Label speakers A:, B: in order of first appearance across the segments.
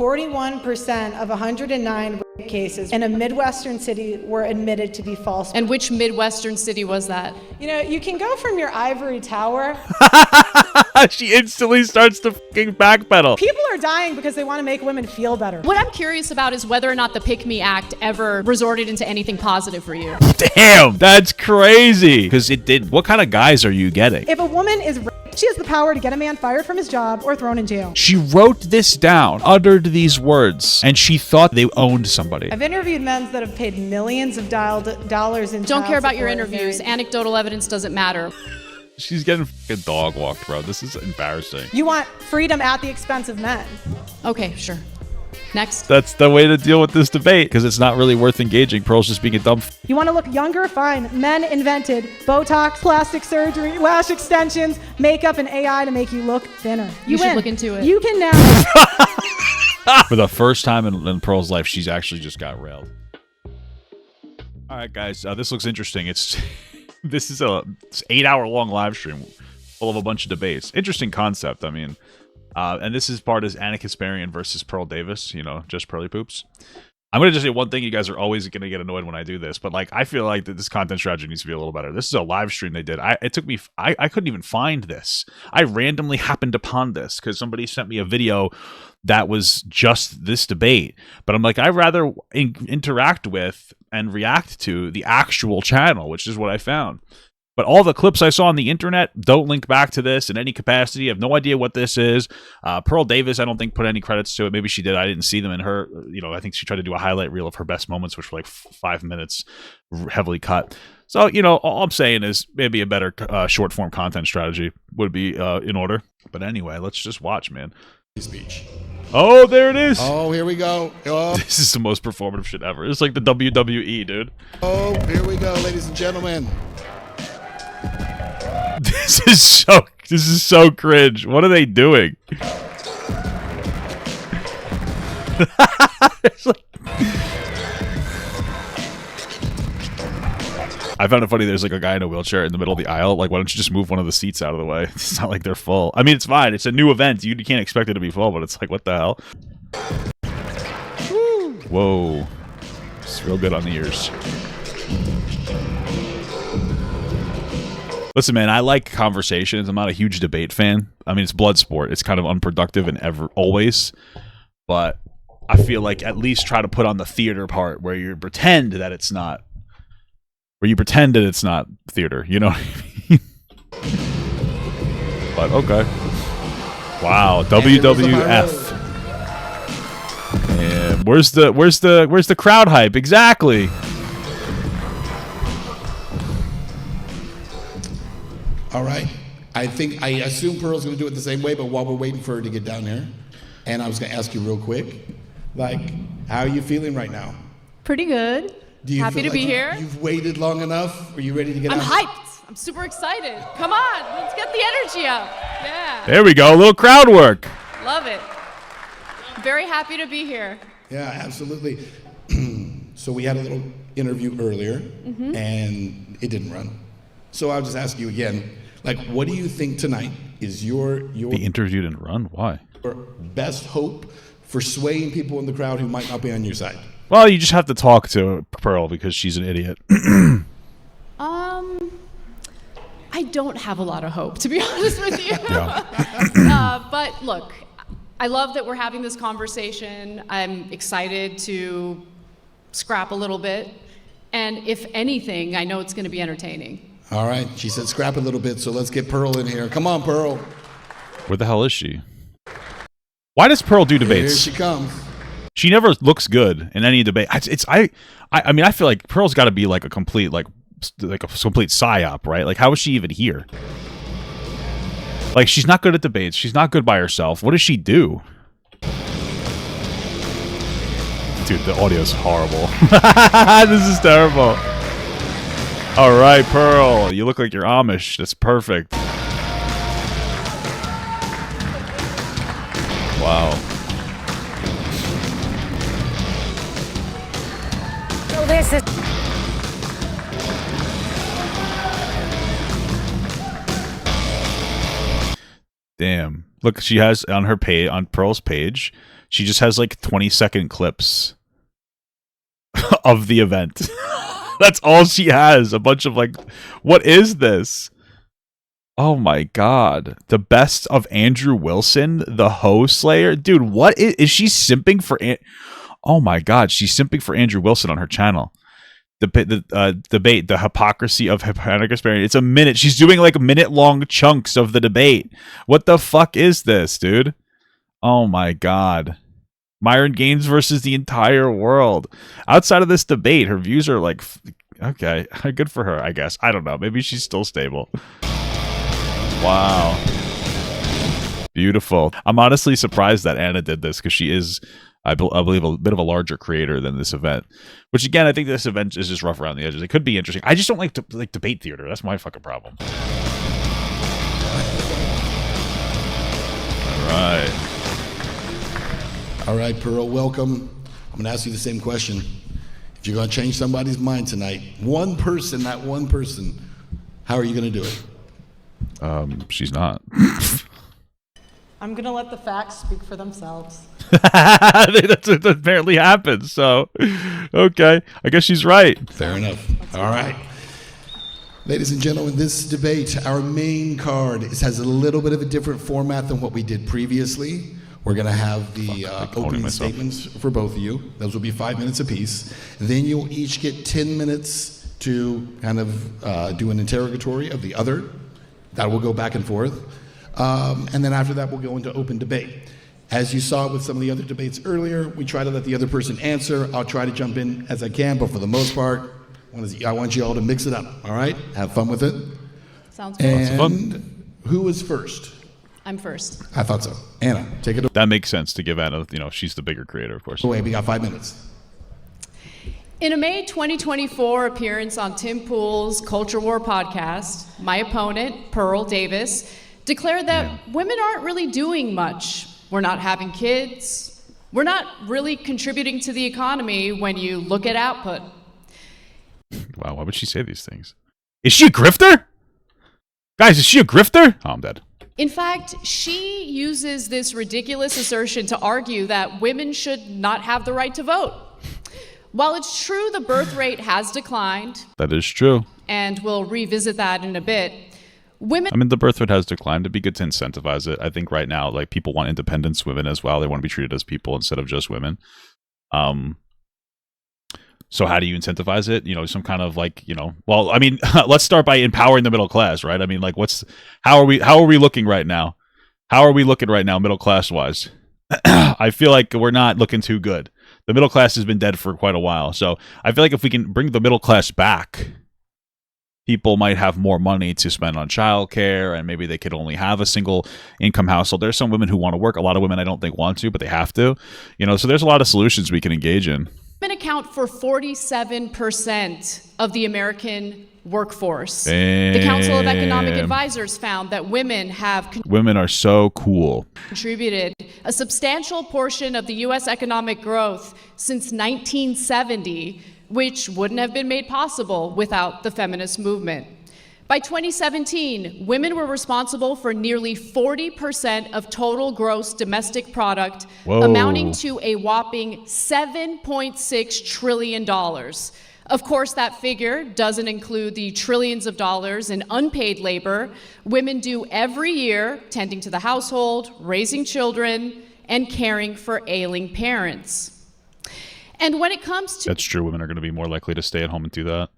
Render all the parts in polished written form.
A: 41% of 109 rape cases in a Midwestern city were admitted to be false.
B: And which Midwestern city was that?
A: You know, you can go from your ivory tower.
C: She instantly starts to fucking backpedal.
A: People are dying because they want to make women feel better.
B: What I'm curious about is whether or not the Pick Me Act ever resorted into anything positive for you.
C: Damn, that's crazy. Because it did. What kind of guys are you getting?
A: If a woman is raped, she has the power to get a man fired from his job or thrown in jail.
C: She wrote this down, uttered these words, and she thought they owned somebody.
A: I've interviewed men that have paid millions of dollars in
B: Don't care about your
A: support
B: interviews. Anecdotal evidence doesn't matter.
C: She's getting fucking dog walked, bro. This is embarrassing.
A: You want freedom at the expense of men.
B: Okay, sure. Next.
C: That's the way to deal with this debate, because it's not really worth engaging. Pearl's just being a dumb
A: You want to look younger? Fine. Men invented Botox, plastic surgery, lash extensions, makeup, and AI to make you look thinner.
B: You should
A: win.
B: look into it.
A: You can now...
C: For the first time in Pearl's life, she's actually just got railed. All right, guys, this looks interesting. This is a 8-hour-long live stream full of a bunch of debates. Interesting concept, I mean. And this is part is Anna Kasparian versus Pearl Davis, you know, just Pearly Poops. I'm going to just say one thing. You guys are always going to get annoyed when I do this, but like, I feel like that this content strategy needs to be a little better. This is a live stream they did. It took me, I couldn't even find this. I randomly happened upon this because somebody sent me a video that was just this debate. But I'm like, I'd rather interact with and react to the actual channel, which is what I found. But all the clips I saw on the internet don't link back to this in any capacity. I have no idea what this is. Pearl Davis, I don't think put any credits to it. Maybe she did. I didn't see them in her. You know, I think she tried to do a highlight reel of her best moments, which were like 5 minutes, heavily cut. So, you know, all I'm saying is maybe a better short form content strategy would be in order. But anyway, let's just watch, man.
D: Speech.
C: Oh, there it is.
D: Oh, here we go. Oh.
C: This is the most performative shit ever. It's like the WWE, dude.
D: Oh, here we go, ladies and gentlemen.
C: This is so cringe. What are they doing? I found it funny. There's like a guy in a wheelchair in the middle of the aisle. Like, why don't you just move one of the seats out of the way? It's not like they're full. I mean, it's fine. It's a new event. You can't expect it to be full, but it's like, what the hell? Woo. Whoa. It's real good on the ears. Listen, man, I like conversations. I'm not a huge debate fan. I mean, it's blood sport. It's kind of unproductive and always. But I feel like at least try to put on the theater part where you pretend that it's not. Where you pretend that it's not theater. You know what I mean? But, okay. Wow, WWF. And where's the crowd hype? Exactly.
D: All right. I assume Pearl's going to do it the same way, but while we're waiting for her to get down there, and I was going to ask you real quick, like, how are you feeling right now?
B: Pretty good. Happy to be here.
D: You've waited long enough? Are you ready to get
B: I'm
D: out?
B: hyped. I'm super excited. Come on, let's get the energy up. Yeah.
C: There we go. A little crowd work.
B: Love it. Very happy to be here.
D: Yeah, absolutely. So we had a little interview earlier, and it didn't run. So I'll just ask you again, like, what do you think tonight is your
C: The interview didn't run? Why?
D: your best hope for swaying people in the crowd who might not be on your side?
C: Well, you just have to talk to Pearl because she's an idiot.
B: I don't have a lot of hope, to be honest with you. But look, I love that we're having this conversation. I'm excited to scrap a little bit. And if anything, I know it's going to be entertaining.
D: All right, she said scrap a little bit, so let's get Pearl in here. Come on, Pearl.
C: Where the hell is she? Why does Pearl do debates?
D: Here she comes.
C: She never looks good in any debate. I mean, I feel like Pearl's got to be like a complete complete psyop, right? Like, how is she even here? Like, she's not good at debates. She's not good by herself. What does she do? Dude, the audio's horrible. This is terrible. All right, Pearl, you look like you're Amish. That's perfect. Wow.
E: So this is...
C: Damn. Look, she has on her page, on Pearl's page, She just has like 20-second clips of the event. That's all she has. A bunch of like, what is this? Oh my god. The best of Andrew Wilson, the Hoe Slayer. Dude, what is she simping for? Oh my god, she's simping for Andrew Wilson on her channel. The debate, the hypocrisy of Kasparian. It's a minute. She's doing like minute-long chunks of the debate. What the fuck is this, dude? Oh my god. Myron Gaines versus the entire world. Outside of this debate, her views are like, okay, good for her, I guess. I don't know. Maybe she's still stable. Wow. Beautiful. I'm honestly surprised that Anna did this because she is, I believe, a bit of a larger creator than this event. Which, again, I think this event is just rough around the edges. It could be interesting. I just don't like debate theater. That's my fucking problem. All right.
D: All right, Pearl, welcome. I'm going to ask you the same question. If you're going to change somebody's mind tonight, one person, that one person, how are you going to do it?
C: She's not.
A: I'm going to let the facts speak for themselves.
C: That's what apparently happens. So, okay. I guess she's right.
D: Fair enough. All right. Ladies and gentlemen, this debate, our main card, has a little bit of a different format than what we did previously. We're going to have the opening statements for both of you. Those will be 5 minutes apiece. Then you'll each get 10 minutes to kind of do an interrogatory of the other. That will go back and forth. And then after that, we'll go into open debate. As you saw with some of the other debates earlier, we try to let the other person answer. I'll try to jump in as I can, but for the most part, I want you all to mix it up, all right? Have fun with it.
B: Sounds good.
D: And who is first?
B: I'm first.
D: I thought so. Anna, take it away.
C: That makes sense to give Anna, she's the bigger creator, of course.
D: We got 5 minutes.
B: In a May 2024 appearance on Tim Pool's Culture War podcast, my opponent, Pearl Davis, declared that women aren't really doing much. We're not having kids. We're not really contributing to the economy when you look at output.
C: Wow, why would she say these things? Is she a grifter? Guys, is she a grifter? Oh, I'm dead.
B: In fact, she uses this ridiculous assertion to argue that women should not have the right to vote. While it's true the birth rate has declined,
C: That is true.
B: and we'll revisit that in a bit, women
C: I mean, the birth rate has declined. It'd be good to incentivize it. I think right now, like, people want independence women as well. They want to be treated as people instead of just women. So how do you incentivize it? Some kind of like, well, I mean, let's start by empowering the middle class, right? I mean, like, how are we looking right now? How are we looking right now, middle class wise? I feel like we're not looking too good. The middle class has been dead for quite a while. So I feel like if we can bring the middle class back, people might have more money to spend on childcare, and maybe they could only have a single income household. There's some women who want to work. A lot of women I don't think want to, but they have to. So there's a lot of solutions we can engage in.
B: women account for 47% of the American workforce.
C: Damn.
B: The Council of Economic Advisors found that women have
C: Women are so cool.
B: contributed a substantial portion of the U.S. economic growth since 1970, which wouldn't have been made possible without the feminist movement. By 2017, women were responsible for nearly 40% of total gross domestic product,
C: Whoa.
B: amounting to a whopping $7.6 trillion. Of course, that figure doesn't include the trillions of dollars in unpaid labor women do every year, tending to the household, raising children, and caring for ailing parents. And when it comes to
C: That's true. Women are going to be more likely to stay at home and do that.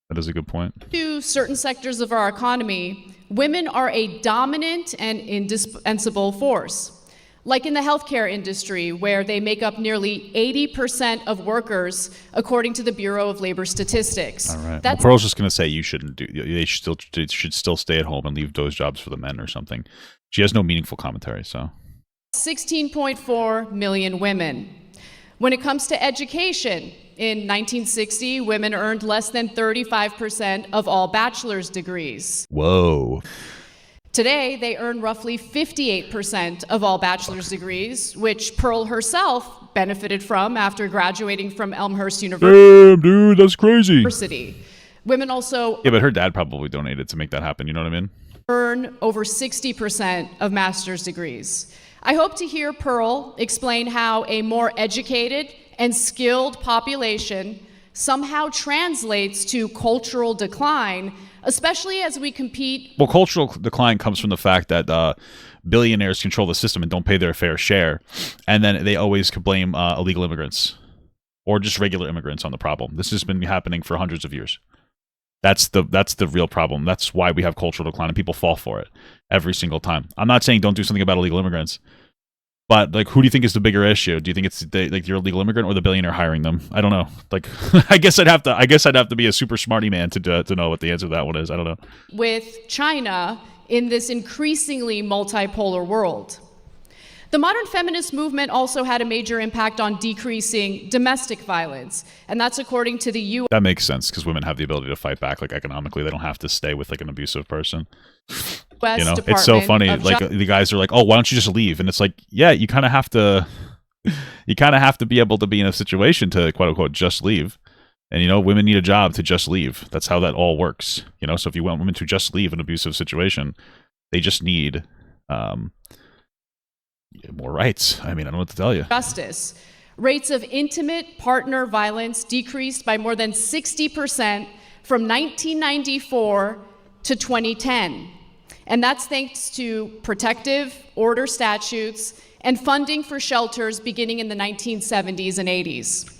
C: That is a good point.
B: certain sectors of our economy, women are a dominant and indispensable force. Like in the healthcare industry, where they make up nearly 80% of workers, according to the Bureau of Labor Statistics.
C: All right.
B: That's
C: Pearl's just going to say you shouldn't do. They should still stay at home and leave those jobs for the men or something. She has no meaningful commentary, so.
B: 16.4 million women. When it comes to education, in 1960, women earned less than 35% of all bachelor's degrees.
C: Whoa.
B: Today, they earn roughly 58% of all bachelor's degrees, which Pearl herself benefited from after graduating from Elmhurst
C: Damn, dude, that's crazy.
B: University. Women also
C: Yeah, but her dad probably donated to make that happen. You know what I mean?
B: earn over 60% of master's degrees. I hope to hear Pearl explain how a more educated and skilled population somehow translates to cultural decline, especially as we compete.
C: Well, cultural decline comes from the fact that billionaires control the system and don't pay their fair share, and then they always can blame illegal immigrants or just regular immigrants on the problem. This has been happening for hundreds of years. That's the real problem. That's why we have cultural decline, and people fall for it every single time. I'm not saying don't do something about illegal immigrants, but like, who do you think is the bigger issue? Do you think it's like your illegal immigrant or the billionaire hiring them? I don't know. Like, I guess I'd have to be a super smarty man to know what the answer to that one is. I don't know.
B: With China in this increasingly multipolar world. The modern feminist movement also had a major impact on decreasing domestic violence, and that's according to the U.S.
C: That makes sense, because women have the ability to fight back, like, economically. They don't have to stay with like an abusive person. You know, it's so funny. Like, the guys are like, "Oh, why don't you just leave?" And it's like, yeah, you kind of have to. You kind of have to be able to be in a situation to quote unquote just leave. And, you know, women need a job to just leave. That's how that all works. You know, so if you want women to just leave an abusive situation, they just need more rights. I mean, I don't know what to tell you.
B: Justice. Rates of intimate partner violence decreased by more than 60% from 1994 to 2010. And that's thanks to protective order statutes and funding for shelters beginning in the 1970s and 80s.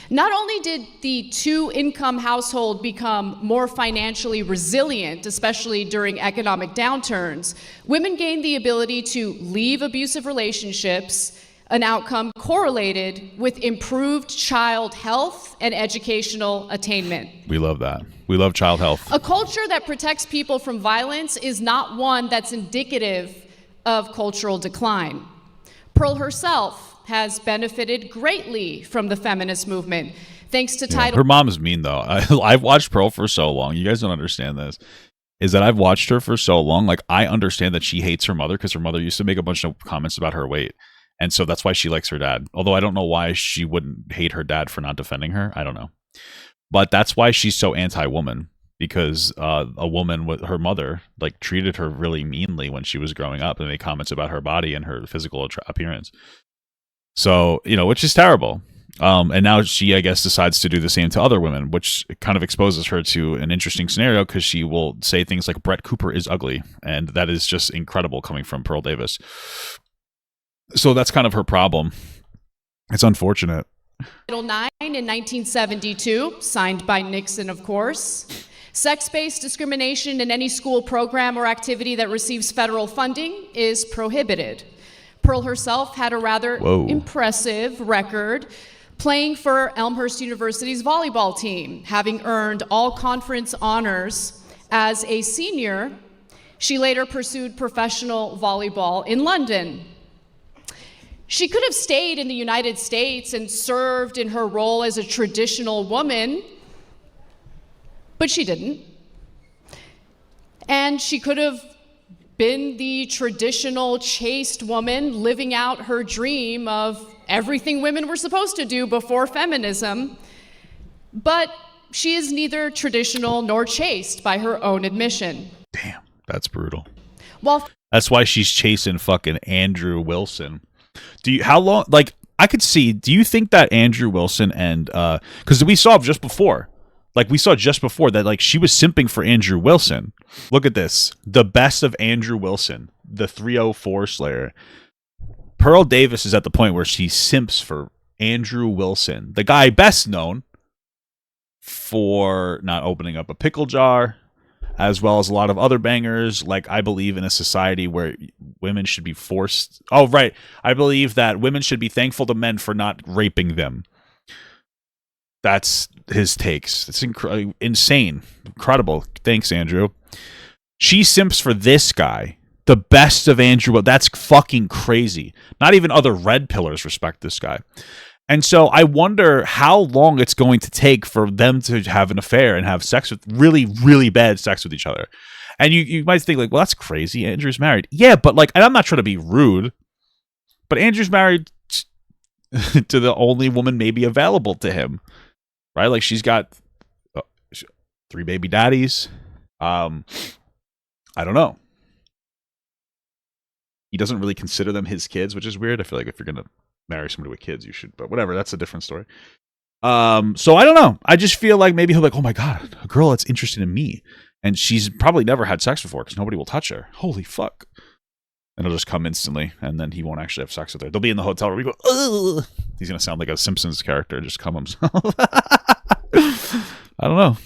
B: Not only did the two-income household become more financially resilient, especially during economic downturns, women gained the ability to leave abusive relationships, an outcome correlated with improved child health and educational attainment.
C: We love that. We love child health.
B: A culture that protects people from violence is not one that's indicative of cultural decline. Pearl herself has benefited greatly from the feminist movement, thanks to title.
C: Her mom is mean, though. I've watched Pearl for so long. You guys don't understand this. Is that I've watched her for so long. Like, I understand that she hates her mother because her mother used to make a bunch of comments about her weight. And so that's why she likes her dad. Although I don't know why she wouldn't hate her dad for not defending her. I don't know. But that's why she's so anti-woman. Because a woman with her mother like treated her really meanly when she was growing up and made comments about her body and her physical appearance. So, you know, which is terrible. And now she, I guess, decides to do the same to other women, which kind of exposes her to an interesting scenario because she will say things like Brett Cooper is ugly. And that is just incredible coming from Pearl Davis. So that's kind of her problem. It's unfortunate.
B: Title IX in 1972, signed by Nixon, of course. Sex-based discrimination in any school program or activity that receives federal funding is prohibited. Pearl herself had a rather impressive record playing for Elmhurst University's volleyball team, having earned all conference honors as a senior. She later pursued professional volleyball in London. She could have stayed in the United States and served in her role as a traditional woman, but she didn't. And she could have been the traditional chaste woman living out her dream of everything women were supposed to do before feminism. But she is neither traditional nor chaste by her own admission.
C: Damn, that's brutal.
B: Well,
C: that's why she's chasing fucking Andrew Wilson. How long, like, I could see, do you think that Andrew Wilson and, because we saw just before that, like, she was simping for Andrew Wilson. Look at this. The best of Andrew Wilson, the 304 Slayer. Pearl Davis is at the point where she simps for Andrew Wilson, the guy best known for not opening up a pickle jar, as well as a lot of other bangers, like I believe in a society where women should be forced. Oh, right. I believe that women should be thankful to men for not raping them. That's his takes. It's insane. Incredible. Thanks, Andrew. She simps for this guy. The best of Andrew. That's fucking crazy. Not even other red pillars respect this guy. And so I wonder how long it's going to take for them to have an affair and have sex with really, really bad sex with each other. And you might think like, well, that's crazy. Andrew's married. Yeah, but like, and I'm not trying to be rude, but Andrew's married to the only woman maybe available to him, right? Like she's got 3 baby daddies. I don't know. he doesn't really consider them his kids, which is weird. I feel like if you're gonna marry somebody with kids, you should. But whatever, that's a different story. So I don't know. I just feel like maybe he'll be like, oh my god, a girl that's interested in me, and she's probably never had sex before because nobody will touch her. Holy fuck! And it'll just come instantly, and then he won't actually have sex with her. They'll be in the hotel room. We go, ugh. He's gonna sound like a Simpsons character, just come himself. I don't know.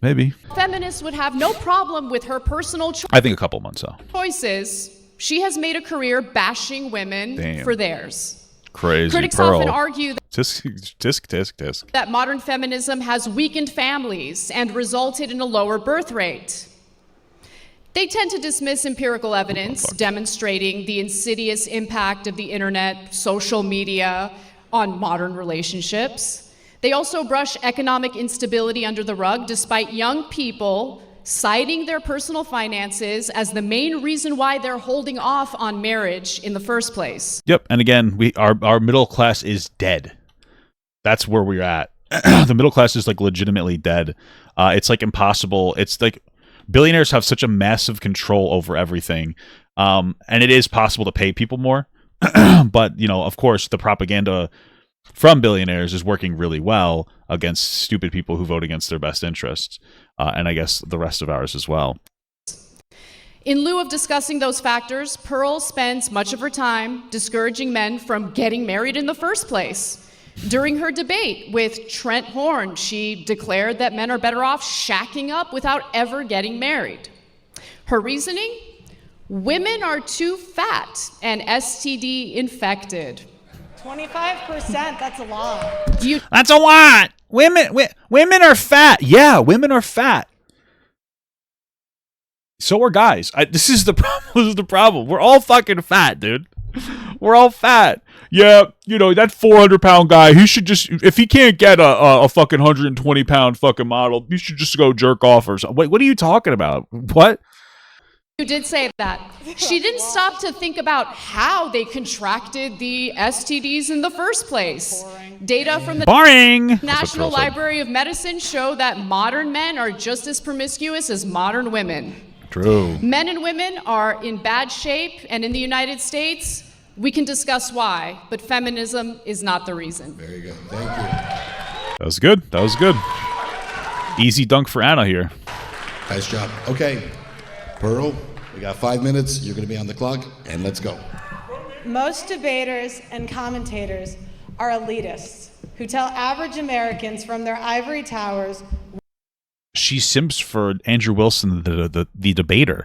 C: Maybe.
B: Feminists would have no problem with her personal
C: I think a couple months though.
B: choices. She has made a career bashing women for theirs.
C: Crazy.
B: Critics
C: Pearl.
B: often argue
C: Tisk.
B: that modern feminism has weakened families and resulted in a lower birth rate. They tend to dismiss empirical evidence demonstrating the insidious impact of the internet, social media on modern relationships. They also brush economic instability under the rug, despite young people citing their personal finances as the main reason why they're holding off on marriage in the first place.
C: Yep, and again, our middle class is dead. That's where we're at. The middle class is like legitimately dead. It's like impossible. It's like billionaires have such a massive control over everything, and it is possible to pay people more. But of course, the propaganda from billionaires is working really well against stupid people who vote against their best interests, and I guess the rest of ours as well.
B: In lieu of discussing those factors, Pearl spends much of her time discouraging men from getting married in the first place. During her debate with Trent Horn, she declared that men are better off shacking up without ever getting married. Her reasoning? Women are too fat and STD infected.
A: 25%, that's a lot.
C: That's a lot. Women are fat. Yeah, women are fat. So are guys. This is the problem. This is the problem. We're all fucking fat, dude. We're all fat. Yeah, that 400-pound guy, he should just, if he can't get a fucking 120-pound fucking model, he should just go jerk off or something. Wait, what are you talking about? What?
B: You did say that. She didn't stop to think about how they contracted the STDs in the first place. Data from the National Library of Medicine show that modern men are just as promiscuous as modern women.
C: True.
B: Men and women are in bad shape, and in the United States, we can discuss why, but feminism is not the reason.
D: Very good. Thank you.
C: That was good. That was good. Easy dunk for Anna here.
D: Nice job. Okay, Pearl, we got 5 minutes. You're going to be on the clock, and let's go.
A: Most debaters and commentators are elitists who tell average Americans from their ivory towers
C: She simps for Andrew Wilson, the debater.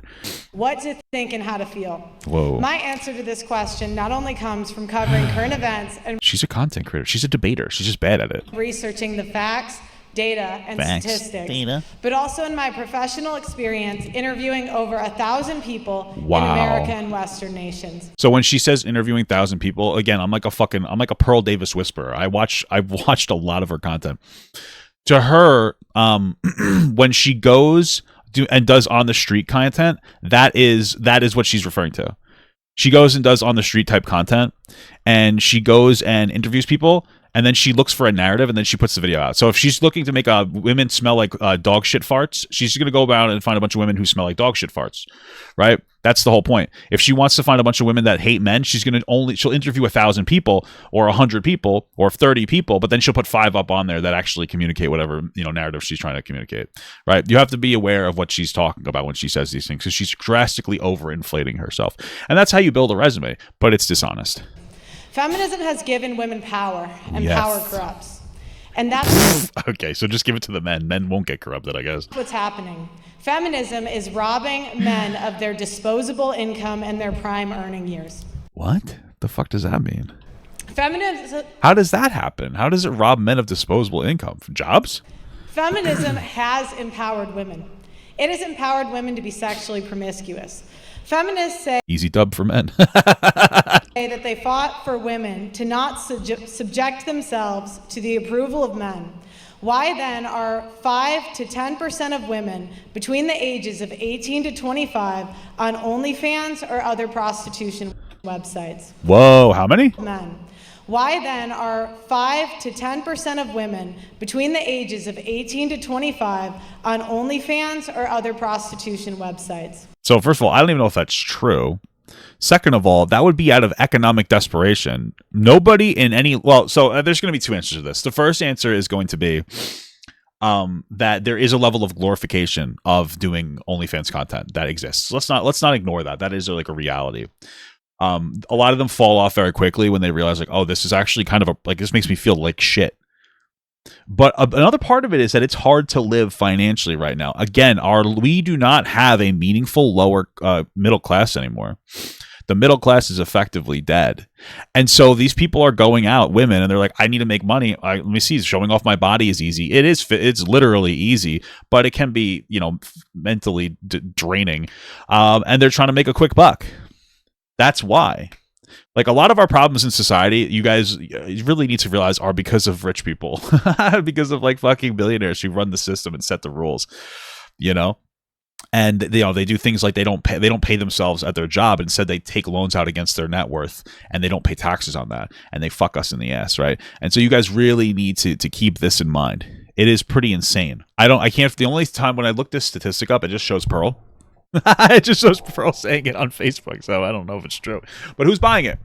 A: what to think and how to feel.
C: Whoa.
A: My answer to this question not only comes from covering current events and
C: She's a content creator. She's a debater. She's just bad at it.
A: researching the facts, data, and statistics,
C: data.
A: but also in my professional experience interviewing over 1,000 people
C: Wow.
A: in America and Western nations.
C: So when she says interviewing 1,000 people, again, I'm like a Pearl Davis whisperer. I've watched a lot of her content. To her, when she goes and does on the street content, that is what she's referring to. She goes and does on the street type content, and she goes and interviews people, and then she looks for a narrative, and then she puts the video out. So if she's looking to make women smell like dog shit farts, she's going to go around and find a bunch of women who smell like dog shit farts, right? That's the whole point. If she wants to find a bunch of women that hate men, she'll interview 1,000 people or 100 people or 30 people, but then she'll put 5 up on there that actually communicate whatever narrative she's trying to communicate, right? You have to be aware of what she's talking about when she says these things, because she's drastically overinflating herself, and that's how you build a resume, but it's dishonest.
A: Feminism has given women power, and
C: Yes.
A: power corrupts. And that's
C: Okay, so just give it to the men. Men won't get corrupted, I guess.
A: what's happening. Feminism is robbing men of their disposable income and their prime earning years.
C: What the fuck does that mean?
A: Feminism
C: How does that happen? How does it rob men of disposable income? For jobs?
A: has empowered women. It has empowered women to be sexually promiscuous. Feminists say
C: Easy dub for men.
A: that they fought for women to not subject themselves to the approval of men. Why then are 5 to 10% of women between the ages of 18 to 25 on OnlyFans or other prostitution websites?
C: Whoa, how many?
A: Men. Why then are 5 to 10% of women between the ages of 18 to 25 on OnlyFans or other prostitution websites?
C: So first of all, I don't even know if that's true. Second of all, that would be out of economic desperation. Nobody in any so there's going to be two answers to this. The first answer is going to be that there is a level of glorification of doing OnlyFans content that exists. Let's not ignore that. That is like a reality. A lot of them fall off very quickly when they realize like, oh, this is actually kind of this makes me feel like shit. But another part of it is that it's hard to live financially right now. Again, we do not have a meaningful lower middle class anymore. The middle class is effectively dead. And so these people are going out, women, and they're like, I need to make money. Let me see, showing off my body is easy. It's literally easy, but it can be, mentally draining. And they're trying to make a quick buck. That's why. Like, a lot of our problems in society, you guys really need to realize, are because of rich people. Because of like fucking billionaires who run the system and set the rules, And they do things like they don't pay themselves at their job. Instead, they take loans out against their net worth, and they don't pay taxes on that, and they fuck us in the ass, right? And so you guys really need to keep this in mind. It is pretty insane. The only time when I look this statistic up, it just shows Pearl. It just shows Pearl saying it on Facebook, so I don't know if it's true. But who's buying it?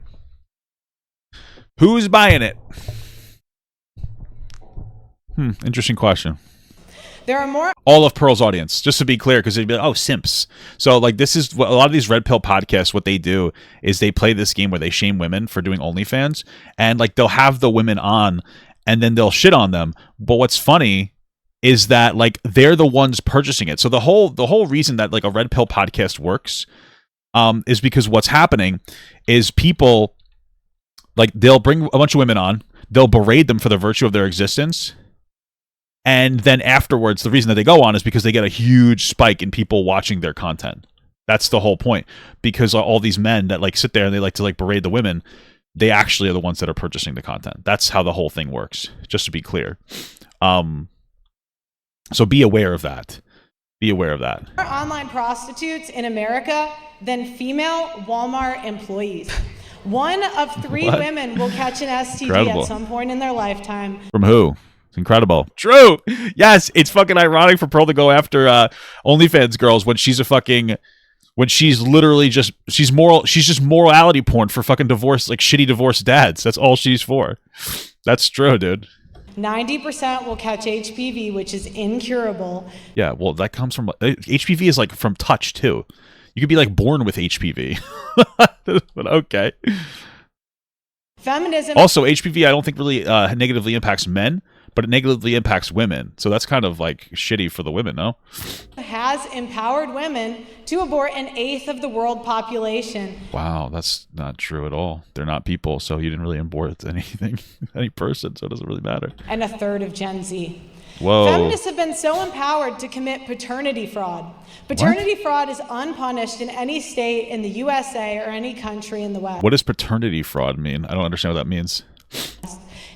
C: Who's buying it? Interesting question.
A: There are more.
C: All of Pearl's audience, just to be clear, because they'd be like, oh, simps. So like, this is what a lot of these red pill podcasts, what they do is they play this game where they shame women for doing OnlyFans, and like they'll have the women on and then they'll shit on them. But what's funny is that like they're the ones purchasing it. So the whole reason that like a red pill podcast works is because what's happening is people, like, they'll bring a bunch of women on, they'll berate them for the virtue of their existence. And then afterwards, the reason that they go on is because they get a huge spike in people watching their content. That's the whole point. Because all these men that like sit there and they like to like berate the women, they actually are the ones that are purchasing the content. That's how the whole thing works, just to be clear. So be aware of that. Be aware of that.
A: More online prostitutes in America than female Walmart employees. 1 of 3 women will catch an STD
C: Incredible.
A: at some point in their lifetime.
C: From who? It's incredible. True. Yes, it's fucking ironic for Pearl to go after OnlyFans girls when she's literally just she's just morality porn for fucking divorce, like shitty divorced dads. That's all she's for. That's true, dude.
A: 90% will catch HPV, which is incurable.
C: Yeah, well, that comes from HPV is like from touch too. You could be like born with HPV. But okay.
A: Feminism.
C: Also, HPV I don't think really negatively impacts men, but it negatively impacts women. So that's kind of like shitty for the women, no?
A: Has empowered women to abort 1/8 of the world population.
C: Wow, that's not true at all. They're not people, so you didn't really abort anything, any person, so it doesn't really matter.
A: And 1/3 of Gen Z.
C: Whoa.
A: Feminists have been so empowered to commit paternity fraud. Paternity fraud is unpunished in any state in the USA or any country in the West.
C: What does paternity fraud mean? I don't understand what that means.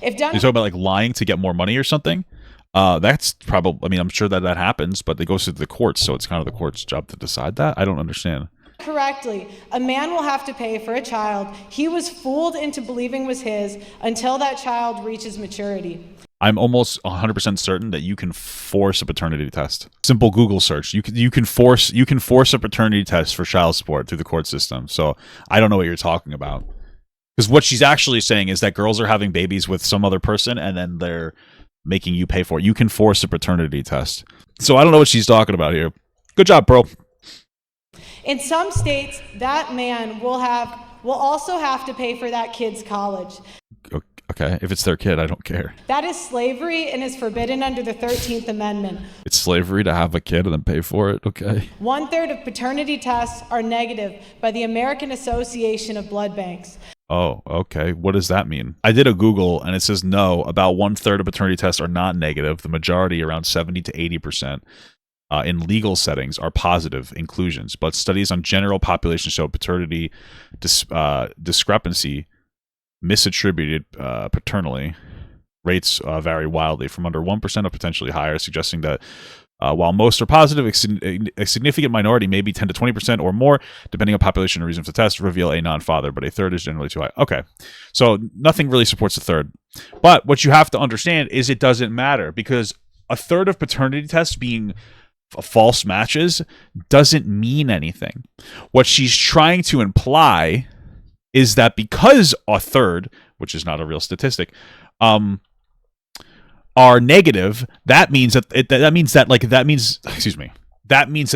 A: If done,
C: You're talking about like lying to get more money or something? That's probably, I mean, I'm sure that happens, but it goes to the courts, so it's kind of the court's job to decide that. I don't understand.
A: correctly, a man will have to pay for a child he was fooled into believing was his until that child reaches maturity.
C: I'm almost 100% certain that you can force a paternity test. Simple Google search. You can force a paternity test for child support through the court system. So I don't know what you're talking about. Because what she's actually saying is that girls are having babies with some other person and then they're making you pay for it. You can force a paternity test. So I don't know what she's talking about here. Good job, bro.
A: In some states, that man will also have to pay for that kid's college.
C: Okay, if it's their kid, I don't care.
A: That is slavery and is forbidden under the 13th Amendment.
C: It's slavery to have a kid and then pay for it, okay?
A: 1/3 of paternity tests are negative by the American Association of Blood Banks.
C: Oh, okay. What does that mean? I did a Google and it says no, about 1/3 of paternity tests are not negative. The majority, around 70 to 80%, in legal settings are positive inclusions. But studies on general population show paternity discrepancy misattributed paternally rates vary wildly from under 1% of potentially higher, suggesting that while most are positive, a significant minority, maybe 10 to 20% or more, depending on population and reason of the test, reveal a non-father, but 1/3 is generally too high. Okay, so nothing really supports 1/3. But what you have to understand is it doesn't matter, because 1/3 of paternity tests being false matches doesn't mean anything. What she's trying to imply is that because a third, which is not a real statistic, are negative, that means that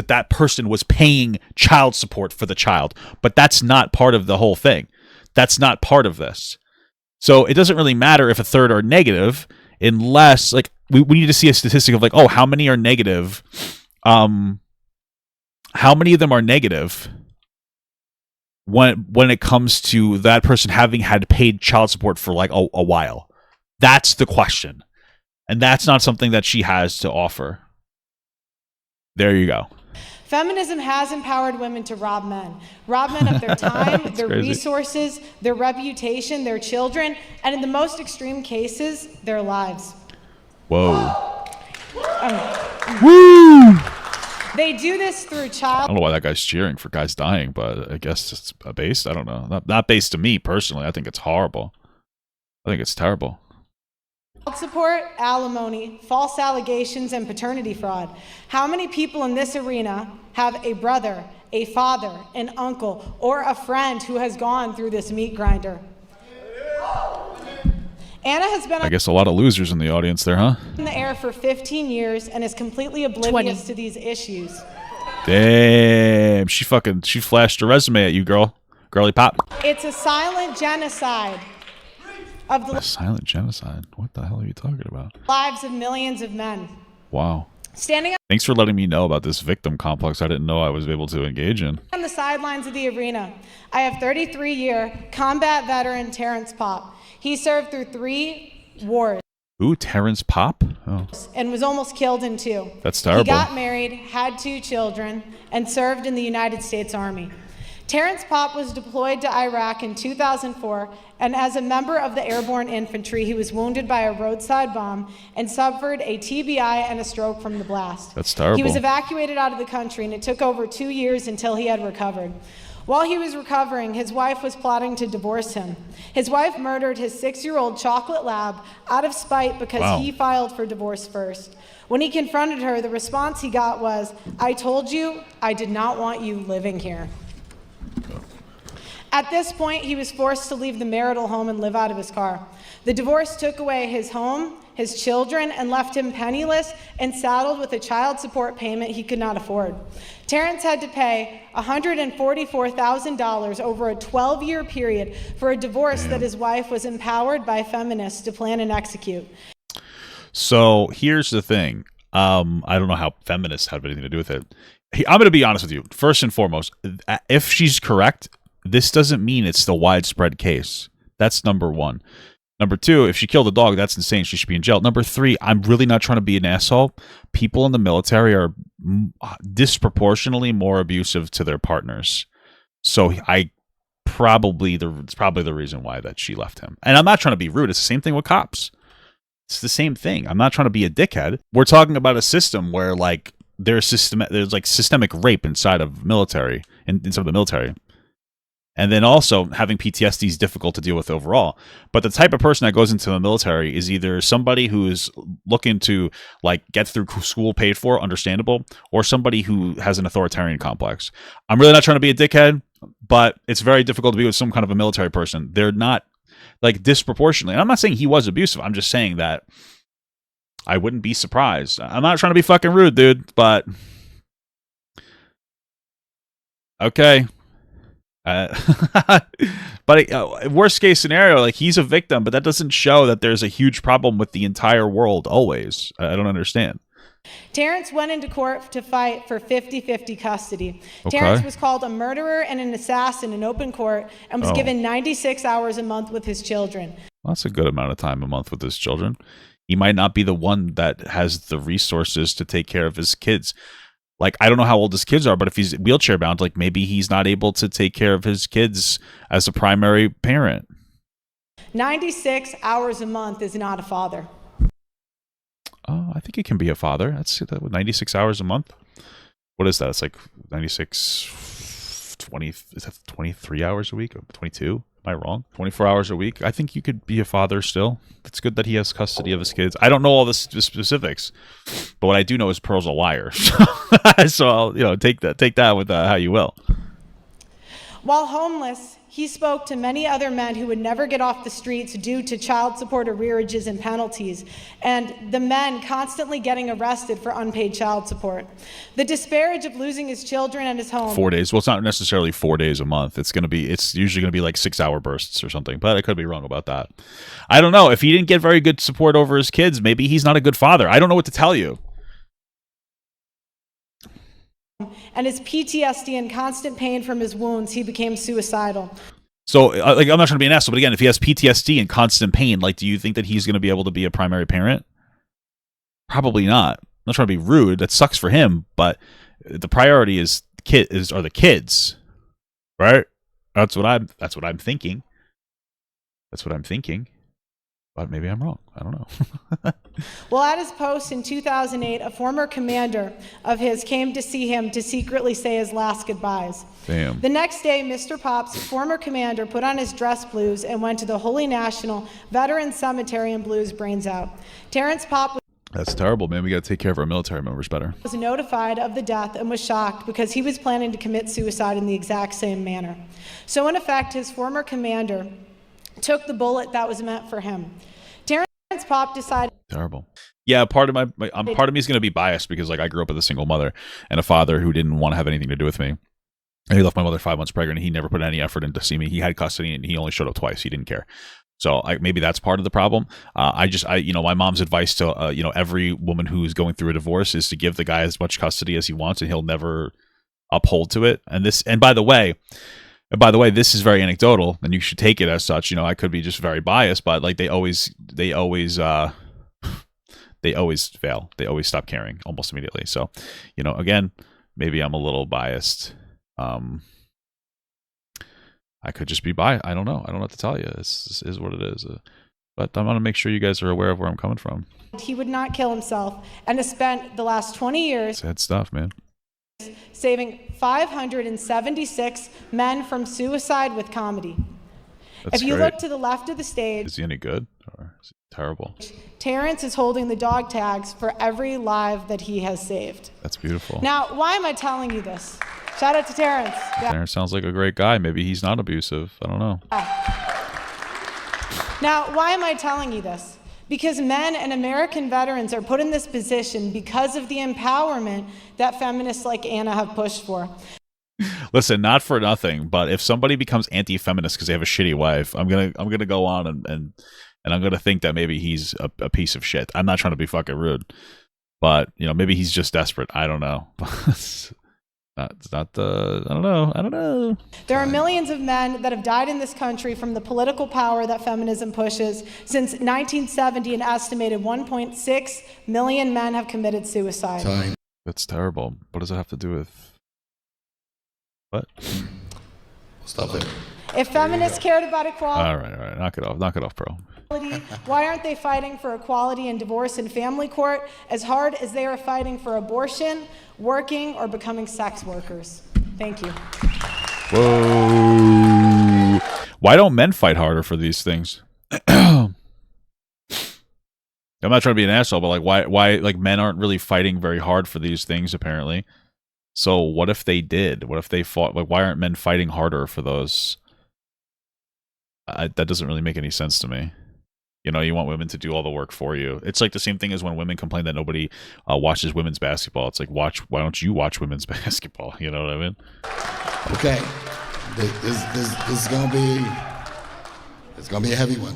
C: that person was paying child support for the child. But that's not part of the whole thing. That's not part of this. So it doesn't really matter if a third are negative, unless like we need to see a statistic of like, oh, how many are negative? How many of them are negative when it comes to that person having had paid child support for like a while? That's the question. And that's not something that she has to offer. There you go.
A: Feminism has empowered women to rob men of their time, their
C: crazy.
A: resources, their reputation, their children, and in the most extreme cases, their lives.
C: Whoa. Woo!
A: They do this through
C: I
A: child
C: don't know why that guy's cheering for guys dying, but I guess it's based. I don't know. Not based to me personally. I think it's horrible. I think it's terrible.
A: support, alimony, false allegations, and paternity fraud. How many people in this arena have a brother, a father, an uncle, or a friend who has gone through this meat grinder? Anna has been
C: I guess a lot of losers in the audience there, huh?
A: in the air for 15 years and is completely oblivious to these issues.
C: Damn, she flashed her resume at you, girly pop.
A: It's a silent genocide of
C: A
A: the
C: silent genocide? What the hell are you talking about?
A: lives of millions of men.
C: Wow.
A: Standing
C: Thanks for letting me know about this victim complex I didn't know I was able to engage in.
A: on the sidelines of the arena, I have 33-year combat veteran Terrence Popp. He served through 3 wars
C: Ooh, Terrence Popp? Oh,
A: and was almost killed in 2.
C: that's terrible.
A: He got married, had 2 children, and served in the United States Army. Terrence Popp was deployed to Iraq in 2004, and as a member of the Airborne Infantry, he was wounded by a roadside bomb and suffered a TBI and a stroke from the blast.
C: That's terrible.
A: He was evacuated out of the country, and it took over 2 years until he had recovered. While he was recovering, his wife was plotting to divorce him. His wife murdered his 6-year-old chocolate lab out of spite because
C: Wow.
A: he filed for divorce first. When he confronted her, the response he got was, "I told you I did not want you living here." At this point, he was forced to leave the marital home and live out of his car. The divorce took away his home, his children, and left him penniless and saddled with a child support payment he could not afford. Terrence had to pay $144,000 over a 12-year period for a divorce that his wife was empowered by feminists to plan and execute.
C: So here's the thing. I don't know how feminists have anything to do with it. I'm going to be honest with you. First and foremost, if she's correct, this doesn't mean it's the widespread case. That's number one. Number two, if she killed a dog, that's insane. She should be in jail. Number three, I'm really not trying to be an asshole. People in the military are disproportionately more abusive to their partners. So it's probably the reason why that she left him. And I'm not trying to be rude. It's the same thing with cops. It's the same thing. I'm not trying to be a dickhead. We're talking about a system where like there's systemic rape inside of military, inside of the military. And then also having PTSD is difficult to deal with overall. But the type of person that goes into the military is either somebody who is looking to like get through school paid for, understandable, or somebody who has an authoritarian complex. I'm really not trying to be a dickhead, but it's very difficult to be with some kind of a military person. They're not like disproportionately. And I'm not saying he was abusive. I'm just saying that I wouldn't be surprised. I'm not trying to be fucking rude, dude, but okay. But worst case scenario, like he's a victim, but that doesn't show that there's a huge problem with the entire world always. I don't understand.
A: Terrence went into court to fight for 50-50 custody.
C: Okay.
A: Terrence was called a murderer and an assassin in open court and was given 96 hours a month with his children.
C: Well, that's a good amount of time a month with his children. He might not be the one that has the resources to take care of his kids. Like, I don't know how old his kids are, but if he's wheelchair bound, like maybe he's not able to take care of his kids as a primary parent.
A: 96 hours a month is not a father.
C: Oh, I think he can be a father. That's 96 hours a month. What is that? It's like 96, 20, is that 23 hours a week? 22? I wrong? 24 hours a week? I think you could be a father still. It's good that he has custody of his kids. I don't know all the specifics, but what I do know is Pearl's a liar. So I'll, take that with how you will.
A: While homeless, he spoke to many other men who would never get off the streets due to child support arrearages and penalties, and the men constantly getting arrested for unpaid child support. The disparage of losing his children and his home.
C: 4 days. Well, it's not necessarily 4 days a month. It's usually going to be like 6-hour bursts or something, but I could be wrong about that. I don't know. If he didn't get very good support over his kids, maybe he's not a good father. I don't know what to tell you.
A: And his PTSD and constant pain from his wounds, he became suicidal.
C: So, I'm not trying to be an asshole, but again, if he has PTSD and constant pain, do you think that he's going to be able to be a primary parent? Probably not. I'm not trying to be rude. That sucks for him, but the priority are the kids, right? That's what I'm thinking. That's what I'm thinking. But maybe I'm wrong. I don't know.
A: Well, at his post in 2008, a former commander of his came to see him to secretly say his last goodbyes.
C: Damn.
A: The next day, Mr. Pop's former commander put on his dress blues and went to the Holy National Veterans Cemetery and blew his brains out. Terrence Pop
C: That's terrible, man. We got to take care of our military members better.
A: was notified of the death and was shocked because he was planning to commit suicide in the exact same manner. So in effect, his former commander took the bullet that was meant for him. Terrence Pop decided.
C: Terrible. Yeah, part of part of me is going to be biased because I grew up with a single mother and a father who didn't want to have anything to do with me. And he left my mother 5 months pregnant. And he never put any effort in to see me. He had custody and he only showed up twice. He didn't care. So maybe that's part of the problem. My mom's advice to every woman who's going through a divorce is to give the guy as much custody as he wants, and he'll never uphold to it. And by the way, this is very anecdotal, and you should take it as such. I could be just very biased, but they always fail. They always stop caring almost immediately. So, again, maybe I'm a little biased. I could just be biased. I don't know. I don't know what to tell you. This is what it is. But I want to make sure you guys are aware of where I'm coming from.
A: he would not kill himself and has spent the last 20 years
C: Sad stuff, man.
A: saving 576 men from suicide with comedy.
C: That's
A: If you
C: great.
A: look to the left of the stage,
C: Is he any good or is he terrible?
A: Terrence is holding the dog tags for every life that he has saved.
C: That's beautiful.
A: Now, why am I telling you this? Shout out to Terrence. Yeah.
C: Terrence sounds like a great guy. Maybe he's not abusive. I don't know.
A: Now, why am I telling you this? Because men and American veterans are put in this position because of the empowerment that feminists like Anna have pushed for.
C: Listen, not for nothing, but if somebody becomes anti-feminist because they have a shitty wife, I'm gonna go on and I'm gonna think that maybe he's a piece of shit. I'm not trying to be fucking rude, but maybe he's just desperate. I don't know. I don't know.
A: There are millions of men that have died in this country from the political power that feminism pushes. Since 1970, an estimated 1.6 million men have committed suicide.
D: Time.
C: That's terrible. What does it have to do with what?
D: Stop there.
A: If feminists cared about equality,
C: All right. Knock it off, bro.
A: why aren't they fighting for equality in divorce and family court as hard as they are fighting for abortion, working, or becoming sex workers? Thank you.
C: Whoa. Why don't men fight harder for these things? I'm not trying to be an asshole, but why men aren't really fighting very hard for these things apparently. So what if they did? What if they fought? Why aren't men fighting harder for those? That doesn't really make any sense to me. You want women to do all the work for you. It's like the same thing as when women complain that nobody watches women's basketball. It's like, why don't you watch women's basketball? You know what I mean?
D: Okay, this is gonna be a heavy one.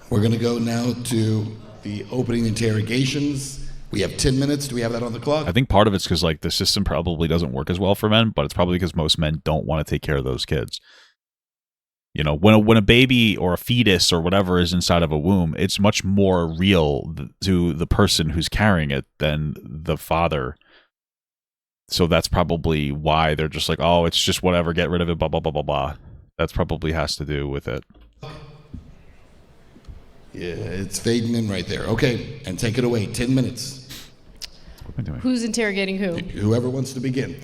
D: We're gonna go now to the opening interrogations. We have 10 minutes. Do we have that on the clock?
C: I think part of it's because the system probably doesn't work as well for men, but it's probably because most men don't want to take care of those kids. When a baby or a fetus or whatever is inside of a womb, it's much more real to the person who's carrying it than the father. So that's probably why they're just like, oh, it's just whatever, get rid of it, blah, blah, blah, blah, blah. That's probably has to do with it.
D: Yeah, it's fading in right there. Okay, and take it away. 10 minutes.
C: What am I doing?
B: Who's interrogating who?
D: Whoever wants to begin.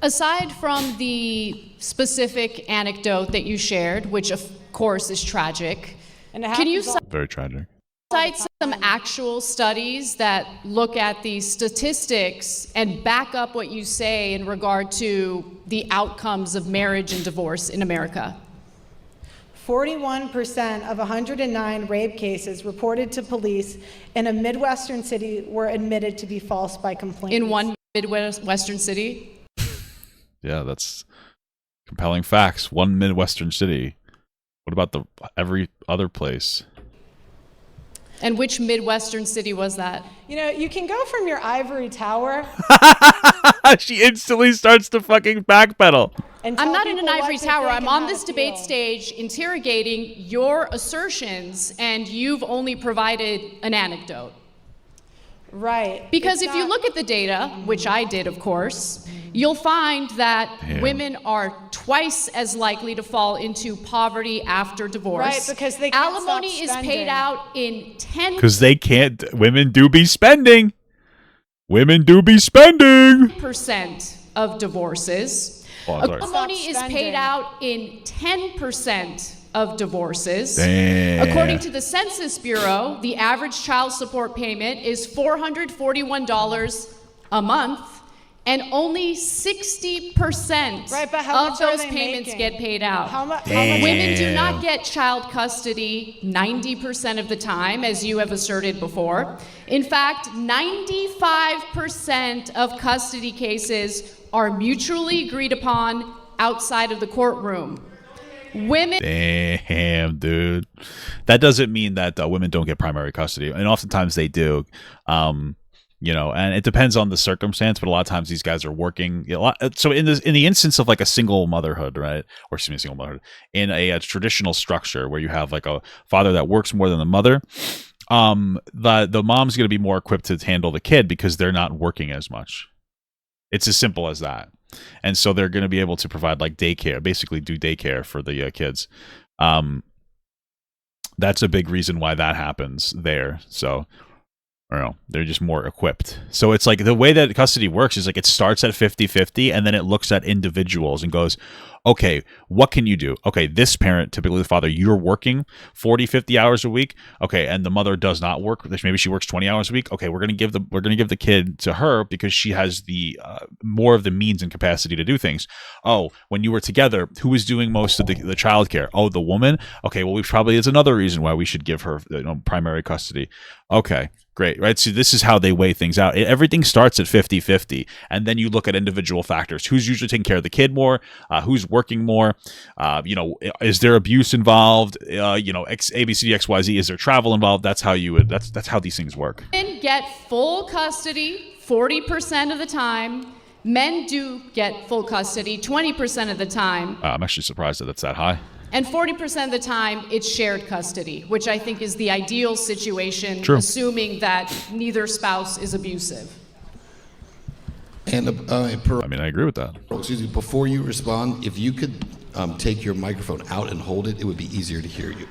B: Aside from the specific anecdote that you shared, which of course is tragic,
A: And it
B: can you
A: happens
C: Very tragic.
B: cite some actual studies that look at the statistics and back up what you say in regard to the outcomes of marriage and divorce in America?
A: 41% of 109 rape cases reported to police in a Midwestern city were admitted to be false by complainants.
B: In one Midwestern city?
C: Yeah, that's compelling facts. One Midwestern city. What about every other place?
B: And which Midwestern city was that?
A: You know, you can go from your ivory tower
C: She instantly starts to fucking backpedal.
A: and tell
B: I'm not in
A: people
B: an
A: what
B: ivory
A: to
B: tower.
A: think
B: I'm
A: and
B: on
A: how
B: this
A: to
B: debate
A: feel.
B: stage interrogating your assertions, and you've only provided an anecdote.
A: Right.
B: Because
A: It's
B: if you
A: not-
B: look at the data, which I did, of course, you'll find that
C: Damn.
B: women are twice as likely to fall into poverty after divorce.
A: Right, because they can't stop
B: Alimony is
A: spending.
B: paid out in 10%
C: Because they can't. Women do be spending. Women do be spending.
B: of divorces.
C: Oh, sorry.
B: Alimony is
A: Stop
B: paid
A: spending.
B: out in 10% of divorces.
C: Damn.
B: According to the Census Bureau, the average child support payment is $441 a month, and only 60%
A: Right, but how
B: of
A: much are
B: those
A: they
B: payments
A: making?
B: get paid out.
A: How much?
B: Women do not get child custody 90% of the time, as you have asserted before. In fact, 95% of custody cases are mutually agreed upon outside of the courtroom. Women
C: Damn, dude. That doesn't mean that women don't get primary custody, and oftentimes they do. You know, and it depends on the circumstance, but a lot of times these guys are working. So in the instance of like a single motherhood, right, or excuse me, single motherhood in a traditional structure where you have like a father that works more than the mother, the mom's going to be more equipped to handle the kid because they're not working as much. It's as simple as that. And so they're going to be able to provide like daycare, basically do daycare for the kids. That's a big reason why that happens there. So I don't know, they're just more equipped. So it's like the way that custody works is like it starts at 50-50 and then it looks at individuals and goes, okay, what can you do? Okay, this parent, typically the father, you're working 40-50 hours a week. Okay, and the mother does not work. Maybe she works 20 hours a week. Okay, we're gonna give the kid to her because she has the more of the means and capacity to do things. Oh, when you were together, who was doing most of the childcare? Oh, the woman. Okay, well, it's another reason why we should give her primary custody. Okay. Great, right? So this is how they weigh things out. Everything starts at 50-50, and then you look at individual factors. Who's usually taking care of the kid more? Who's working more? Is there abuse involved? ABCD XYZ. Is there travel involved? That's how that's how these things work.
B: Women get full custody 40% of the time. Men do get full custody 20% of the time.
C: I'm actually surprised that that's that high.
B: And 40% of the time, it's shared custody, which I think is the ideal situation,
C: True.
B: assuming that neither spouse is abusive.
D: And
C: I mean, I agree with that.
D: excuse me, before you respond, if you could take your microphone out and hold it, it would be easier to hear you.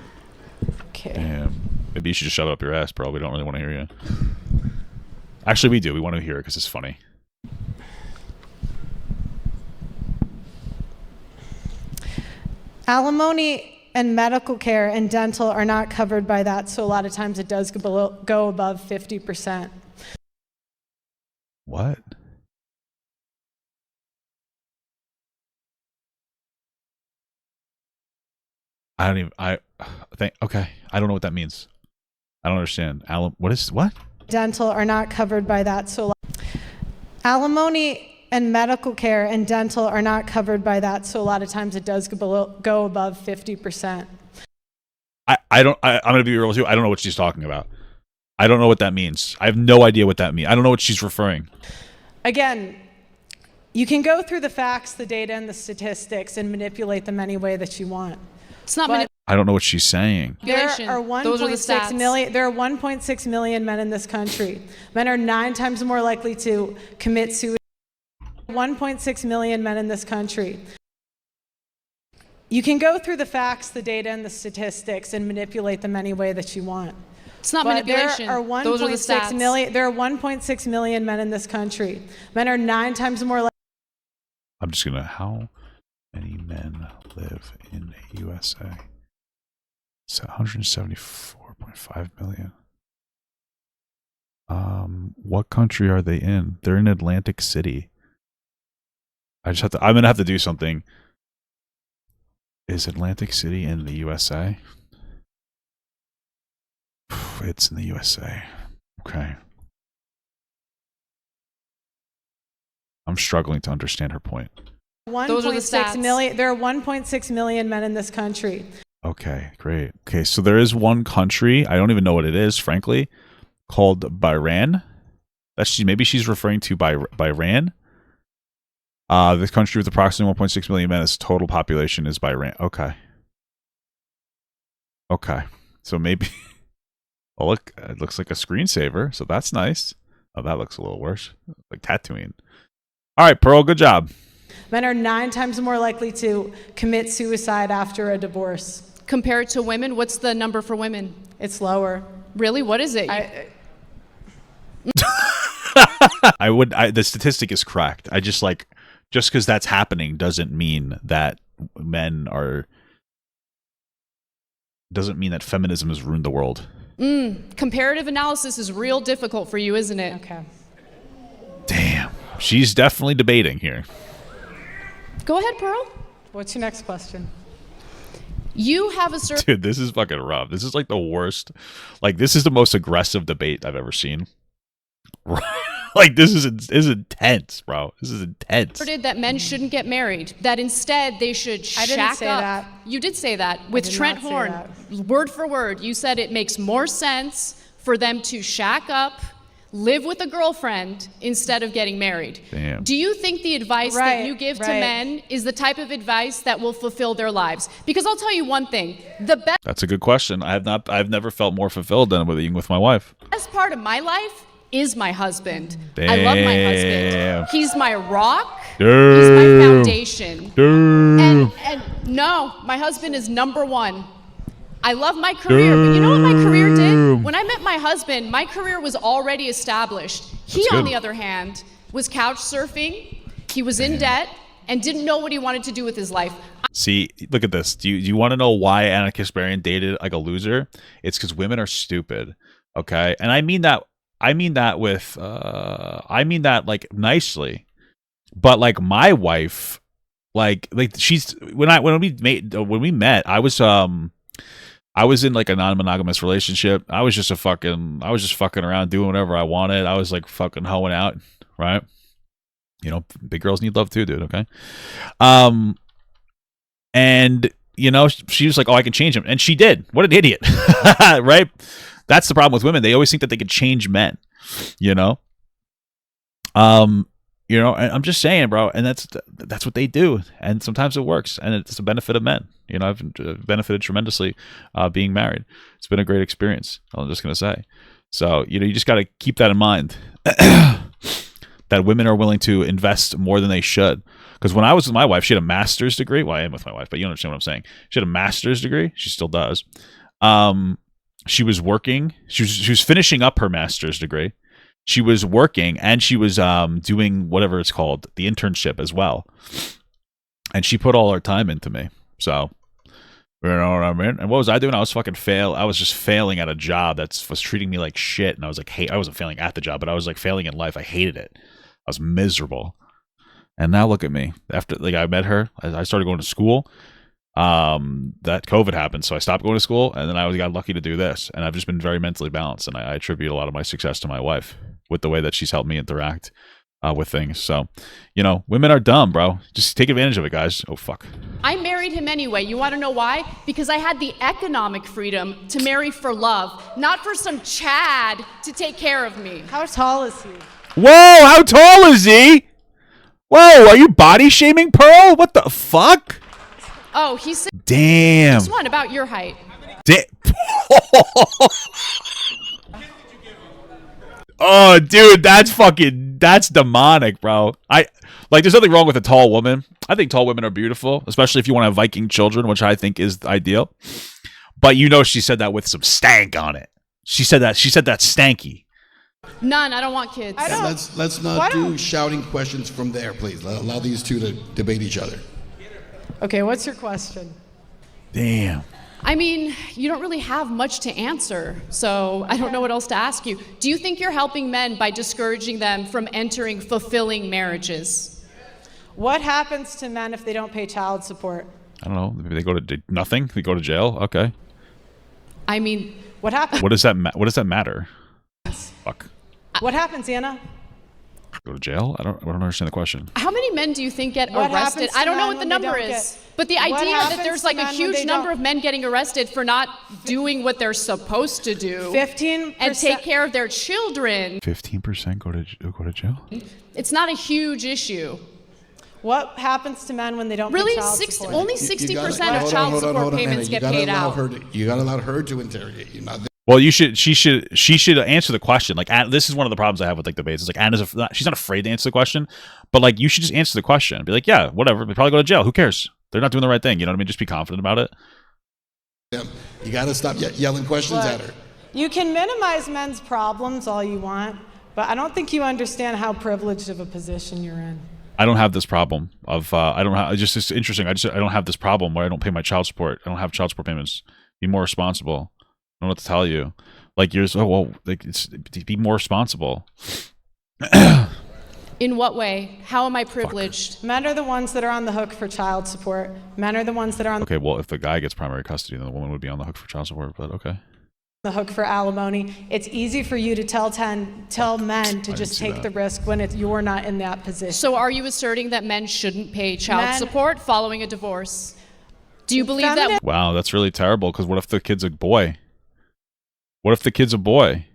A: Okay.
C: Damn. Maybe you should just shove it up your ass, bro. We don't really want to hear you. Actually, we do. We want to hear it because it's funny.
A: Alimony and medical care and dental are not covered by that, so a lot of times it does go above 50%.
C: What? Okay. I don't know what that means. I don't understand. What?
A: Dental are not covered by that, so alimony and medical care and dental are not covered by that, so a lot of times it does go above 50%.
C: I'm going to be real with you. I don't know what she's talking about. I don't know what that means. I have no idea what that means. I don't know what she's referring.
A: Again, you can go through the facts, the data, and the statistics and manipulate them any way that you want.
B: It's not
A: But
C: I don't know what she's saying.
A: there
B: manipulation.
A: are
B: Those are the
A: 1.6
B: stats.
A: million. There are 1.6 million men in this country. Men are 9 times more likely to commit suicide. 1.6 million men in this country. You can go through the facts, the data, and the statistics and manipulate them any way that you want.
B: It's not
A: But
B: manipulation.
A: there are
B: Those are the
A: 1.6
B: stats.
A: million. There are 1.6 million men in this country. Men are 9 times more likely.
C: I'm just gonna. How many men live in the USA? It's 174.5 million. What country are they in? They're in Atlantic City. I'm gonna have to do something. Is Atlantic City in the USA? It's in the USA. Okay. I'm struggling to understand her point.
B: Those are the
A: 1.6
B: stats.
A: million. There are 1.6 million men in this country.
C: Okay, great. Okay, so there is one country, I don't even know what it is, frankly, called Bahrain. Maybe she's referring to Bahrain. This country with approximately 1.6 million men, its total population is Bahrain. Okay. Okay. So maybe oh look, it looks like a screensaver, so that's nice. Oh, that looks a little worse. Like Tatooine. All right, Pearl, good job.
A: Men are 9 times more likely to commit suicide after a divorce.
B: Compared to women, what's the number for women?
A: It's lower.
B: Really? What is it?
C: The statistic is correct. I just because that's happening doesn't mean that doesn't mean that feminism has ruined the world.
B: Comparative analysis is real difficult for you, isn't it?
A: Okay.
C: Damn. She's definitely debating here.
B: Go ahead, Pearl.
A: What's your next question?
B: You have a certain...
C: Dude, this is fucking rough. This is like the worst. Like, this is the most aggressive debate I've ever seen. Like, this is intense, bro. This is intense.
B: ...that men shouldn't get married. That instead they should shack up.
A: I didn't say that.
B: You did say that. With
A: did
B: Trent
A: not say
B: Horn.
A: that.
B: Word for word. You said it makes more sense for them to shack up, live with a girlfriend, instead of getting married.
C: Damn.
B: Do you think the advice that you give to men is the type of advice that will fulfill their lives? Because I'll tell you one thing. The
C: That's a good question. I've never felt more fulfilled than with my wife.
B: best part of my life is my husband.
C: Damn.
B: I love my husband. He's my rock.
C: Damn.
B: He's my foundation.
C: Damn.
B: And no, my husband is number one. I love my career, but you know what my career did? When I met my husband, my career was already established. He,
C: That's
B: on
C: good.
B: the other hand, was couch surfing. He was in debt and didn't know what he wanted to do with his life.
C: See, look at this. Do you want to know why Anna Kasparian dated like a loser? It's because women are stupid. Okay, and I mean that like nicely, but like my wife, like she's when we met, I was in like a non-monogamous relationship. I was just fucking around doing whatever I wanted. I was like fucking hoeing out, right? You know, big girls need love too, dude. Okay. And you know, she was like, "Oh, I can change him," and she did. What an idiot, right? That's the problem with women. They always think that they can change men, you know? And I'm just saying, bro, and that's what they do. And sometimes it works, and it's the benefit of men. You know, I've benefited tremendously being married. It's been a great experience, I'm just going to say. So, you know, you just got to keep that in mind, that women are willing to invest more than they should. Because when I was with my wife, she had a master's degree. Well, I am with my wife, but you understand what I'm saying. She had a master's degree. She still does. She was working. She was finishing up her master's degree. She was working, and she was doing whatever it's called, the internship as well. And she put all her time into me. So, you know what I mean? And what was I doing? I was just failing at a job that was treating me like shit. And I was like, hey, I wasn't failing at the job, but I was like failing in life. I hated it. I was miserable. And now look at me. After I met her, I started going to school. That COVID happened, so I stopped going to school, and then I got lucky to do this, and I've just been very mentally balanced, and I attribute a lot of my success to my wife with the way that she's helped me interact with things. So, you know, women are dumb, bro. Just take advantage of it, guys. Oh, fuck.
B: I married him anyway. You want to know why? Because I had the economic freedom to marry for love, not for some Chad to take care of me.
A: How tall is he?
C: Whoa, how tall is he? Whoa, are you body shaming, Pearl? What the fuck?
B: Oh, he's
C: Damn.
B: one about your height.
C: Oh, dude, that's demonic, bro. There's nothing wrong with a tall woman. I think tall women are beautiful, especially if you want to have Viking children, which I think is ideal. But you know, she said that with some stank on it. She said that stanky.
B: None. I don't want kids.
A: I don't-
D: Let's not do shouting questions from there, please. Allow these two to debate each other.
A: Okay, what's your question?
C: Damn.
B: I mean, you don't really have much to answer, so I don't know what else to ask you. Do you think you're helping men by discouraging them from entering fulfilling marriages?
A: What happens to men if they don't pay child support?
C: I don't know. Maybe they go to nothing. They go to jail. Okay.
B: I mean,
A: What happens?
C: What does that matter? Fuck.
A: What happens, Anna?
C: Go to jail? I don't understand the question.
B: how many men do you think get
A: What
B: arrested?
A: happens to
B: I don't know
A: men
B: what the
A: when they
B: number
A: don't
B: is,
A: get-
B: but the
A: What
B: idea that
A: happens
B: there's
A: to
B: like a
A: men when
B: huge
A: they
B: number
A: don't-
B: of men getting arrested for not doing what they're supposed to do
A: 15%
B: and take care of their children,
C: 15% go to jail?
B: it's not a huge issue.
A: What happens to men when they don't
B: Really,
A: pay child support?
B: only
D: You
B: 60%
D: gotta-
B: of child
D: hold on,
B: support
D: Anna.
B: payments
D: You
B: get
D: gotta
B: paid
D: allow
B: out.
D: you got to allow her to interrogate you. Not
C: Well, she should answer the question. Like, this is one of the problems I have with like debates. It's like she's not afraid to answer the question, but like you should just answer the question. Be like, yeah, whatever. They probably go to jail. Who cares? They're not doing the right thing. You know what I mean? Just be confident about it.
D: them. You got to stop yelling questions at her.
A: You can minimize men's problems all you want, but I don't think you understand how privileged of a position you're in.
C: I don't have this problem of I don't have. It's interesting. I don't have this problem where I don't pay my child support. I don't have child support payments. Be more responsible. I don't know what to tell you. Like be more responsible.
B: In what way? How am I privileged?
A: Men are the ones that are on the hook for child support. Men are the ones that are on
C: Okay, well, if the guy gets primary custody, then the woman would be on the hook for child support. But okay.
A: the hook for alimony. It's easy for you to tell men to just
C: see
A: take
C: that.
A: the risk when you're not in that position.
B: So are you asserting that men shouldn't pay child
A: Men-
B: support following a divorce? Do you believe that?
A: Feminine-
C: Wow, that's really terrible. Because what if the kid's a boy? What if the kid's a boy,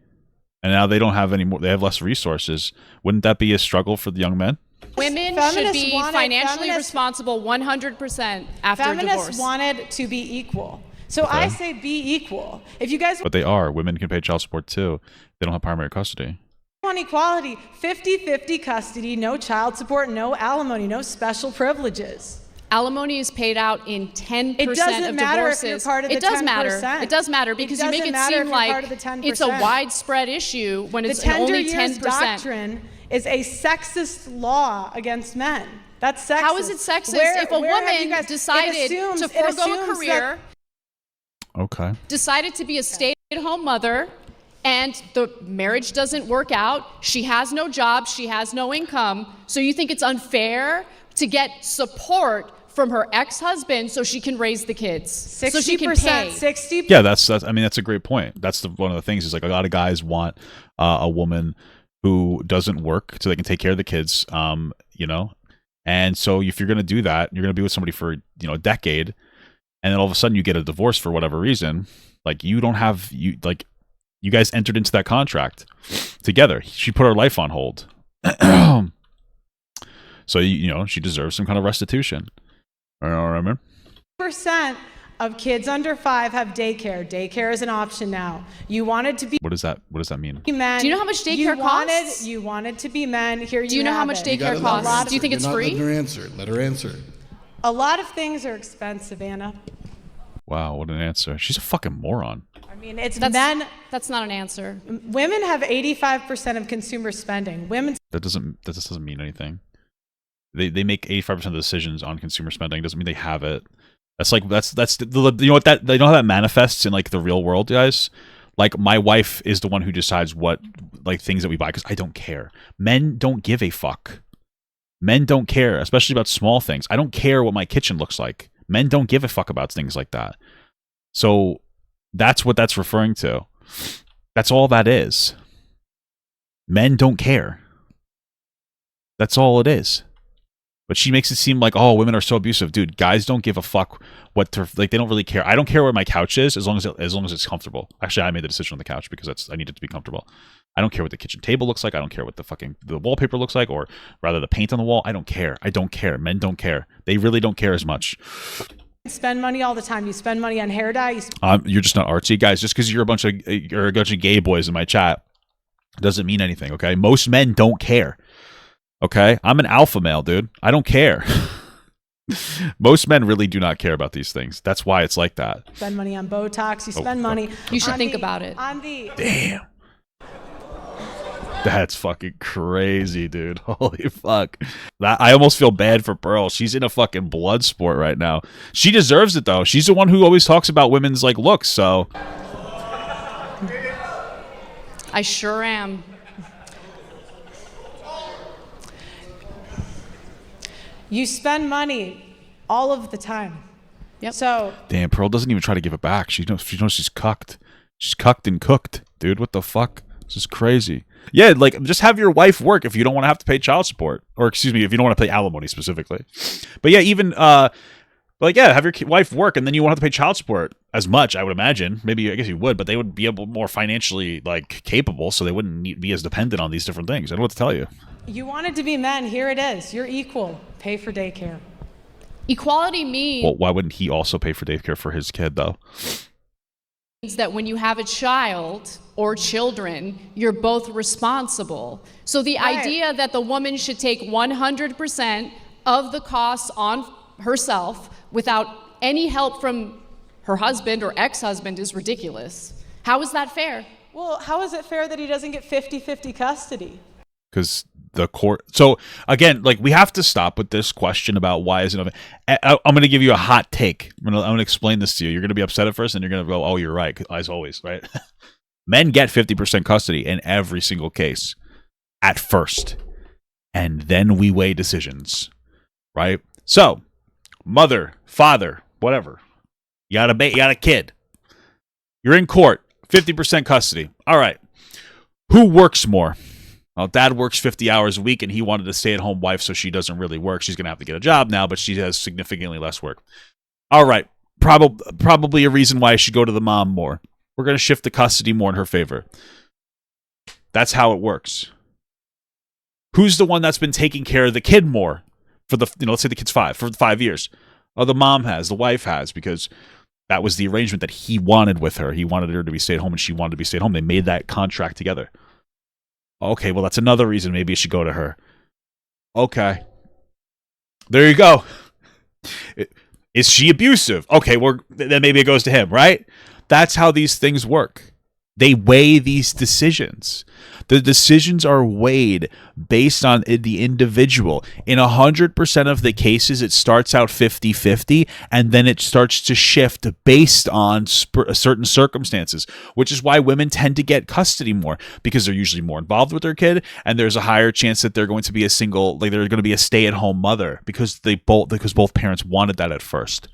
C: and now they don't have any more? They have less resources. Wouldn't that be a struggle for the young men?
B: Women should
A: Feminists
B: be
A: wanted-
B: financially
A: feminists-
B: responsible 100% after a
A: Feminists
B: divorce.
A: wanted to be equal. So I say be equal. If you guys
C: But they are. Women can pay child support too. They don't have primary custody.
A: want equality, 50-50 custody, no child support, no alimony, no special privileges.
B: Alimony is paid out in 10%
A: It doesn't
B: of
A: matter if
B: divorces.
A: you're part of the
B: it does matter.
A: 10%.
B: It does matter because you make
A: doesn't
B: it
A: matter if
B: seem
A: you're
B: like
A: part of the 10%.
B: it's a widespread issue when
A: The
B: it's
A: tender
B: only
A: years
B: 10%.
A: doctrine is a sexist law against men. That's sexist.
B: How is it sexist
A: Where-
B: if a
A: where have
B: woman
A: you guys-
B: decided
A: it assumes-
B: to
A: it
B: forego a
A: assumes
B: career,
C: Okay.
B: decided to be a stay-at-home mother, and the marriage doesn't work out, she has no job, she has no income, so you think it's unfair to get support from her ex-husband so she can raise the kids, so she can
A: 60%,
B: pay.
A: 60%.
C: Yeah, that's. I mean, that's a great point. That's one of the things. Is like a lot of guys want a woman who doesn't work so they can take care of the kids. You know, and so if you're gonna do that, you're gonna be with somebody for a decade, and then all of a sudden you get a divorce for whatever reason. Like you guys entered into that contract together. She put her life on hold. So she deserves some kind of restitution. You know what I mean?
A: Percent of kids under 5 have daycare. Daycare is an option now. You wanted to be
C: What does that mean?
A: men.
B: Do you know how much daycare costs?
A: You wanted to be men. Here
B: Do you know how
A: have
B: much
A: it.
D: You gotta
B: daycare
D: let her
B: costs?
D: answer.
B: Do you think
D: You're
B: it's
D: not
B: free?
D: letting her answer. Let her answer.
A: A lot of things are expensive, Anna.
C: Wow, what an answer. She's a fucking moron.
A: I mean, it's
B: That's,
A: men.
B: that's not an answer.
A: Women have 85% of consumer spending. Women
C: That just doesn't mean anything. They make 85% of the decisions on consumer spending. Doesn't mean they have it. That's you know what that you know how that manifests in like the real world, guys? Like my wife is the one who decides what like things that we buy because I don't care. Men don't give a fuck. Men don't care, especially about small things. I don't care what my kitchen looks like. Men don't give a fuck about things like that. So that's what that's referring to. That's all that is. Men don't care. That's all it is. But she makes it seem like, oh, women are so abusive. Dude, guys don't give a fuck what they're like. They don't really care. I don't care where my couch is as long as it's comfortable. Actually, I made the decision on the couch because I need it to be comfortable. I don't care what the kitchen table looks like. I don't care what the wallpaper looks like, or rather the paint on the wall. I don't care. I don't care. Men don't care. They really don't care as much.
A: spend money all the time. You spend money on hair dye.
C: You're just not artsy, guys. Just because you're a bunch of gay boys in my chat doesn't mean anything. Okay, most men don't care. Okay, I'm an alpha male, dude. I don't care. Most men really do not care about these things. That's why it's like that.
A: Spend money on Botox. You spend money.
B: You should
A: on
B: think
A: the-
B: about it.
A: On the
C: Damn. That's fucking crazy, dude. Holy fuck. I almost feel bad for Pearl. She's in a fucking blood sport right now. She deserves it, though. She's the one who always talks about women's, like, looks, so.
B: I sure am.
A: You spend money all of the time.
B: Yep.
A: So
C: Damn, Pearl doesn't even try to give it back. She knows she's cucked. She's cucked and cooked, dude. What the fuck? This is crazy. Yeah, like, just have your wife work if you don't want to have to pay child support. Or, excuse me, if you don't want to pay alimony specifically. But yeah, even, like, yeah, have your wife work and then you won't have to pay child support as much, I would imagine. Maybe, I guess you would, but they would be able more financially, like, capable, so they wouldn't be as dependent on these different things. I don't know what to tell you.
A: you wanted to be men. Here it is. You're equal. Pay for daycare.
B: Equality means
C: Well, why wouldn't he also pay for daycare for his kid, though?
B: that when you have a child or children, you're both responsible. So the
A: Right.
B: idea that the woman should take 100% of the costs on herself without any help from her husband or ex-husband is ridiculous. How is that fair?
A: Well, how is it fair that he doesn't get 50-50 custody?
C: Because the court. So again, like, we have to stop with this question about why isn't it. I'm going to give you a hot take. I'm going to explain this to you. You're going to be upset at first, and you're going to go, "Oh, you're right," as always, right? Men get 50% custody in every single case at first, and then we weigh decisions, right? So, mother, father, whatever. You got a kid. You're in court. 50% custody. All right. Who works more? Well, dad works 50 hours a week, and he wanted a stay-at-home wife, so she doesn't really work. She's going to have to get a job now, but she has significantly less work. All right. Probably a reason why I should go to the mom more. We're going to shift the custody more in her favor. That's how it works. Who's the one that's been taking care of the kid more for the, let's say the kid's 5, for 5 years? Oh, the mom has, the wife has, because that was the arrangement that he wanted with her. He wanted her to be stay at home, and she wanted to be stay at home. They made that contract together. Okay, well, that's another reason maybe it should go to her. Okay. There you go. Is she abusive? Okay, well, then maybe it goes to him, right? That's how these things work. They weigh these decisions. The decisions are weighed based on the individual. In 100% of the cases, it starts out 50-50, and then it starts to shift based on certain circumstances, which is why women tend to get custody more, because they're usually more involved with their kid, and there's a higher chance that they're going to be they're going to be a stay-at-home mother, because both parents wanted that at first.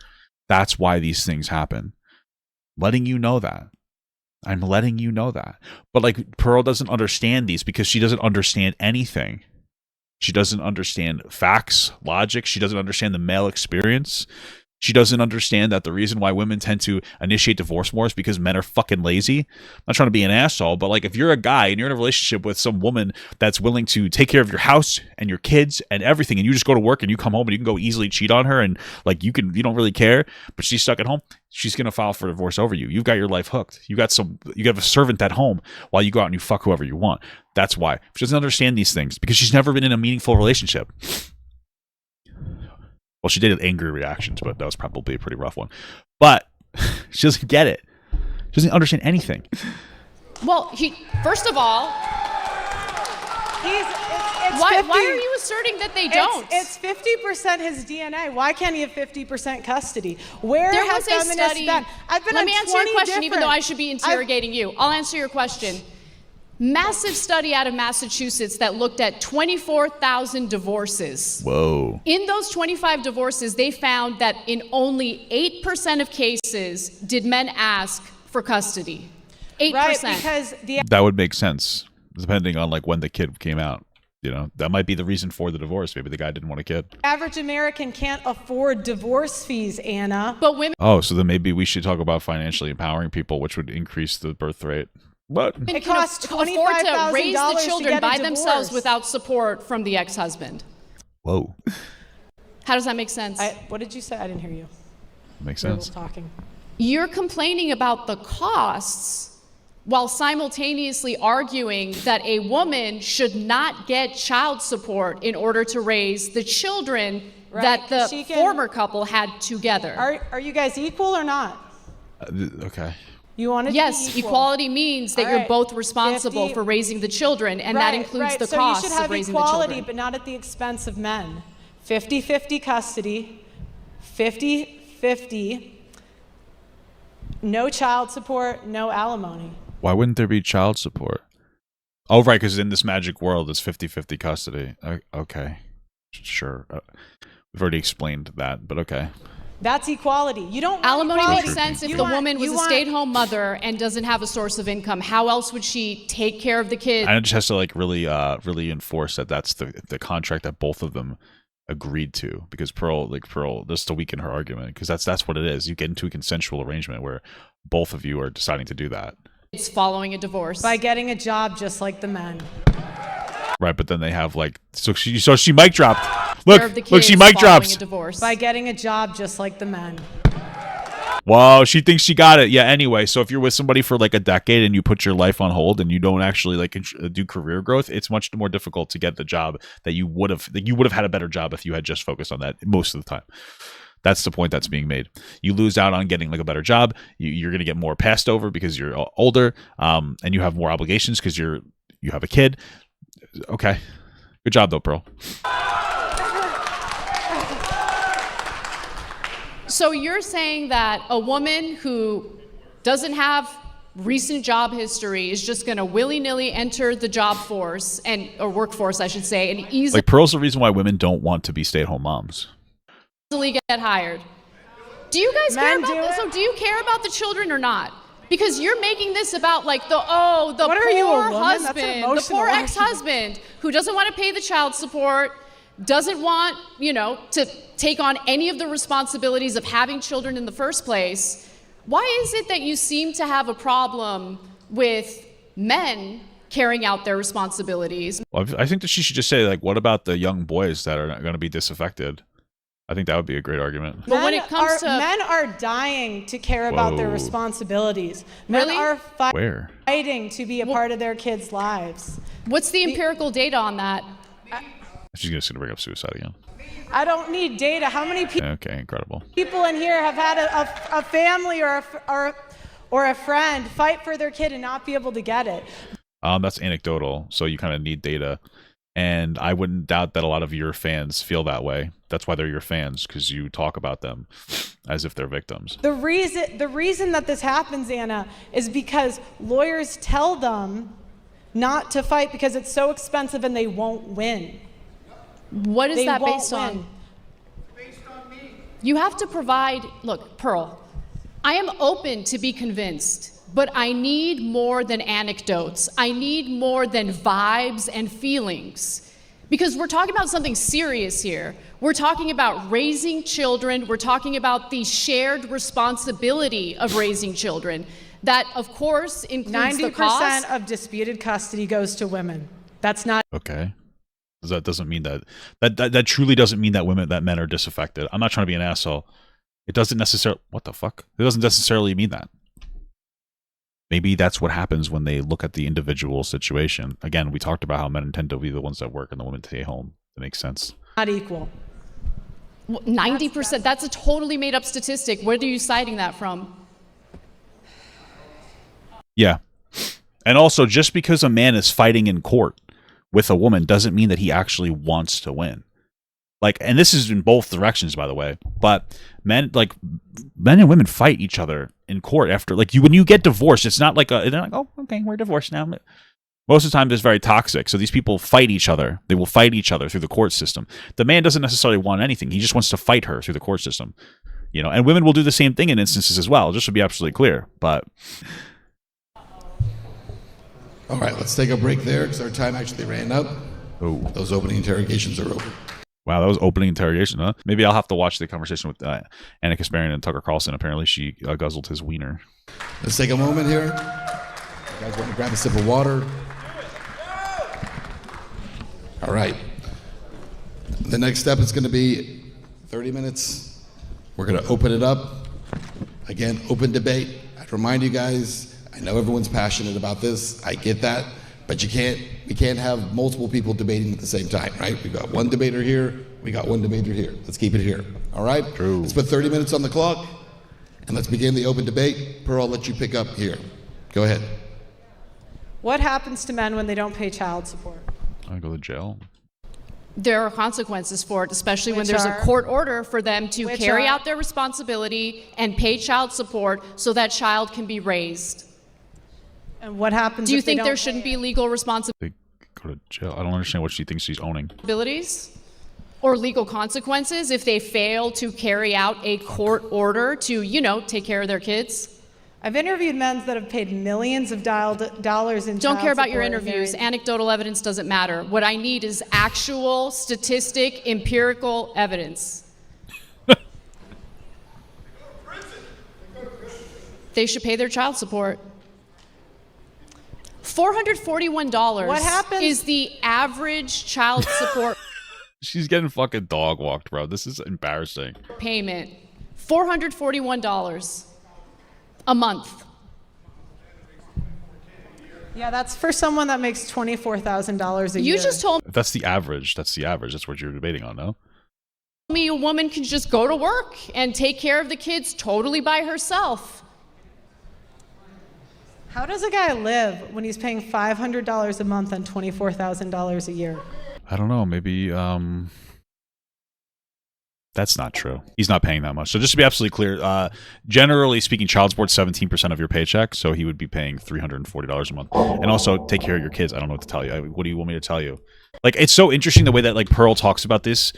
C: That's why these things happen. Letting you know that. I'm letting you know that. But, like, Pearl doesn't understand these because she doesn't understand anything. She doesn't understand facts, logic. She doesn't understand the male experience. She doesn't understand that the reason why women tend to initiate divorce more is because men are fucking lazy. I'm not trying to be an asshole, but, like, if you're a guy and you're in a relationship with some woman that's willing to take care of your house and your kids and everything, and you just go to work and you come home and you can go easily cheat on her, and, like, you don't really care, but she's stuck at home, she's gonna file for divorce over you. You've got your life hooked. You have a servant at home while you go out and you fuck whoever you want. That's why. She doesn't understand these things because she's never been in a meaningful relationship. Well, she did have angry reactions, but that was probably a pretty rough one. But she doesn't get it. She doesn't understand anything.
B: Well, first of all, why are you asserting that they don't?
A: It's 50% his DNA. Why can't he have 50% custody? Where
B: There
A: has
B: was a
A: feminists
B: study.
A: been? I've been
B: Let
A: on
B: me answer
A: 20
B: your question, even though I should be
A: different-
B: interrogating you. I'll answer your question. Massive study out of Massachusetts that looked at 24,000 divorces.
C: Whoa.
B: In those 25 divorces, they found that in only 8% of cases did men ask for custody. 8%.
A: Right, because
C: That would make sense, depending on, like, when the kid came out. You know, that might be the reason for the divorce. Maybe the guy didn't want a kid.
A: average American can't afford divorce fees, Anna.
B: But women
C: Oh, so then maybe we should talk about financially empowering people, which would increase the birth rate. What?
A: It
B: can
A: costs
B: afford to raise the
A: $25,000 to
B: children
A: get a
B: by themselves
A: divorce.
B: without support from the ex-husband.
C: Whoa.
B: How does that make sense?
A: What did you say? I didn't hear you.
C: Makes
A: We were
C: sense.
A: talking.
B: You're complaining about the costs while simultaneously arguing that a woman should not get child support in order to raise the children
A: Right.
B: that the
A: She can-
B: former couple had together.
A: Are you guys equal or not?
C: Okay.
A: You want it to
B: Yes,
A: be equal.
B: equality means that
A: All
B: you're
A: right.
B: both responsible
A: 50
B: for raising the children, and that includes the
A: so
B: costs
A: you should have
B: of raising the
A: equality,
B: children.
A: but not at the expense of men. 50-50 custody, 50-50, no child support, no alimony.
C: Why wouldn't there be child support? Oh, right, because in this magic world, it's 50-50 custody. Okay. Sure. We've already explained that, but okay.
A: That's equality. You don't want
B: Alimony
A: equality.
B: makes sense if
A: You
B: the
A: want-
B: woman was
A: you
B: a
A: want-
B: stay-at-home mother and doesn't have a source of income. How else would she take care of the kids?
C: And it just has to like really enforce that that's the contract that both of them agreed to, because Pearl, just to weaken her argument, because that's what it is. You get into a consensual arrangement where both of you are deciding to do that.
B: It's following a divorce.
A: By getting a job just like the men.
C: Right, but then they have like so she mic dropped.
B: Care of the
C: Look, she
B: kids
C: mic
B: following
C: drops.
B: a divorce.
A: By getting a job just like the men.
C: Whoa, she thinks she got it. Yeah, anyway, so if you're with somebody for like a decade and you put your life on hold and you don't actually like do career growth, it's much more difficult to get the job that you would have had a better job if you had just focused on that most of the time. That's the point that's being made. You lose out on getting like a better job. You're going to get more passed over because you're older, and you have more obligations because you have a kid. Okay, good job though, Pearl.
B: So you're saying that a woman who doesn't have recent job history is just going to willy-nilly enter the job force or workforce, I should say, and easily
C: Like Pearl's the reason why women don't want to be stay-at-home moms.
B: get hired. Do you guys care
A: Men
B: about
A: do
B: this?
A: it.
B: So do you care about the children or not? Because you're making this about like the poor
A: What are you, a woman? That's an
B: husband, the
A: emotional
B: poor
A: argument.
B: ex-husband who doesn't want to pay the child support, doesn't want, to take on any of the responsibilities of having children in the first place. Why is it that you seem to have a problem with men carrying out their responsibilities?
C: Well, I think that she should just say like, what about the young boys that are going to be disaffected? I think that would be a great argument.
B: But when it comes to
A: men are dying to care about their
C: Whoa.
A: responsibilities. Men
B: Really?
A: are
C: Where?
A: fighting to be a part of their kids' lives.
B: what's the empirical data on that?
C: She's just going to bring up suicide again.
A: I don't need data. How many
C: Okay, incredible.
A: people in here have had a family or a friend fight for their kid and not be able to get it?
C: That's anecdotal, so you kind of need data. And I wouldn't doubt that a lot of your fans feel that way. That's why they're your fans, because you talk about them as if they're victims.
A: The reason that this happens, Anna, is because lawyers tell them not to fight because it's so expensive and they won't win.
B: What is
A: They
B: that
A: won't
B: based on?
A: win.
B: You have to provide, look, Pearl, I am open to be convinced, but I need more than anecdotes. I need more than vibes and feelings. Because we're talking about something serious here. We're talking about raising children. We're talking about the shared responsibility of raising children. That, of course, includes the
A: 90%
B: cost.
A: of disputed custody goes to women. That's not
C: Okay. That doesn't mean that truly doesn't mean that men are disaffected. I'm not trying to be an asshole. It doesn't necessarily, what the fuck? It doesn't necessarily mean that. Maybe that's what happens when they look at the individual situation. Again, we talked about how men tend to be the ones that work and the women stay home. That makes sense.
A: not equal.
B: 90%, that's a totally made up statistic. Where are you citing that from?
C: Yeah. And also, just because a man is fighting in court with a woman doesn't mean that he actually wants to win. Like, and this is in both directions, by the way, but men and women fight each other in court after, like, when you get divorced, it's not like they're like, oh, okay, we're divorced now. Most of the time, it's very toxic. So these people fight each other. They will fight each other through the court system. The man doesn't necessarily want anything. He just wants to fight her through the court system, and women will do the same thing in instances as well, just to be absolutely clear. But
D: All right, let's take a break there because our time actually ran up.
C: oh,
D: Those opening interrogations are over.
C: wow, that was opening interrogation, huh? Maybe I'll have to watch the conversation with Anna Kasparian and Tucker Carlson. Apparently, she guzzled his wiener.
D: Let's take a moment here. You guys want to grab a sip of water? All right. The next step is going to be 30 minutes. We're going to open it up. Again, open debate. I'd remind you guys, I know everyone's passionate about this. I get that. But we can't have multiple people debating at the same time, right? We've got one debater here. We got one debater here. Let's keep it here. All right?
C: True.
D: Let's put 30 minutes on the clock. And let's begin the open debate. Pearl, I'll let you pick up here. Go ahead.
A: What happens to men when they don't pay child support?
C: I go to jail.
B: There are consequences for it, especially when
A: Which
B: there's
A: are?
B: a court order for them to
A: Which
B: carry
A: are?
B: out their responsibility and pay child support so that child can be raised.
A: And what happens
B: Do you
A: if they
B: think
A: don't
B: there
A: pay
B: shouldn't
A: it?
B: be legal responsibilities
C: They go to jail. I don't understand what she thinks she's owning.
B: or legal consequences if they fail to carry out a court order to, you know, take care of their kids?
A: I've interviewed men that have paid millions of dollars in
B: Don't
A: child
B: care about your
A: support and
B: interviews.
A: married-
B: Anecdotal evidence doesn't matter. What I need is actual, statistic, empirical evidence. They should pay their child support. $441
A: What happens-
B: is the average child support
C: She's getting fucking dog walked, bro. This is embarrassing.
B: payment. $441 a month.
A: Yeah, that's for someone that makes $24,000 a year.
B: You just told
C: If that's the average, that's the average. That's what you're debating on, no?
B: me a woman can just go to work and take care of the kids totally by herself.
A: How does a guy live when he's paying $500 a month on $24,000 a year?
C: I don't know. Maybe that's not true. He's not paying that much. So just to be absolutely clear, generally speaking, child support 17% of your paycheck. So he would be paying $340 a month, and also take care of your kids. I don't know what to tell you. What do you want me to tell you? Like, it's so interesting the way that like Pearl talks about this.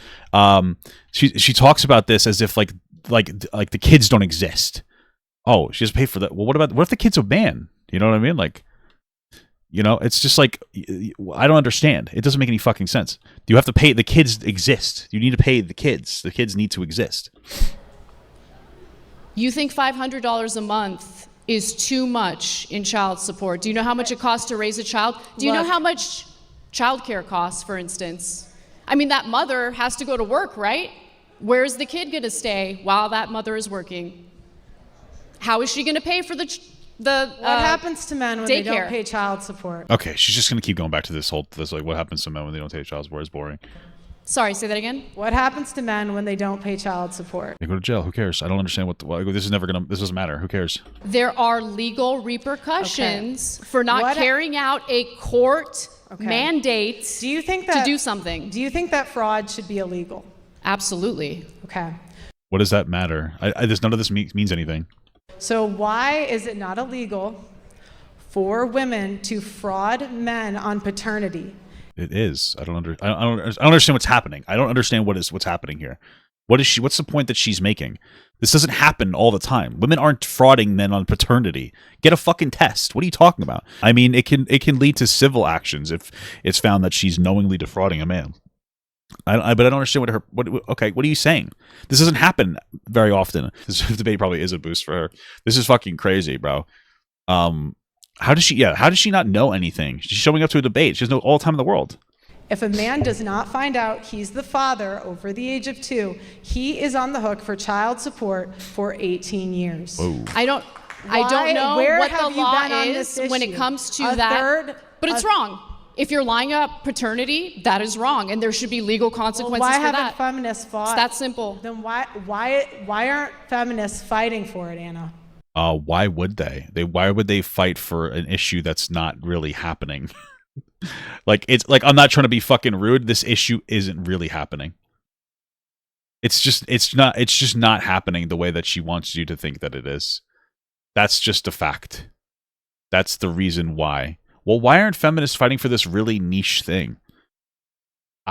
C: She talks about this as if like the kids don't exist. Oh, she has to pay for that. Well, what if the kid's a man? You know what I mean? Like, you know, it's just like, I don't understand. It doesn't make any fucking sense. You have to pay, the kids exist. You need to pay the kids. The kids need to exist.
B: You think $500 a month is too much in child support? Do you know how much it costs to raise a child? Do you know
A: Look.
B: how much childcare costs, for instance? I mean, that mother has to go to work, right? Where's the kid going to stay while that mother is working? How is she going to pay for the
A: What happens to men when they
B: daycare.
A: don't pay child support?
C: Okay, she's just gonna keep going back to this like what happens to men when they don't pay child support is boring.
B: Sorry, say that again?
A: What happens to men when they don't pay child support?
C: They go to jail. Who cares? I don't understand this doesn't matter. Who cares?
B: There are legal repercussions for not
A: What-
B: carrying out a court
A: Okay.
B: mandate
A: Do you think
B: to
A: that
B: do something.
A: Do you think that fraud should be illegal?
B: Absolutely.
A: Okay.
C: What does that matter? None of this means anything.
A: So why is it not illegal for women to fraud men on paternity?
C: It is. I don't understand what's happening. I don't understand what's happening here. What's the point that she's making? This doesn't happen all the time. Women aren't frauding men on paternity. Get a fucking test. What are you talking about? I mean, it can lead to civil actions if it's found that she's knowingly defrauding a man. But I don't understand what are you saying? This doesn't happen very often. This debate probably is a boost for her. This is fucking crazy, bro. How does she not know anything? She's showing up to a debate. She has all the time in the world.
A: If a man does not find out he's the father over the age of 2, he is on the hook for child support for 18 years.
C: Whoa.
B: I don't know
A: Where
B: what the
A: have you
B: law
A: been on
B: is
A: this
B: when it
A: issue?
B: comes to
A: A
B: that.
A: third-
B: But it's
A: a-
B: wrong. If you're lying up paternity, that is wrong, and there should be legal
A: Well,
B: consequences
A: why
B: for
A: haven't
B: that.
A: feminists fought?
B: It's that simple.
A: Then why aren't feminists fighting for it, Anna?
C: Why would they? Why would they fight for an issue that's not really happening? I'm not trying to be fucking rude. This issue isn't really happening. It's just not happening the way that she wants you to think that it is. That's just a fact. That's the reason why. Well, why aren't feminists fighting for this really niche thing?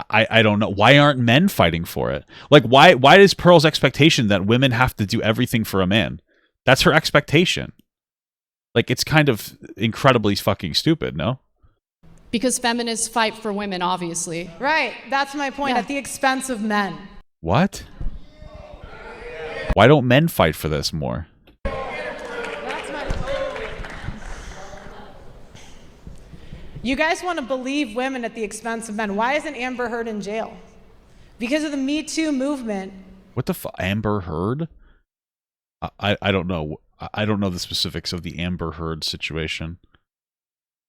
C: I don't know. Why aren't men fighting for it? Like, why is Pearl's expectation that women have to do everything for a man? That's her expectation. Like, it's kind of incredibly fucking stupid, no?
B: Because feminists fight for women, obviously.
A: Right, that's my point.
B: Yeah.
A: At the expense of men.
C: What? Why don't men fight for this more?
A: You guys want to believe women at the expense of men. Why isn't Amber Heard in jail? Because of the Me Too movement.
C: What the Amber Heard? I don't know. I don't know the specifics of the Amber Heard situation.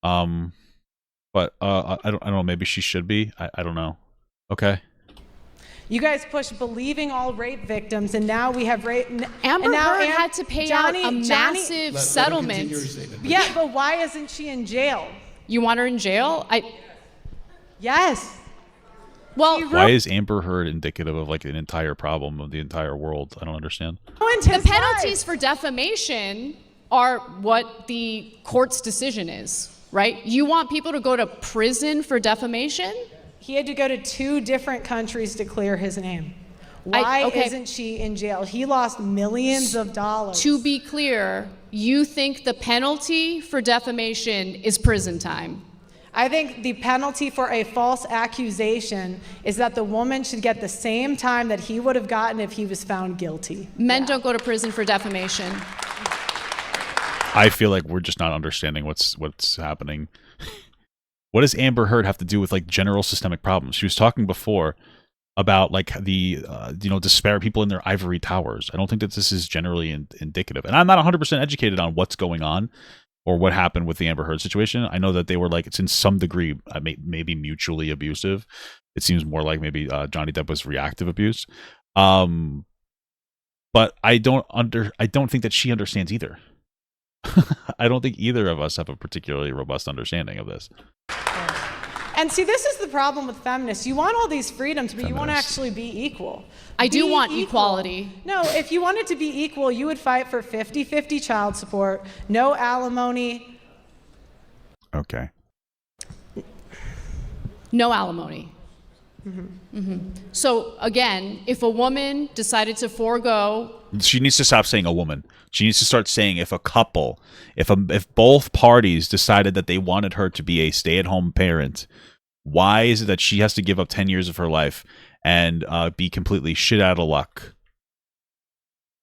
C: But I don't know. Maybe she should be. I don't know. Okay.
A: You guys pushed believing all rape victims, and now we have rape.
B: Amber
A: and now
B: Heard had to pay out a massive settlement.
A: Yeah, but why isn't she in jail?
B: You want her in jail?
A: Yes.
B: Well,
C: why is Amber Heard indicative of like an entire problem of the entire world? I don't understand.
B: The penalties for defamation are what the court's decision is, right? You want people to go to prison for defamation?
A: He had to go to 2 different countries to clear his name. Why isn't she in jail? He lost millions of dollars.
B: To be clear, you think the penalty for defamation is prison time?
A: I think the penalty for a false accusation is that the woman should get the same time that he would have gotten if he was found guilty.
B: Men don't go to prison for defamation.
C: I feel like we're just not understanding what's happening. What does Amber Heard have to do with like general systemic problems? She was talking before about like the disparate people in their ivory towers. I don't think that this is generally indicative. And I'm not 100% educated on what's going on or what happened with the Amber Heard situation. I know that they were like, it's in some degree maybe mutually abusive. It seems more like maybe Johnny Depp was reactive abuse. But I don't think that she understands either. I don't think either of us have a particularly robust understanding of this.
A: And see, this is the problem with feminists. You want all these freedoms, but you won't actually be equal.
B: I do want equality.
A: No, if you wanted to be equal, you would fight for 50-50 child support, no alimony.
C: Okay.
B: No alimony. So again, if a woman decided to forego...
C: She needs to stop saying a woman. She needs to start saying if a couple, if both parties decided that they wanted her to be a stay-at-home parent, why is it that she has to give up 10 years of her life and be completely shit out of luck?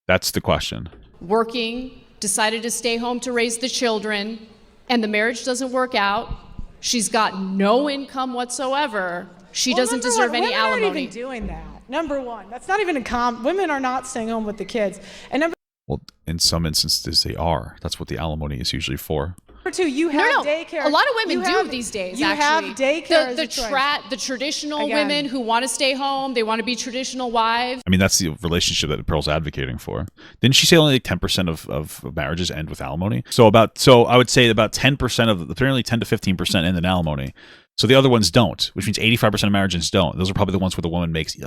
C: That's the question.
B: Working, decided to stay home to raise the children, and the marriage doesn't work out. She's got no income whatsoever. She doesn't deserve any alimony.
A: Women aren't even doing that. Number one, that's not even women are not staying home with the kids. And number
C: Well, in some instances they are. That's what the alimony is usually for.
A: two, you have daycare.
B: A lot of women do these days, actually.
A: You have daycare
B: The traditional women who want to stay home, they want to be traditional wives.
C: I mean, that's the relationship that Pearl's advocating for. Didn't she say only like 10% of marriages end with alimony? So I would say about 10% of, apparently 10 to 15% end in alimony. So the other ones don't, which means 85% of marriages don't. Those are probably the ones where the woman makes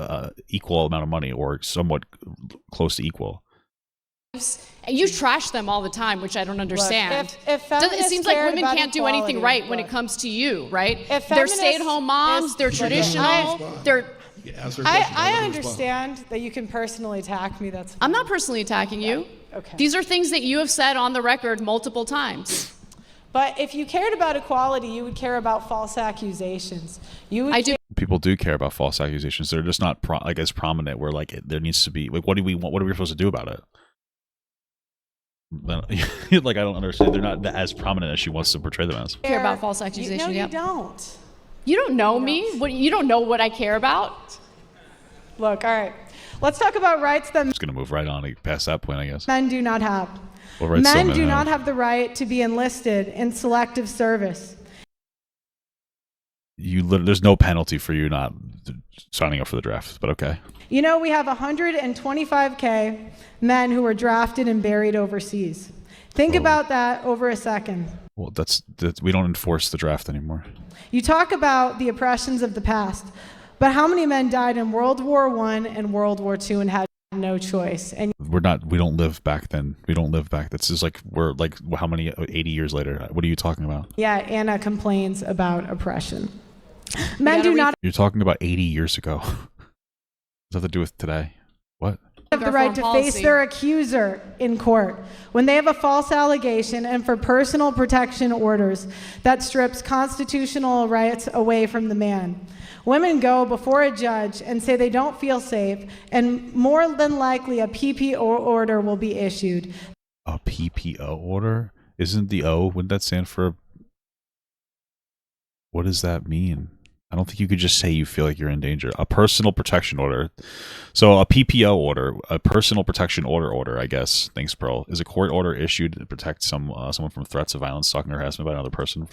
C: equal amount of money or somewhat close to equal.
B: You trash them all the time, which I don't understand.
A: If
B: it seems like women can't do anything right when it comes to you, right? They're stay-at-home moms, they're traditional,
A: I understand that you can personally attack me. That's fine.
B: I'm not personally attacking you.
A: Okay.
B: These are things that you have said on the record multiple times.
A: But if you cared about equality, you would care about false accusations.
B: I do.
C: People do care about false accusations. They're just not as prominent. Where like there needs to be like, what do we want? What are we supposed to do about it? Like I don't understand. They're not as prominent as she wants to portray them as.
B: Care about false accusations?
A: No, you don't.
B: You don't know me. What? You don't know what I care about.
A: Look, all right. Let's talk about rights that
C: I'm just gonna move right on past that point, I guess.
A: men do not have.
C: Men
A: do not have the right to be enlisted in selective service.
C: There's no penalty for you not signing up for the draft, but okay.
A: You know, we have 125K men who were drafted and buried overseas. Think about that over a second.
C: Well, that's we don't enforce the draft anymore.
A: You talk about the oppressions of the past, but how many men died in World War I and World War II and had no choice? And
C: we don't live back then. We don't live back. That's just like we're like how many 80 years later? What are you talking about?
A: Yeah, Anna complains about oppression. Men do not
C: You're talking about 80 years ago. Does that have to do with today? What?
A: have the right to face their accuser in court when they have a false allegation and for personal protection orders that strips constitutional rights away from the man. Women go before a judge and say they don't feel safe, and more than likely a PPO order will be issued.
C: A PPO order? Isn't the O, wouldn't that stand for... What does that mean? I don't think you could just say you feel like you're in danger. A personal protection order. So a PPO order, a personal protection order, I guess, thanks, Pearl, is a court order issued to protect someone from threats of violence, stalking, or harassment by another person.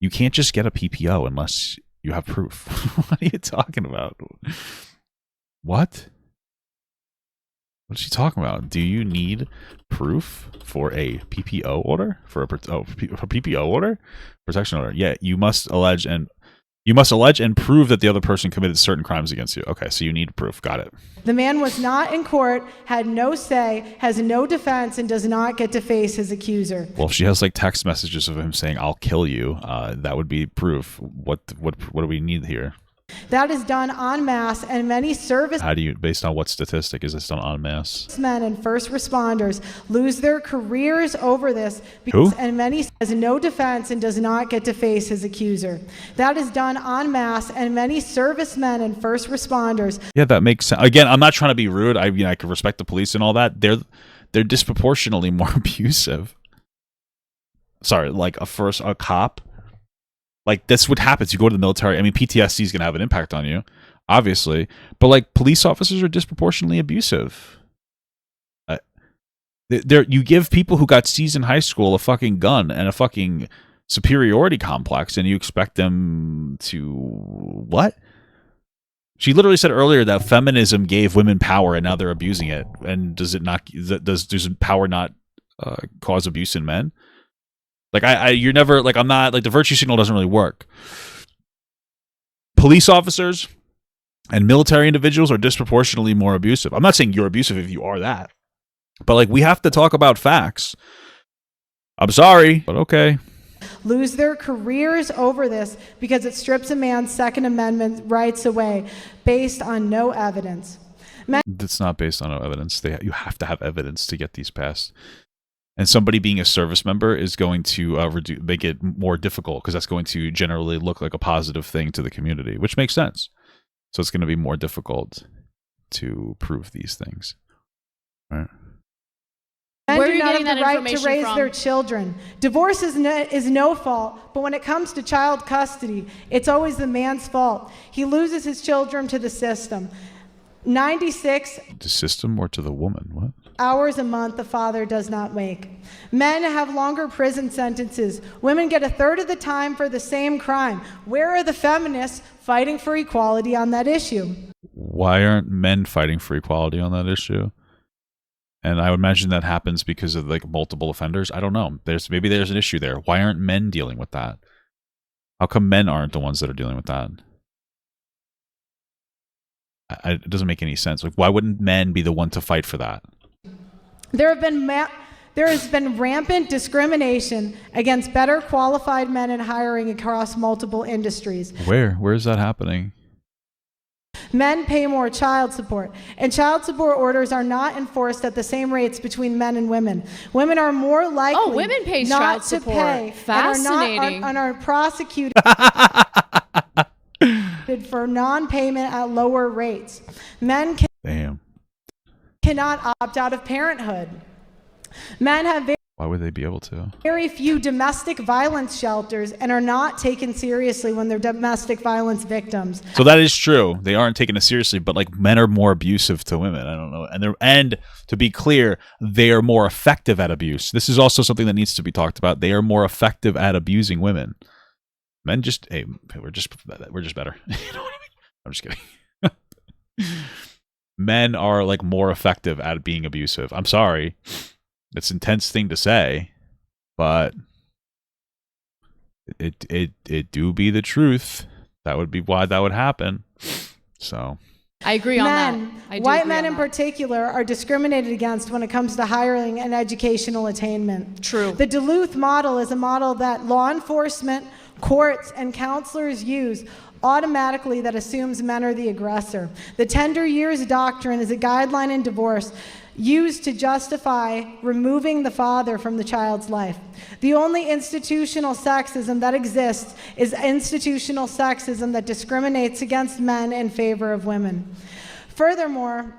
C: You can't just get a PPO unless you have proof. What are you talking about? What? What's she talking about? Do you need proof for a PPO order? For a PPO order? Protection order. Yeah, you must allege and prove that the other person committed certain crimes against you. Okay, so you need proof. Got it.
A: The man was not in court, had no say, has no defense, and does not get to face his accuser.
C: Well, if she has like text messages of him saying "I'll kill you," that would be proof. What do we need here?
A: That is done en masse, and many service
C: How do you, based on what statistic is this done en masse?
A: men and first responders lose their careers over this because,
C: Who?
A: and many has no defense and does not get to face his accuser. That is done en masse, and many servicemen and first responders.
C: Yeah, that makes sense. Again, I'm not trying to be rude. I can respect the police and all that. They're disproportionately more abusive. Sorry, like a cop. Like, that's what happens. You go to the military. I mean, PTSD is going to have an impact on you, obviously. But, like, police officers are disproportionately abusive. You give people who got C's in high school a fucking gun and a fucking superiority complex, and you expect them to... What? She literally said earlier that feminism gave women power, and now they're abusing it. And does power not cause abuse in men? Like, you're never, like, I'm not, like, the virtue signal doesn't really work. Police officers and military individuals are disproportionately more abusive. I'm not saying you're abusive if you are that. But, like, we have to talk about facts. I'm sorry, but okay.
A: Lose their careers over this because it strips a man's Second Amendment rights away based on no evidence.
C: It's not based on no evidence. You have to have evidence to get these passed. And somebody being a service member is going to make it more difficult because that's going to generally look like a positive thing to the community, which makes sense. So it's going to be more difficult to prove these things. Right?
A: Men
B: Where are
A: do
B: you
A: not
B: getting
A: have the
B: that
A: right to
B: information
A: raise
B: from?
A: their children. Divorce is no fault, but when it comes to child custody, it's always the man's fault. He loses his children to the system. 96
C: The system or to the woman? What?
A: hours a month the father does not make. Men have longer prison sentences. Women get a third of the time for the same crime. Where are the feminists fighting for equality on that issue?
C: Why aren't men fighting for equality on that issue? And I would imagine that happens because of like multiple offenders. I don't know. Maybe there's an issue there. Why aren't men dealing with that? How come men aren't the ones that are dealing with that? It doesn't make any sense. Like, why wouldn't men be the one to fight for that?
A: There has been rampant discrimination against better qualified men in hiring across multiple industries.
C: Where is that happening?
A: Men pay more child support, and child support orders are not enforced at the same rates between men and women. Women are more likely
B: women pay
A: not
B: child
A: to
B: support.
A: pay
B: Fascinating.
A: and are prosecuted for non-payment at lower rates. Men cannot opt out of parenthood. Men have
C: Why would they be able to?
A: very few domestic violence shelters and are not taken seriously when they're domestic violence victims.
C: So that is true. They aren't taking it seriously, but like men are more abusive to women. I don't know. And to be clear, they are more effective at abuse. This is also something that needs to be talked about. They are more effective at abusing women. Men just, hey, we're just better. You know what I mean? I'm just kidding. Men are like more effective at being abusive. I'm sorry. It's an intense thing to say, but it do be the truth. That would be why that would happen. So
B: I agree on that.
A: White men in particular are discriminated against when it comes to hiring and educational attainment.
B: True.
A: The Duluth model is a model that law enforcement, courts, and counselors use automatically that assumes men are the aggressor. The tender years doctrine is a guideline in divorce used to justify removing the father from the child's life. The only institutional sexism that exists is institutional sexism that discriminates against men in favor of women. Furthermore,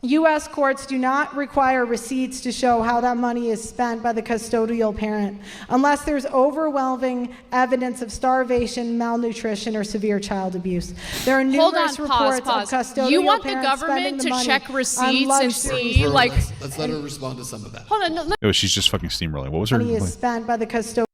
A: U.S. courts do not require receipts to show how that money is spent by the custodial parent, unless there's overwhelming evidence of starvation, malnutrition, or severe child abuse. There are numerous reports of custodial
B: You want the
A: parents
B: government
A: spending the
B: to
A: money
B: check
A: on
B: receipts and
A: luxury.
B: see, like...
D: Let's let her respond to some of that.
B: Hold on, no,
C: oh, she's just fucking steamrolling. What was her
A: Money is
C: complaint?
A: spent by the custodial.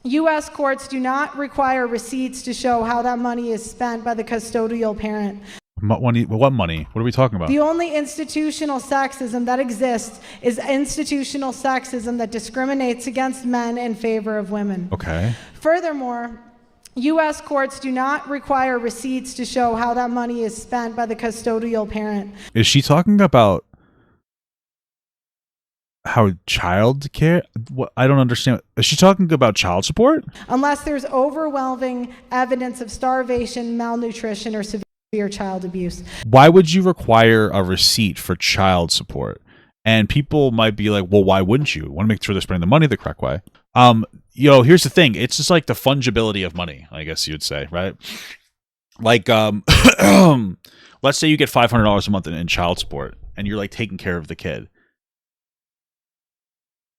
A: U.S. courts do not require receipts to show how that money is spent by the custodial parent.
C: Money? What money? What are we talking about?
A: The only institutional sexism that exists is institutional sexism that discriminates against men in favor of women.
C: Okay.
A: Furthermore, U.S. courts do not require receipts to show how that money is spent by the custodial parent.
C: Is she talking about how child care? What, I don't understand. Is she talking about child support?
A: Unless there's overwhelming evidence of starvation, malnutrition, or severe child abuse.
C: Why would you require a receipt for child support? And people might be like, well, why wouldn't you? Want to make sure they're spending the money the correct way. Here's the thing. It's just like the fungibility of money, I guess you'd say, right? Like, let's say you get $500 a month in child support and you're like taking care of the kid.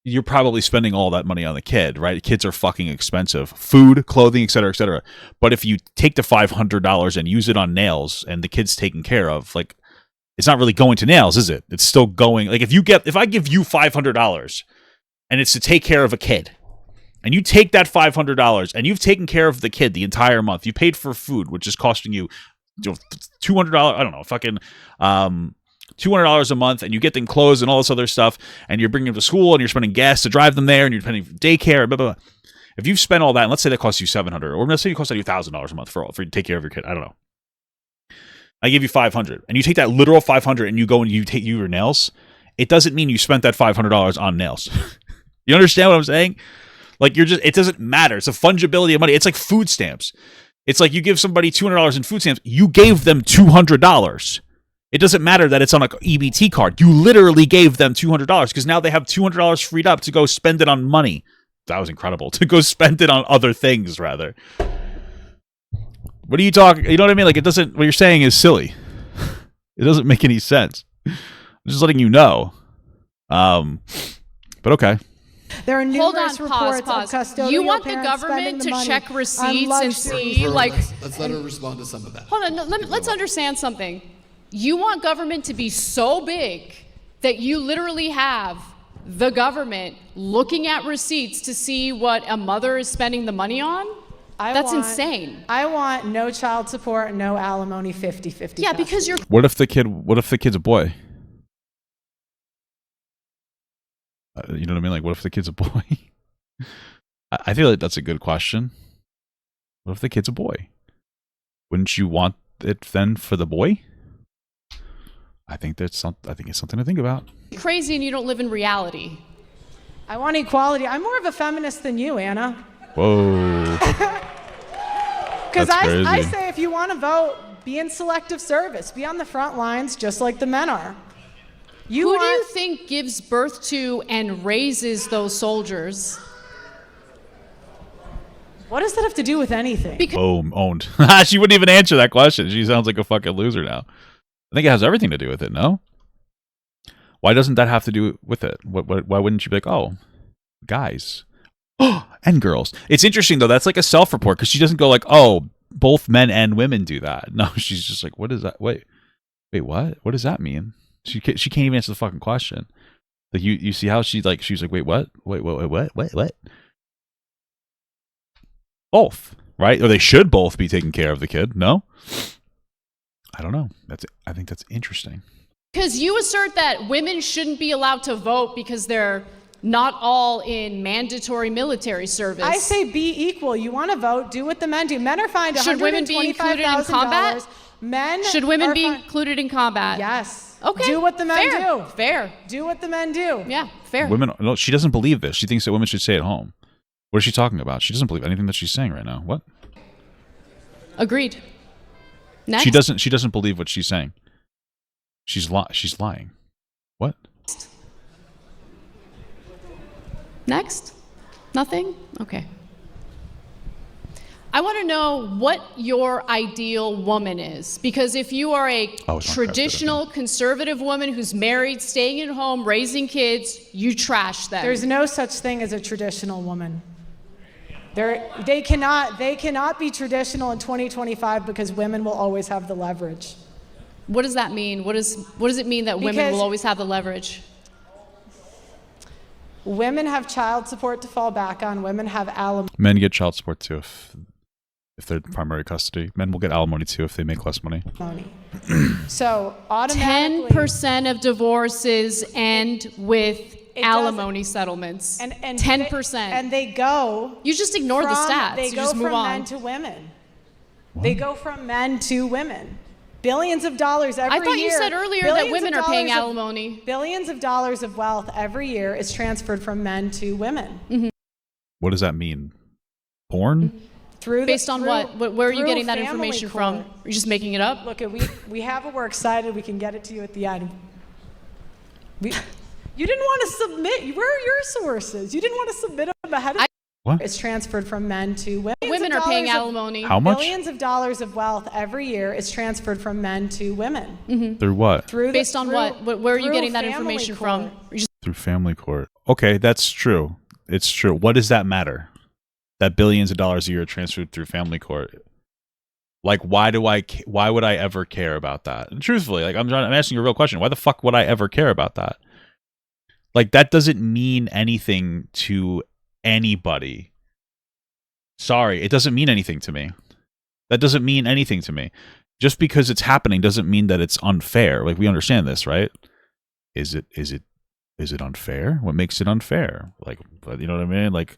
C: You're probably spending all that money on the kid, right? Kids are fucking expensive. Food, clothing, et cetera, et cetera. But if you take the $500 and use it on nails and the kid's taken care of, like, it's not really going to nails, is it? It's still going. Like, if I give you $500 and it's to take care of a kid, and you take that $500 and you've taken care of the kid the entire month, you paid for food, which is costing you $200, I don't know, fucking $200 a month, and you get them clothes and all this other stuff, and you're bringing them to school, and you're spending gas to drive them there, and you're paying for daycare, blah, blah, blah. If you've spent all that, and let's say that costs you $700, or let's say it costs you $1,000 a month for you to take care of your kid, I don't know. I give you $500, and you take that literal $500 and you go and you take your nails, it doesn't mean you spent that $500 on nails. You understand what I'm saying? Like, it doesn't matter. It's a fungibility of money. It's like food stamps. It's like you give somebody $200 in food stamps. You gave them $200. It doesn't matter that it's on an EBT card. You literally gave them $200 because now they have $200 freed up to go spend it on money. That was incredible. To go spend it on other things, rather. What are you talking? You know what I mean? Like, what you're saying is silly. It doesn't make any sense. I'm just letting you know. But okay.
A: There are numerous
B: Hold on,
A: reports
B: pause.
A: of custodial
B: You want the
A: parents spending
B: government
A: the
B: to
A: money
B: check
A: on
B: receipts and
A: luxury.
B: see, like...
D: Let's let her respond to some of that.
B: Hold on, let's understand something. You want government to be so big that you literally have the government looking at receipts to see what a mother is spending the money on? That's insane.
A: I want no child support, no alimony, 50-50.
B: Yeah, because you're...
C: What if the kid's a boy? You know what I mean? Like, what if the kid's a boy? I feel like that's a good question. What if the kid's a boy? Wouldn't you want it then for the boy? I think it's something to think about.
B: You're crazy and you don't live in reality.
A: I want equality. I'm more of a feminist than you, Anna.
C: Whoa.
A: Because
C: That's
A: I
C: crazy.
A: say if you want to vote, be in selective service. Be on the front lines just like the men are.
B: Who do you think gives birth to and raises those soldiers?
A: What does that have to do with anything?
C: Boom, owned. She wouldn't even answer that question. She sounds like a fucking loser now. I think it has everything to do with it, no? Why doesn't that have to do with it? Why wouldn't you be like, oh, guys and girls? It's interesting, though. That's like a self-report because she doesn't go like, oh, both men and women do that. No, she's just like, what is that? Wait, what? What does that mean? She can't even answer the fucking question. Like you see how she's like, wait, what? What? Both, right? Or they should both be taking care of the kid. No? I don't know. I think that's interesting.
B: Because you assert that women shouldn't be allowed to vote because they're not all in mandatory military service.
A: I say be equal. You want to vote, do what the men do. Men are fined $125,000.
B: Should women be included in combat?
A: Should
B: women be included in combat?
A: Yes.
B: Okay.
A: Do what the men do.
B: Fair.
A: Do what the men do.
B: Yeah, fair.
C: Women. No, she doesn't believe this. She thinks that women should stay at home. What is she talking about? She doesn't believe anything that she's saying right now. What?
B: Agreed. Next.
C: She doesn't believe what she's saying. She's lying. What?
B: Next? Nothing? Okay. I want to know what your ideal woman is. Because if you are a traditional conservative woman who's married, staying at home, raising kids, you trash them.
A: There's no such thing as a traditional woman. They cannot be traditional in 2025 because women will always have the leverage.
B: What does that mean? What does it mean that women will always have the leverage? Women
A: have child support to fall back on. Women have alimony.
C: Men get child support too if if they're primary custody. Men will get alimony too if they make less money.
A: So automatically
B: 10% of divorces end with alimony settlements.
A: and
B: 10%.
A: and they go.
B: You just ignore the stats.
A: They
B: You
A: go
B: just move
A: from
B: on.
A: men to women. They go from men to women. Billions of dollars every year.
B: I thought you said earlier that
A: billions
B: women
A: of
B: are paying
A: dollars of-
B: alimony.
A: Billions of dollars of wealth every year is transferred from men to women.
B: Mm-hmm.
C: What does that mean? Porn?
B: Based on what? Where are you
A: through
B: getting that
A: family
B: information
A: court.
B: from? You're just making it up?
A: Look, we have it. We're excited. We can get it to you at the end. You didn't want to submit. Where are your sources? You didn't want to submit them ahead of time.
C: What?
A: It's transferred from men to women.
B: Women are paying alimony.
C: How much?
A: Billions of dollars of wealth every year is transferred from men to women.
C: Through what?
B: Based on what? Where are you
A: through
B: getting that
A: family
B: information
A: court.
B: from? You're just
C: Through family court. Okay, that's true. It's true. What does that matter? That billions of dollars a year are transferred through family court. Like, why would I ever care about that? And truthfully, like, I'm asking you a real question. Why the fuck would I ever care about that? Like, that doesn't mean anything to anybody. Sorry, it doesn't mean anything to me. That doesn't mean anything to me. Just because it's happening doesn't mean that it's unfair. Like, we understand this, right? Is it unfair? What makes it unfair? Like, you know what I mean? Like,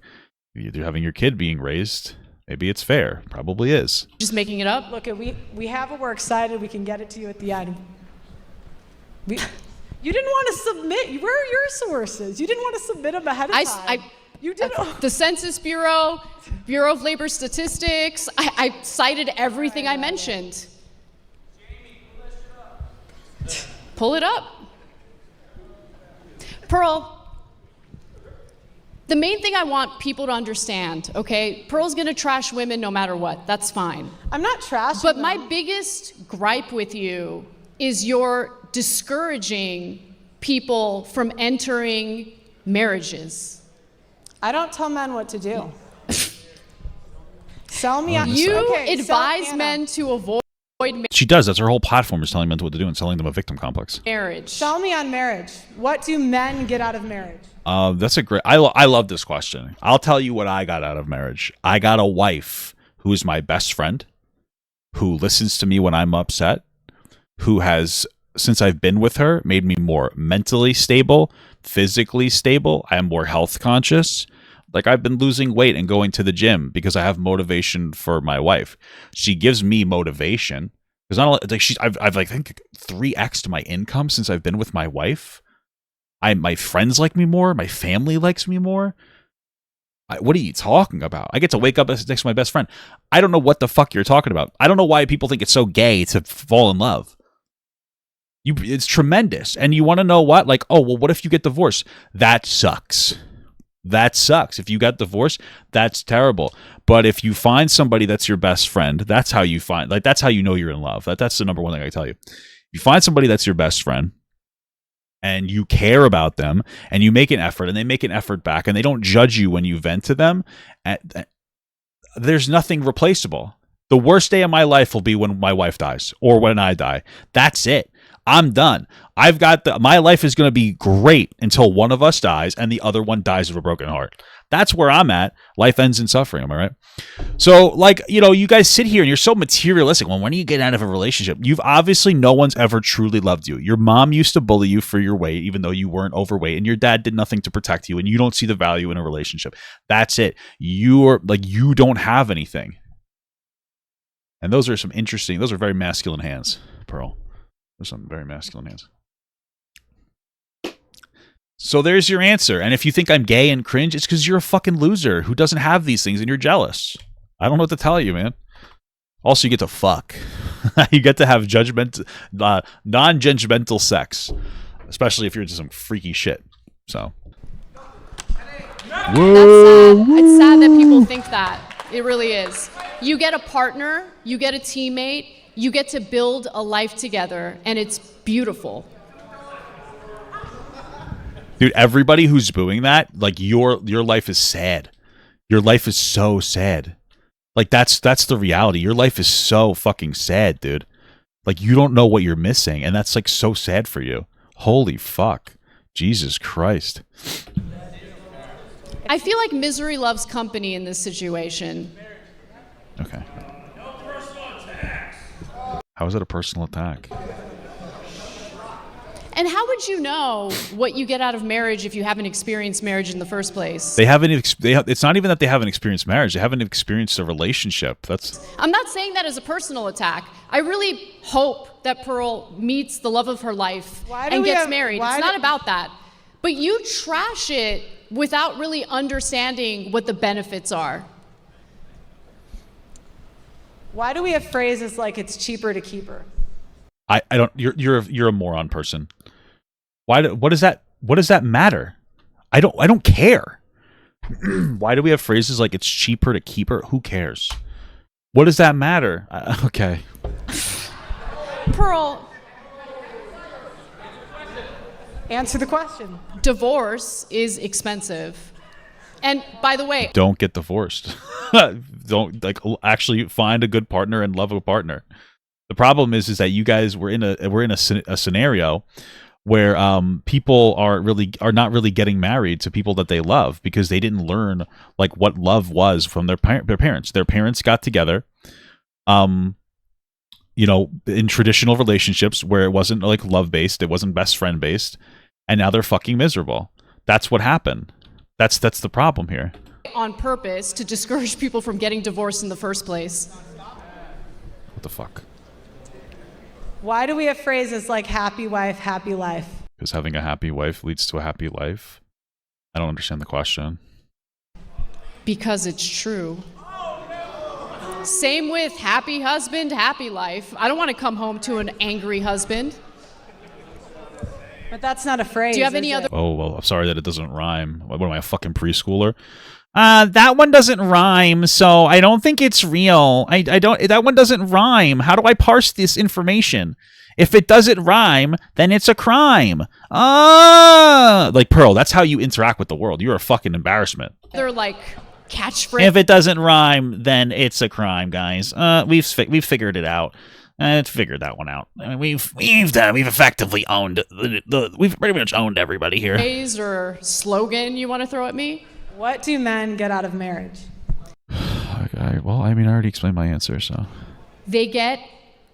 C: you're having your kid being raised. Maybe it's fair. Probably is.
B: just making it up?
A: Look, we have it. We're excited. We can get it to you at the end. You didn't want to submit. Where are your sources? You didn't want to submit them ahead of time. You did.
B: The Census Bureau, Bureau of Labor Statistics. I cited everything I mentioned. Pull it up. Pearl, the main thing I want people to understand, okay? Pearl's gonna trash women no matter what. That's fine.
A: I'm not trashing
B: But
A: them.
B: my biggest gripe with you is you're discouraging people from entering marriages.
A: I don't tell men what to do. Sell me on.
B: You
A: Okay,
B: advise
A: Anna,
B: men to avoid
C: She does. That's her whole platform, is telling men what to do and selling them a victim complex.
B: marriage.
A: Sell me on marriage. What do men get out of marriage?
C: That's a great. I love this question. I'll tell you what I got out of marriage. I got a wife who is my best friend, who listens to me when I'm upset, who has, since I've been with her, made me more mentally stable, physically stable. I am more health conscious. Like, I've been losing weight and going to the gym because I have motivation for my wife. She gives me motivation because not only, like, I've like, I think 3x'd my income since I've been with my wife. My friends like me more. My family likes me more. What are you talking about? I get to wake up next to my best friend. I don't know what the fuck you're talking about. I don't know why people think it's so gay to fall in love. It's tremendous. And you want to know what? Like, oh, well, what if you get divorced? That sucks. That sucks. If you got divorced, that's terrible. But if you find somebody that's your best friend, that's how you find, like, that's how you know you're in love. That's the number one thing I tell you. You find somebody that's your best friend, and you care about them, and you make an effort, and they make an effort back, and they don't judge you when you vent to them, there's nothing replaceable. The worst day of my life will be when my wife dies or when I die. That's it. I'm done. My life is going to be great until one of us dies and the other one dies of a broken heart. That's where I'm at. Life ends in suffering. Am I right? So, like, you know, you guys sit here and you're so materialistic. Well, when do you get out of a relationship? No one's ever truly loved you. Your mom used to bully you for your weight, even though you weren't overweight, and your dad did nothing to protect you, and you don't see the value in a relationship. That's it. You don't have anything. And those are very masculine hands, Pearl. There's some very masculine hands. So there's your answer. And if you think I'm gay and cringe, it's because you're a fucking loser who doesn't have these things and you're jealous. I don't know what to tell you, man. Also, you get to fuck. You get to have non-judgmental sex, especially if you're into some freaky shit. So.
B: That's sad. It's sad that people think that. It really is. You get a partner, you get a teammate, you get to build a life together, and it's beautiful.
C: Dude, everybody who's booing that, like, your life is sad. Your life is so sad. Like, that's the reality. Your life is so fucking sad, dude. Like, you don't know what you're missing, and that's, like, so sad for you. Holy fuck. Jesus Christ.
B: I feel like misery loves company in this situation.
C: Okay. How is that a personal attack?
B: And how would you know what you get out of marriage if you haven't experienced marriage in the first place?
C: They haven't. It's not even that they haven't experienced marriage. They haven't experienced a relationship.
B: I'm not saying that as a personal attack. I really hope that Pearl meets the love of her life and gets married. It's not about that. But you trash it without really understanding what the benefits are.
A: Why do we have phrases like "it's cheaper to keep her"?
C: I don't. You're a moron person. What does that matter? I don't care. Why do we have phrases like "it's cheaper to keep her"? Who cares? What does that matter? Okay.
B: Pearl,
A: answer the question.
B: Divorce is expensive. And by the way,
C: don't get divorced. Don't actually find a good partner and love a partner. The problem is that you guys we're in a scenario where people are not really getting married to people that they love because they didn't learn what love was from their parents. Their parents got together, in traditional relationships where it wasn't love based, it wasn't best friend based, and now they're fucking miserable. That's what happened. That's the problem here.
B: On purpose to discourage people from getting divorced in the first place.
C: What the fuck?
A: Why do we have phrases like "happy wife, happy life"?
C: Because having a happy wife leads to a happy life. I don't understand the question.
B: Because it's true. Same with happy husband, happy life. I don't want to come home to an angry husband.
A: But that's not a phrase.
B: Do you have any other?
C: Oh, well, I'm sorry that it doesn't rhyme. What am I, a fucking preschooler? That one doesn't rhyme, so I don't think it's real. I don't. That one doesn't rhyme. How do I parse this information? If it doesn't rhyme, then it's a crime. Pearl, that's how you interact with the world. You're a fucking embarrassment.
B: They're catchphrase.
C: If it doesn't rhyme, then it's a crime, guys. We've figured it out. Figured that one out. I mean, we've effectively owned we've pretty much owned everybody here.
B: Phrase or slogan you want to throw at me?
A: What do men get out of marriage?
C: Well, I mean, I already explained my answer, so.
B: They get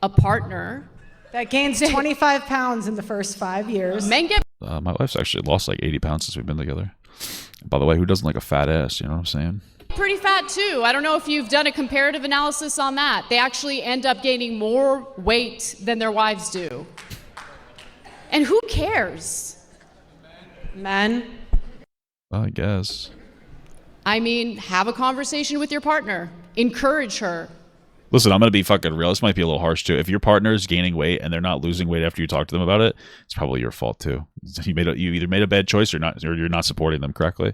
B: a partner
A: that gains 25 pounds in the first 5 years.
B: Men get.
C: My wife's actually lost 80 pounds since we've been together. By the way, who doesn't like a fat ass? You know what I'm saying?
B: Pretty fat too. I don't know if you've done a comparative analysis on that. They actually end up gaining more weight than their wives do. And who cares?
A: Men.
C: Well, I guess.
B: I mean, have a conversation with your partner. Encourage her.
C: Listen, I'm going to be fucking real. This might be a little harsh too. If your partner is gaining weight and they're not losing weight after you talk to them about it, it's probably your fault too. You either made a bad choice or you're not supporting them correctly.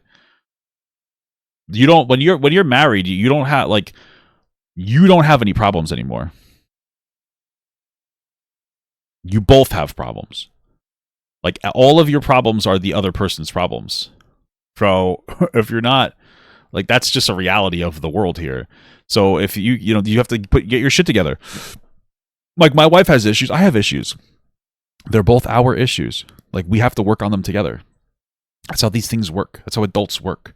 C: You don't when you're married, you don't have any problems anymore. You both have problems. All of your problems are the other person's problems. So if you're not that's just a reality of the world here. So if you have to get your shit together. My wife has issues, I have issues. They're both our issues. We have to work on them together. That's how these things work. That's how adults work.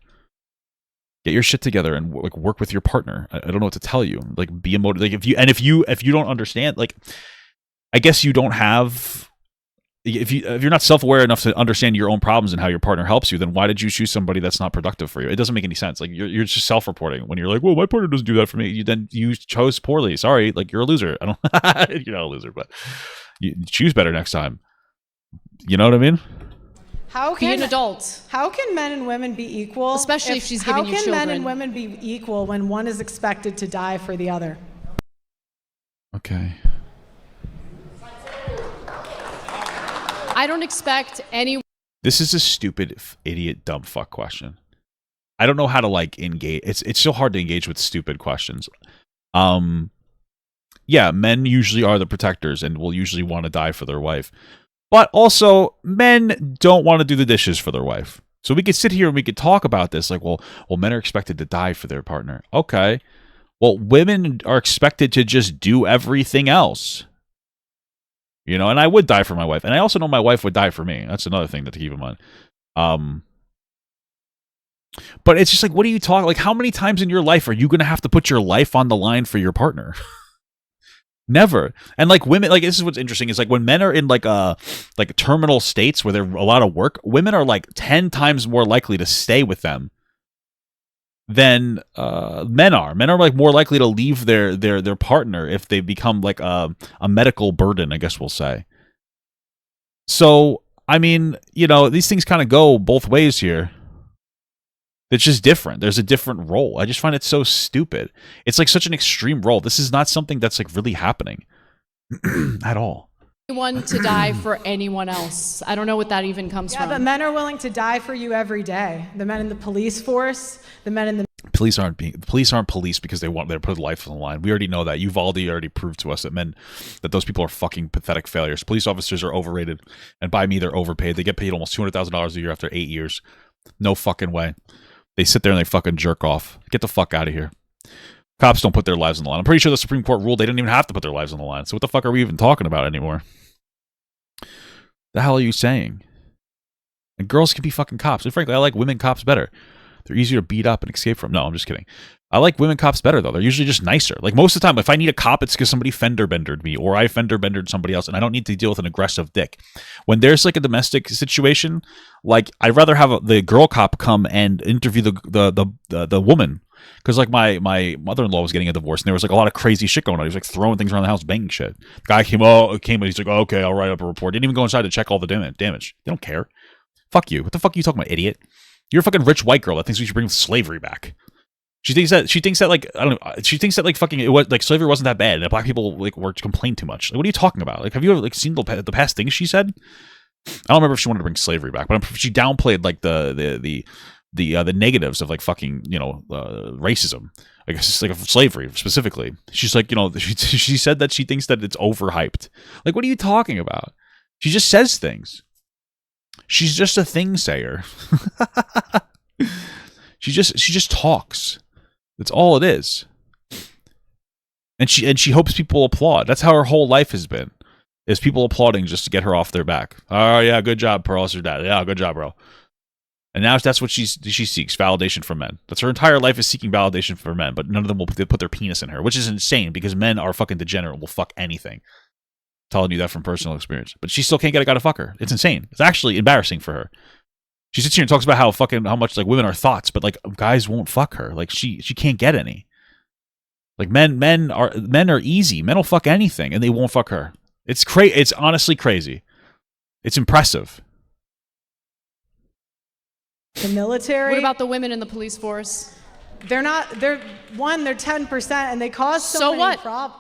C: Get your shit together and work with your partner. I don't know what to tell you. Be emotive. If you don't understand, I guess you don't have. If you're not self-aware enough to understand your own problems and how your partner helps you, then why did you choose somebody that's not productive for you? It doesn't make any sense. You're just self-reporting when you're well, my partner doesn't do that for me. Then you chose poorly. Sorry, you're a loser. I don't. You're not a loser, but you choose better next time. You know what I mean?
B: Be an adult.
A: How can men and women be equal?
B: Especially if she's giving you children.
A: How can men and women be equal when one is expected to die for the other?
C: Okay.
B: I don't expect any.
C: This is a stupid, idiot, dumb fuck question. I don't know how to engage. It's so hard to engage with stupid questions. Yeah, men usually are the protectors and will usually want to die for their wife. But also, men don't want to do the dishes for their wife. So we could sit here and we could talk about this well, men are expected to die for their partner. Okay. Well, women are expected to just do everything else. And I would die for my wife. And I also know my wife would die for me. That's another thing to keep in mind. But it's just what are you talking? How many times in your life are you going to have to put your life on the line for your partner? Never. And like women, like this is what's interesting is like when men are in like terminal states where they're a lot of work, women are like 10 times more likely to stay with them than men are. Men are like more likely to leave their partner if they become like a medical burden, I guess we'll say. So, I mean, you know, these things kind of go both ways here. It's just different. There's a different role. I just find it so stupid. It's like such an extreme role. This is not something that's like really happening at all.
B: Anyone to die for anyone else. I don't know what that even comes from.
A: Yeah, but men are willing to die for you every day. The men in the police force, the men in the
C: Police aren't police because they want their put life on the line. We already know that. Uvalde already proved to us that those people are fucking pathetic failures. Police officers are overrated, and by me, they're overpaid. They get paid almost $200,000 a year after 8 years. No fucking way. They sit there and they fucking jerk off. Get the fuck out of here. Cops don't put their lives on the line. I'm pretty sure the Supreme Court ruled they didn't even have to put their lives on the line. So what the fuck are we even talking about anymore? The hell are you saying? And girls can be fucking cops. And frankly, I like women cops better. They're easier to beat up and escape from. No, I'm just kidding. I like women cops better, though. They're usually just nicer. Like, most of the time, if I need a cop, it's because somebody fender-bendered me, or I fender-bendered somebody else, and I don't need to deal with an aggressive dick. When there's, like, a domestic situation, like, I'd rather have the girl cop come and interview the woman. Because, like, my mother-in-law was getting a divorce, and there was, like, a lot of crazy shit going on. He was, like, throwing things around the house, banging shit. The guy came and he's like, oh, okay, I'll write up a report. Didn't even go inside to check all the damage. They don't care. Fuck you. What the fuck are you talking about, idiot? You're a fucking rich white girl that thinks we should bring slavery back. She thinks that like, I don't know. She thinks that like fucking it was like slavery wasn't that bad and that black people like were complained too much. Like, what are you talking about? Like, have you ever like seen the past things she said? I don't remember if she wanted to bring slavery back, but she downplayed like the negatives of like fucking, you know, racism. I guess it's like slavery specifically. She's like, you know, she said that she thinks that it's overhyped. Like, what are you talking about? She just says things. She's just a thing sayer. She just talks. That's all it is. And she hopes people applaud. That's how her whole life has been. Is people applauding just to get her off their back. Oh yeah, good job, Pearl. That's her dad. Yeah, good job, bro. And now that's what she seeks, validation from men. That's her entire life is seeking validation from men, but none of them will put their penis in her, which is insane because men are fucking degenerate, will fuck anything. Telling you that from personal experience. But she still can't get a guy to fuck her. It's insane. It's actually embarrassing for her. She sits here and talks about how much like women are thoughts, but like guys won't fuck her. Like she can't get any. Like men are easy. Men will fuck anything and they won't fuck her. It's it's honestly crazy. It's impressive.
A: the military.
B: What about the women in the police force?
A: They're 10%, and they cause
B: So
A: many
B: what?
A: problems.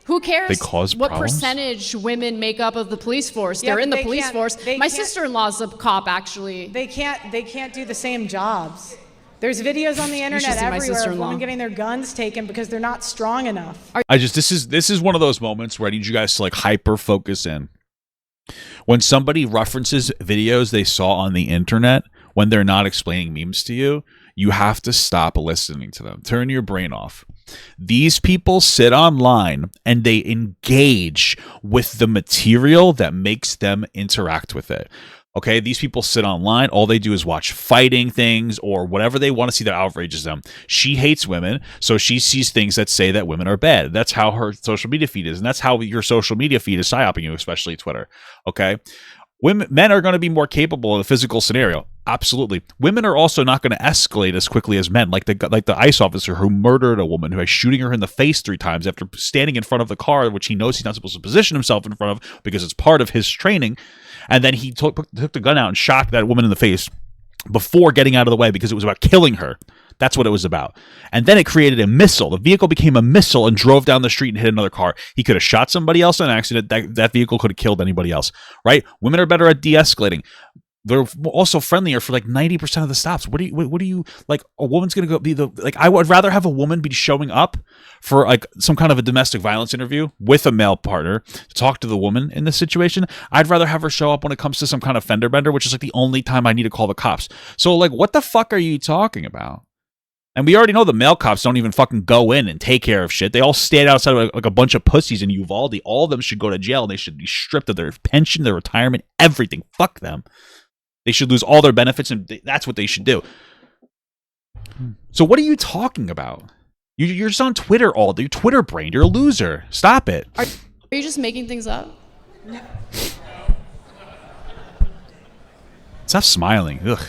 B: Who cares
C: They cause
B: what
C: problems?
B: percentage women make up of the police force?
A: Yeah,
B: They're in
A: but
B: the
A: they
B: police
A: can't-
B: force.
A: they
B: My
A: can't-
B: sister-in-law's a cop, actually.
A: They can't do the same jobs. There's videos on the
B: should
A: internet
B: see my
A: everywhere of
B: sister-in-law.
A: women getting their guns taken because they're not strong enough.
C: This is one of those moments where I need you guys to like hyper focus in. When somebody references videos they saw on the internet when they're not explaining memes to you, you have to stop listening to them. Turn your brain off. These people sit online and they engage with the material that makes them interact with it. Okay, these people sit online. All they do is watch fighting things or whatever they want to see that outrages them. She hates women, so she sees things that say that women are bad. That's how her social media feed is, and that's how your social media feed is psyoping you, especially Twitter. Okay, men are going to be more capable in a physical scenario. Absolutely. Women are also not going to escalate as quickly as men. Like the ICE officer who murdered a woman who is shooting her in the face 3 times after standing in front of the car, which he knows he's not supposed to position himself in front of because it's part of his training. And then he took the gun out and shot that woman in the face before getting out of the way because it was about killing her. That's what it was about. And then it created a missile. The vehicle became a missile and drove down the street and hit another car. He could have shot somebody else in an accident. That vehicle could have killed anybody else, right? Women are better at de-escalating. They're also friendlier for like 90% of the stops. What do you like? A woman's going to go be I would rather have a woman be showing up for like some kind of a domestic violence interview with a male partner to talk to the woman in this situation. I'd rather have her show up when it comes to some kind of fender bender, which is like the only time I need to call the cops. So like, what the fuck are you talking about? And we already know the male cops don't even fucking go in and take care of shit. They all stand outside like a bunch of pussies in Uvalde. All of them should go to jail. And they should be stripped of their pension, their retirement, everything. Fuck them. They should lose all their benefits, and that's what they should do. So what are you talking about? You're just on Twitter all day. You're Twitter brain. You're a loser. Stop it.
B: Are you just making things up?
C: Stop smiling. Ugh.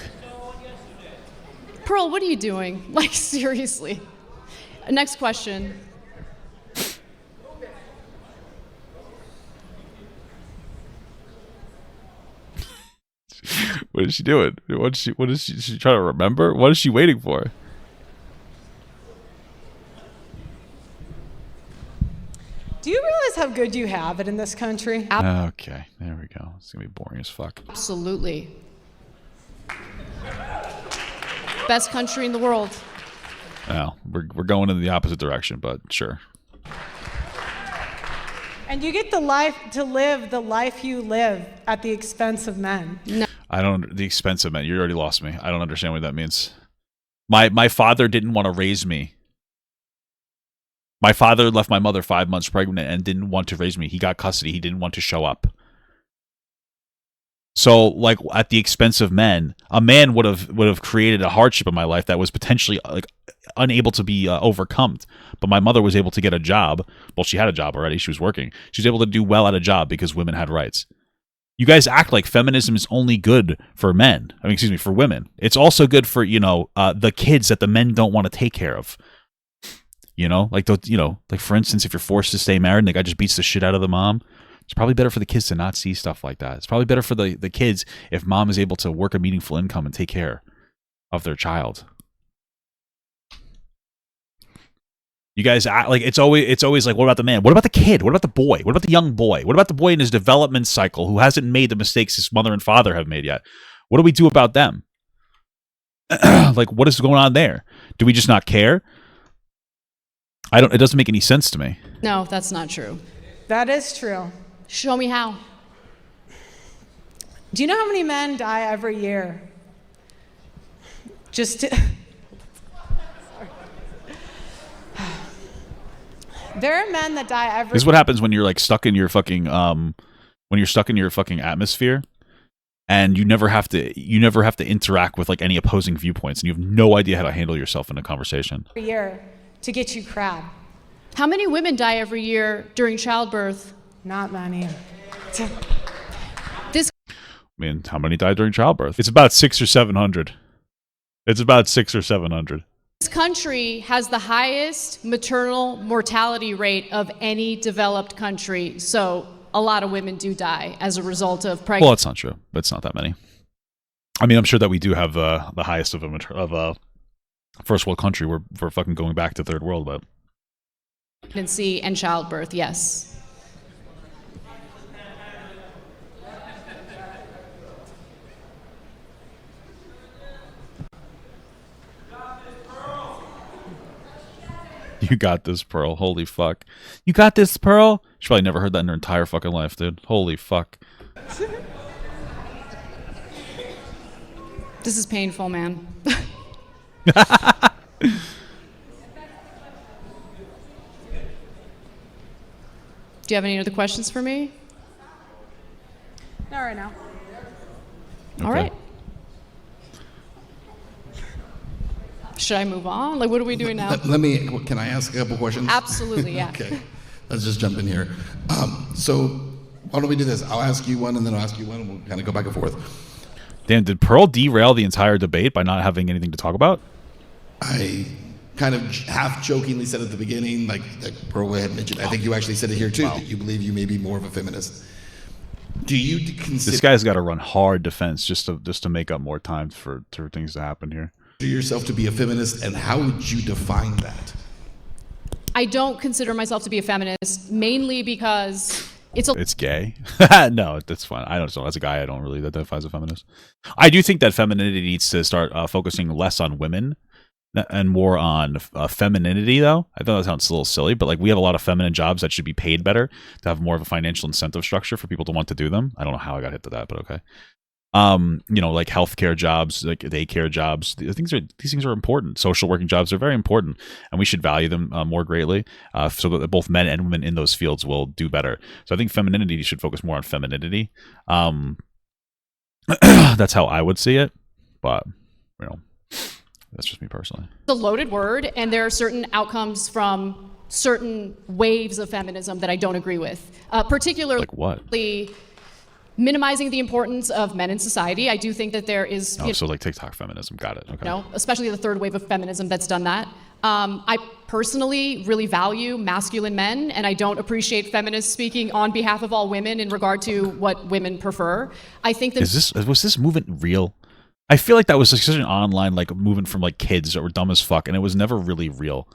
B: Pearl, what are you doing? Like, seriously. Next question.
C: What is she doing? What is she trying to remember? What is she waiting for?
A: Do you realize how good you have it in this country?
C: Okay, there we go. It's gonna be boring as fuck.
B: Absolutely. Best country in the world.
C: Well, we're going in the opposite direction, but sure.
A: And you get to live the life you live at the expense of men.
B: No.
C: I don't. The expense of men. You already lost me. I don't understand what that means. My father didn't want to raise me. My father left my mother 5 months pregnant and didn't want to raise me. He got custody. He didn't want to show up. So, like, at the expense of men, a man would have created a hardship in my life that was potentially like unable to be overcome. But my mother was able to get a job. Well, she had a job already. She was working. She was able to do well at a job because women had rights. You guys act like feminism is only good for men. I mean, excuse me, for women. It's also good for, the kids that the men don't want to take care of. Like for instance, if you're forced to stay married and the guy just beats the shit out of the mom, it's probably better for the kids to not see stuff like that. It's probably better for the kids if mom is able to work a meaningful income and take care of their child. You guys act like it's always like, what about the man? What about the kid? What about the boy? What about the young boy? What about the boy in his development cycle who hasn't made the mistakes his mother and father have made yet? What do we do about them? Like, what is going on there? Do we just not care? It doesn't make any sense to me.
B: No, that's not true.
A: That is true.
B: Show me how.
A: Do you know how many men die every year? There are men that die every.
C: This is what happens when you're like stuck in your fucking atmosphere, and you never have to interact with like any opposing viewpoints, and you have no idea how to handle yourself in a conversation.
A: Every year to get you crab.
B: How many women die every year during childbirth?
A: Not many.
C: I mean, how many die during childbirth? It's about 600 or 700. It's about 600 or 700.
B: This country has the highest maternal mortality rate of any developed country, so a lot of women do die as a result of pregnancy.
C: Well, that's not true. It's not that many. I mean, I'm sure that we do have the highest of a first world country. We're fucking going back to third world, but
B: Pregnancy and childbirth, yes.
C: You got this, Pearl. Holy fuck. You got this, Pearl? She probably never heard that in her entire fucking life, dude. Holy fuck.
B: This is painful, man. Do you have any other questions for me?
A: Not right now.
B: All right. Should I move on? Like, what are we doing now?
D: Can I ask a couple questions?
B: Absolutely, yeah.
D: Okay, let's just jump in here. So why don't we do this? I'll ask you one and then I'll ask you one and we'll kind of go back and forth.
C: Damn, did Pearl derail the entire debate by not having anything to talk about?
D: I kind of half jokingly said at the beginning, like Pearl had mentioned, I think you actually said it here too, that you believe you may be more of a feminist. Do you consider
C: This guy's got to run hard defense just to make up more time for things to happen here.
D: yourself to be a feminist, and how would you define that?
B: I don't consider myself to be a feminist, mainly because
C: it's gay. No, that's fine. I don't know. As a guy, I don't really identify as a feminist. I do think that femininity needs to start focusing less on women and more on femininity, though. I know that sounds a little silly, but like we have a lot of feminine jobs that should be paid better to have more of a financial incentive structure for people to want to do them. I don't know how I got hit to that, but okay. Like healthcare jobs, like daycare jobs. These things are important. Social working jobs are very important, and we should value them more greatly, so that both men and women in those fields will do better. So I think femininity should focus more on femininity. That's how I would see it, but That's just me personally.
B: It's a loaded word, and there are certain outcomes from certain waves of feminism that I don't agree with. Particularly,
C: Like what?
B: Minimizing the importance of men in society. I do think that there is,
C: Oh, so like TikTok feminism. Got it. Okay.
B: especially the third wave of feminism that's done that. I personally really value masculine men, and I don't appreciate feminists speaking on behalf of all women in regard to what women prefer. I think that
C: was this movement real? I feel like that was like such an online like movement from like kids that were dumb as fuck, and it was never really real.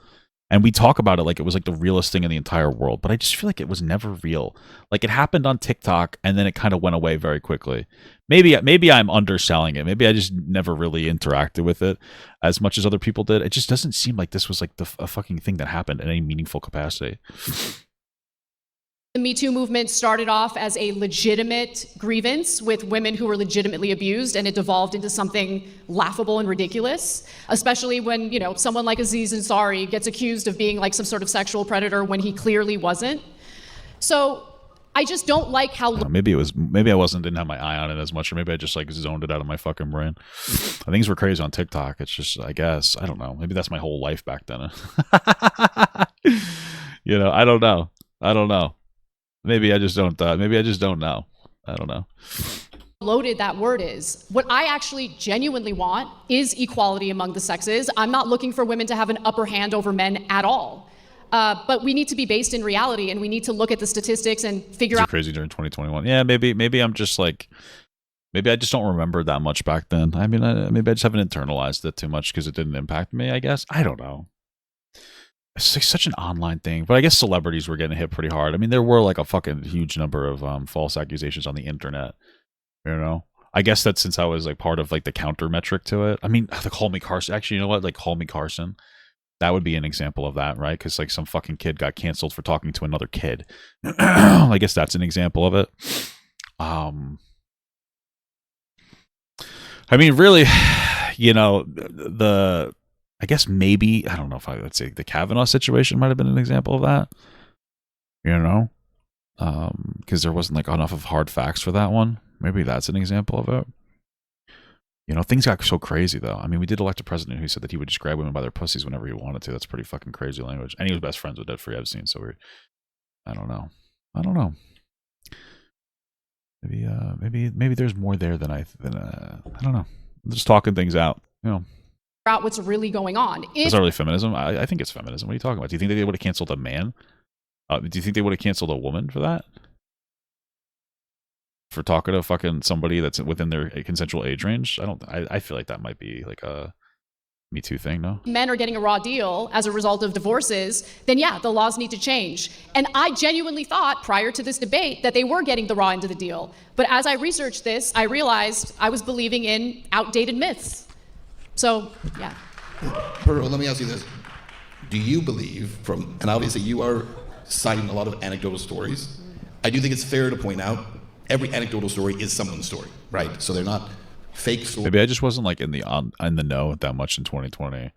C: And we talk about it like it was like the realest thing in the entire world, but I just feel like it was never real. Like it happened on TikTok and then it kind of went away very quickly. Maybe I'm underselling it. Maybe I just never really interacted with it as much as other people did. It just doesn't seem like this was like a fucking thing that happened in any meaningful capacity.
B: the Me Too movement started off as a legitimate grievance with women who were legitimately abused, and it devolved into something laughable and ridiculous, especially when, someone like Aziz Ansari gets accused of being like some sort of sexual predator when he clearly wasn't. So I just don't like how...
C: Maybe I didn't have my eye on it as much, or maybe I just like zoned it out of my fucking brain. Things were crazy on TikTok. It's just, I guess, I don't know. Maybe that's my whole life back then. I don't know. Maybe I just don't know. I don't know.
B: Loaded that word is. What I actually genuinely want is equality among the sexes. I'm not looking for women to have an upper hand over men at all. But we need to be based in reality, and we need to look at the statistics and figure out.
C: Crazy during 2021. Yeah, maybe I'm just like, maybe I just don't remember that much back then. I mean, maybe I just haven't internalized it too much because it didn't impact me, I guess. I don't know. It's like such an online thing, but I guess celebrities were getting hit pretty hard. I mean, there were like a fucking huge number of false accusations on the internet. I guess that since I was like part of like the counter metric to it. I mean, the Call Me Carson. Actually, you know what? Like Call Me Carson. That would be an example of that, right? Because like some fucking kid got canceled for talking to another kid. I guess that's an example of it. I mean, really, I guess maybe, I don't know if I would say the Kavanaugh situation might have been an example of that. Because there wasn't like enough of hard facts for that one. Maybe that's an example of it. Things got so crazy though. I mean, we did elect a president who said that he would just grab women by their pussies whenever he wanted to. That's pretty fucking crazy language. And he was best friends with Ed Epstein, so I don't know. Maybe there's more there than I don't know. I'm just talking things out,
B: out what's really going on.
C: It's not really feminism. I think it's feminism. What are you talking about? Do you think they would have canceled a man? Do you think they would have canceled a woman for that? For talking to fucking somebody that's within their consensual age range? I feel like that might be like a Me Too thing, no?
B: Men are getting a raw deal as a result of divorces, then yeah, the laws need to change. And I genuinely thought prior to this debate that they were getting the raw end of the deal. But as I researched this, I realized I was believing in outdated myths. So, yeah.
D: Pearl, let me ask you this. Do you believe and obviously you are citing a lot of anecdotal stories. I do think it's fair to point out every anecdotal story is someone's story, right? So they're not fake stories.
C: Maybe I just wasn't like in the know that much in 2020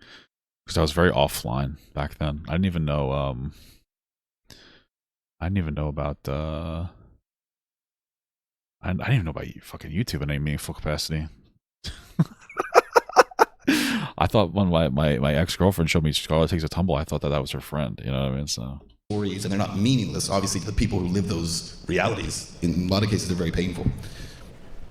C: because I was very offline back then. I didn't even know about I didn't even know about fucking YouTube in any meaningful capacity. I thought when my ex-girlfriend showed me Scarlett Takes a Tumble, I thought that was her friend. You know what I mean? So
D: stories, and they're not meaningless. Obviously, to the people who live those realities, in a lot of cases, they're very painful.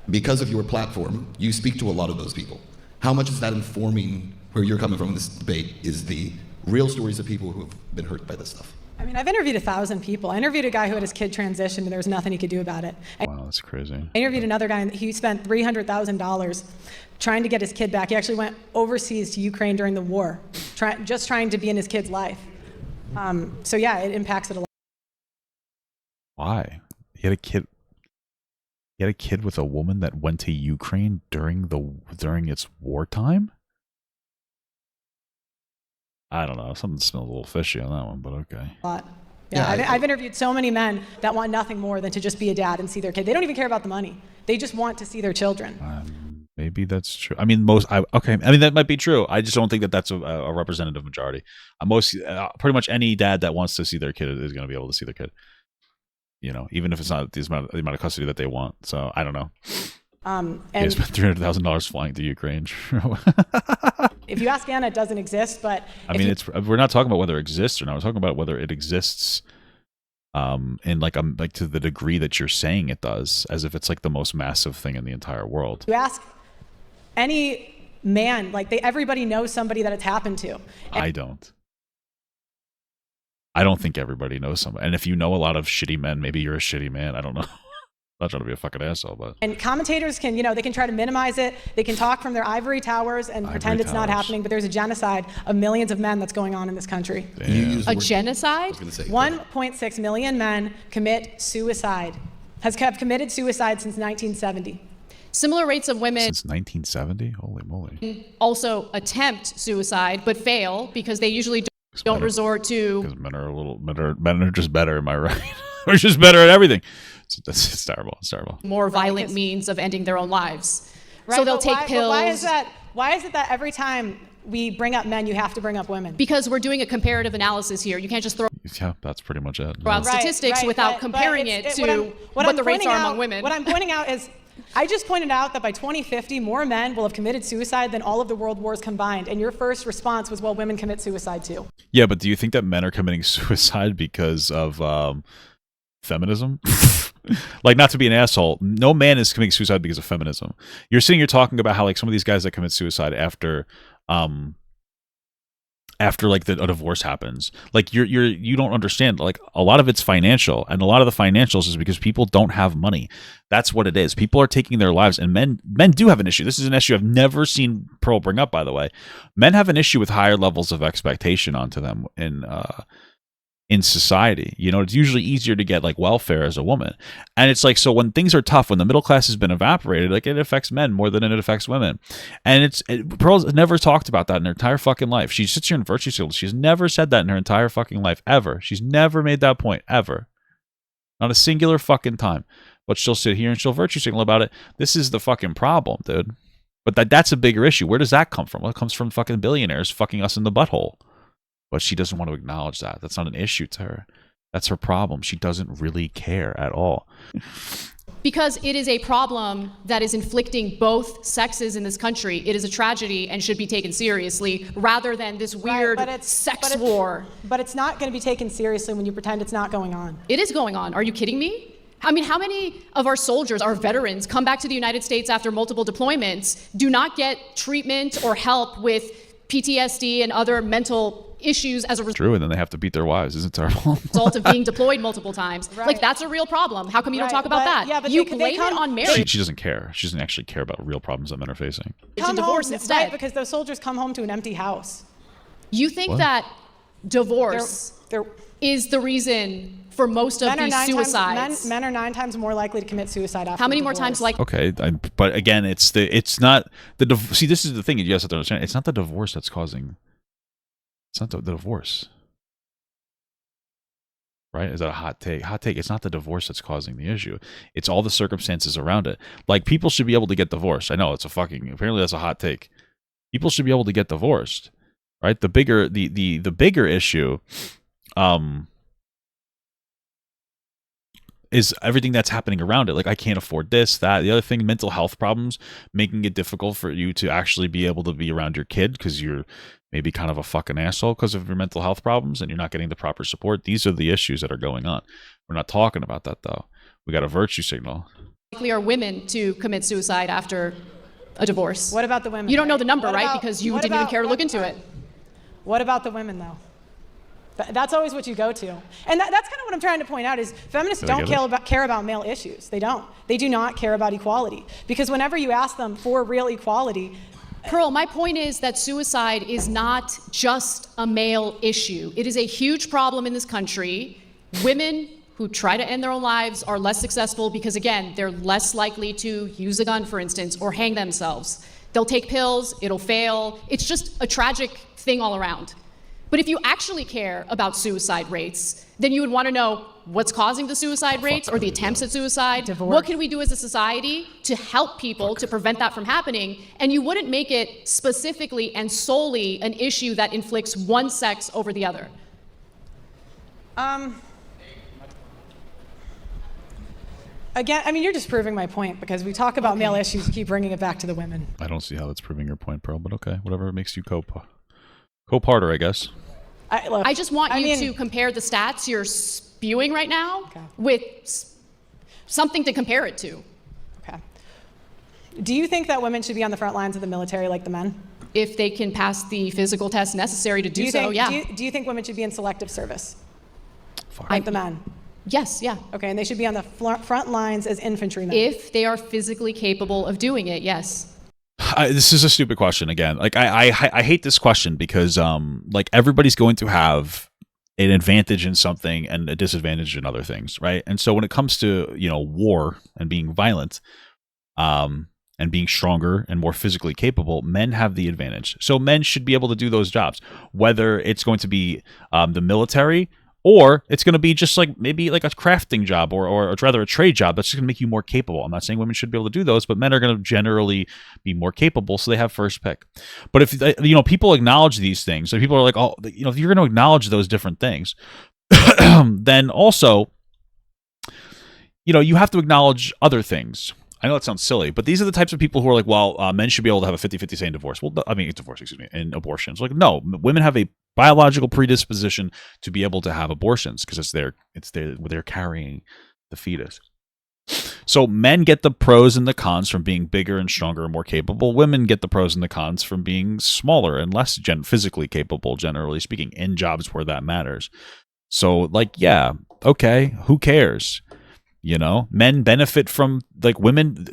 D: Because of your platform, you speak to a lot of those people. How much is that informing where you're coming from in this debate? Is the real stories of people who have been hurt by this stuff?
A: I mean, I've interviewed 1,000 people. I interviewed a guy who had his kid transitioned and there was nothing he could do about it.
C: Wow, that's crazy.
A: I interviewed another guy and he spent $300,000 trying to get his kid back. He actually went overseas to Ukraine during the war, just trying to be in his kid's life. So yeah, it impacts it a lot.
C: Why? He had a kid with a woman that went to Ukraine during its wartime? I don't know. Something smells a little fishy on that one, but okay.
A: A lot. Yeah, I've interviewed so many men that want nothing more than to just be a dad and see their kid. They don't even care about the money. They just want to see their children.
C: Maybe that's true. I mean, that might be true. I just don't think that that's a representative majority. Pretty much any dad that wants to see their kid is going to be able to see their kid. Even if it's not the amount of custody that they want. So I don't know.
A: And
C: they spent $300,000 flying to Ukraine.
A: If you ask Anna, it doesn't exist, but
C: I mean, we're not talking about whether it exists or not. We're talking about whether it exists in like to the degree that you're saying it does, as if it's like the most massive thing in the entire world.
A: you ask any man, like everybody knows somebody that it's happened to.
C: I don't think everybody knows somebody. And if you know a lot of shitty men, maybe you're a shitty man. I don't know. I'm not trying to be a fucking asshole, but.
A: And commentators can, they can try to minimize it. They can talk from their ivory towers and pretend it's not happening, but there's a genocide of millions of men that's going on in this country.
B: A genocide?
A: 1.6 million men commit suicide, have committed suicide since 1970.
B: Similar rates of women
C: Since 1970? Holy moly.
B: also attempt suicide, but fail because they usually don't resort to.
C: Because men are just better, am I right? We're just better at everything. It's terrible. It's terrible.
B: More violent means of ending their own lives.
A: Right,
B: so they'll take pills.
A: Why is it that every time we bring up men, you have to bring up women?
B: Because we're doing a comparative analysis here. You can't just throw
C: Yeah, that's pretty much it.
B: out statistics without comparing it to what the rates are among women.
A: What I'm pointing out is, I just pointed out that by 2050, more men will have committed suicide than all of the world wars combined. And your first response was, well, women commit suicide too.
C: Yeah, but do you think that men are committing suicide because of feminism? Like, not to be an asshole, no man is committing suicide because of feminism. You're talking about how like some of these guys that commit suicide after like a divorce happens, like you don't understand, like a lot of it's financial, and a lot of the financials is because people don't have money. That's what it is. People are taking their lives, and men do have an issue. This is an issue I've never seen Pearl bring up, by the way. Men have an issue with higher levels of expectation onto them in society. It's usually easier to get like welfare as a woman. And it's like, so when things are tough, when the middle class has been evaporated, like it affects men more than it affects women. And Pearl's never talked about that in her entire fucking life. She sits here and virtue signals. She's never said that in her entire fucking life, ever. She's never made that point, ever. Not a singular fucking time. But she'll sit here and she'll virtue signal about it. This is the fucking problem, dude. But that's a bigger issue. Where does that come from? Well, it comes from fucking billionaires fucking us in the butthole. But she doesn't want to acknowledge that. That's not an issue to her. That's her problem. She doesn't really care at all.
B: Because it is a problem that is inflicting both sexes in this country. It is a tragedy and should be taken seriously, rather than this weird sex war.
A: But it's not going to be taken seriously when you pretend it's not going on.
B: It is going on. Are you kidding me? I mean, how many of our soldiers, our veterans, come back to the United States after multiple deployments, do not get treatment or help with PTSD and other mental issues as a
C: True, and then they have to beat their wives. Isn't it terrible?
B: result of being deployed multiple times?
A: Right.
B: Like, that's a real problem. How come you don't talk about that?
A: Yeah, but
B: you
A: they
B: blame it on marriage.
C: She doesn't care. She doesn't actually care about real problems that men are facing.
B: It's a divorce instead.
A: Right, because those soldiers come home to an empty house.
B: You think
C: What?
B: that divorce
A: They're
B: is the reason for most of these suicides?
A: Men are 9 times more likely to commit suicide after
B: How many more
A: divorce.
B: times like
C: Okay, but again, it's not the see. This is the thing you guys have to understand. It's not the divorce that's causing. It's not the divorce, right? Is that a hot take? Hot take. It's not the divorce that's causing the issue. It's all the circumstances around it. Like, people should be able to get divorced. I know it's apparently that's a hot take. People should be able to get divorced, right? The bigger issue, is everything that's happening around it. Like, I can't afford this, that, the other thing, mental health problems, making it difficult for you to actually be able to be around your kid because you're maybe kind of a fucking asshole because of your mental health problems and you're not getting the proper support. These are the issues that are going on. We're not talking about that, though. We got a virtue signal.
B: likely are women to commit suicide after a divorce?
A: What about the women?
B: You don't know the number,
A: What
B: right?
A: about-
B: Because you
A: what
B: didn't even
A: about-
B: care to look
A: what-
B: into it.
A: What about the women, though? That's always what you go to. And that's kind of what I'm trying to point out is feminists
C: Did I
A: don't
C: get
A: care about male issues. They don't. They do not care about equality. Because whenever you ask them for real equality,
B: Pearl, my point is that suicide is not just a male issue. It is a huge problem in this country. Women who try to end their own lives are less successful because, again, they're less likely to use a gun, for instance, or hang themselves. They'll take pills, it'll fail. It's just a tragic thing all around. But if you actually care about suicide rates, then you would want to know what's causing the suicide rates or the attempts at suicide.
A: Divorce.
B: What can we do as a society to help people to prevent that from happening? And you wouldn't make it specifically and solely an issue that inflicts one sex over the other.
A: Again, I mean, you're just proving my point because we talk about male issues, keep bringing it back to the women.
C: I don't see how that's proving your point, Pearl, but okay. Whatever makes you co-parter, I guess.
B: I just want you to compare the stats you're spewing right now with something to compare it to.
A: Okay. Do you think that women should be on the front lines of the military like the men?
B: If they can pass the physical test necessary to do so, yeah.
A: Do you think women should be in selective service like the men?
B: Yes, yeah.
A: Okay, and they should be on the front lines as infantrymen.
B: If they are physically capable of doing it, yes.
C: This is a stupid question again. Like I hate this question because like everybody's going to have an advantage in something and a disadvantage in other things, right? And so when it comes to, you know, war and being violent, and being stronger and more physically capable, men have the advantage. So men should be able to do those jobs, whether it's going to be the military. Or it's going to be just like maybe like a crafting job or rather a trade job that's just going to make you more capable. I'm not saying women should be able to do those, but men are going to generally be more capable, so they have first pick. But if, you know, people acknowledge these things, so people are like, oh, you know, if you're going to acknowledge those different things, then also, you know, you have to acknowledge other things. I know that sounds silly, but these are the types of people who are like, well, men should be able to have a 50-50 say in divorce. Well, I mean, divorce, excuse me, in abortions. Like, no, women have a biological predisposition to be able to have abortions because they're carrying the fetus. So men get the pros and the cons from being bigger and stronger and more capable. Women get the pros and the cons from being smaller and less physically capable, generally speaking, in jobs where that matters. So, like, yeah, okay, who cares? You know, men benefit from, like, women.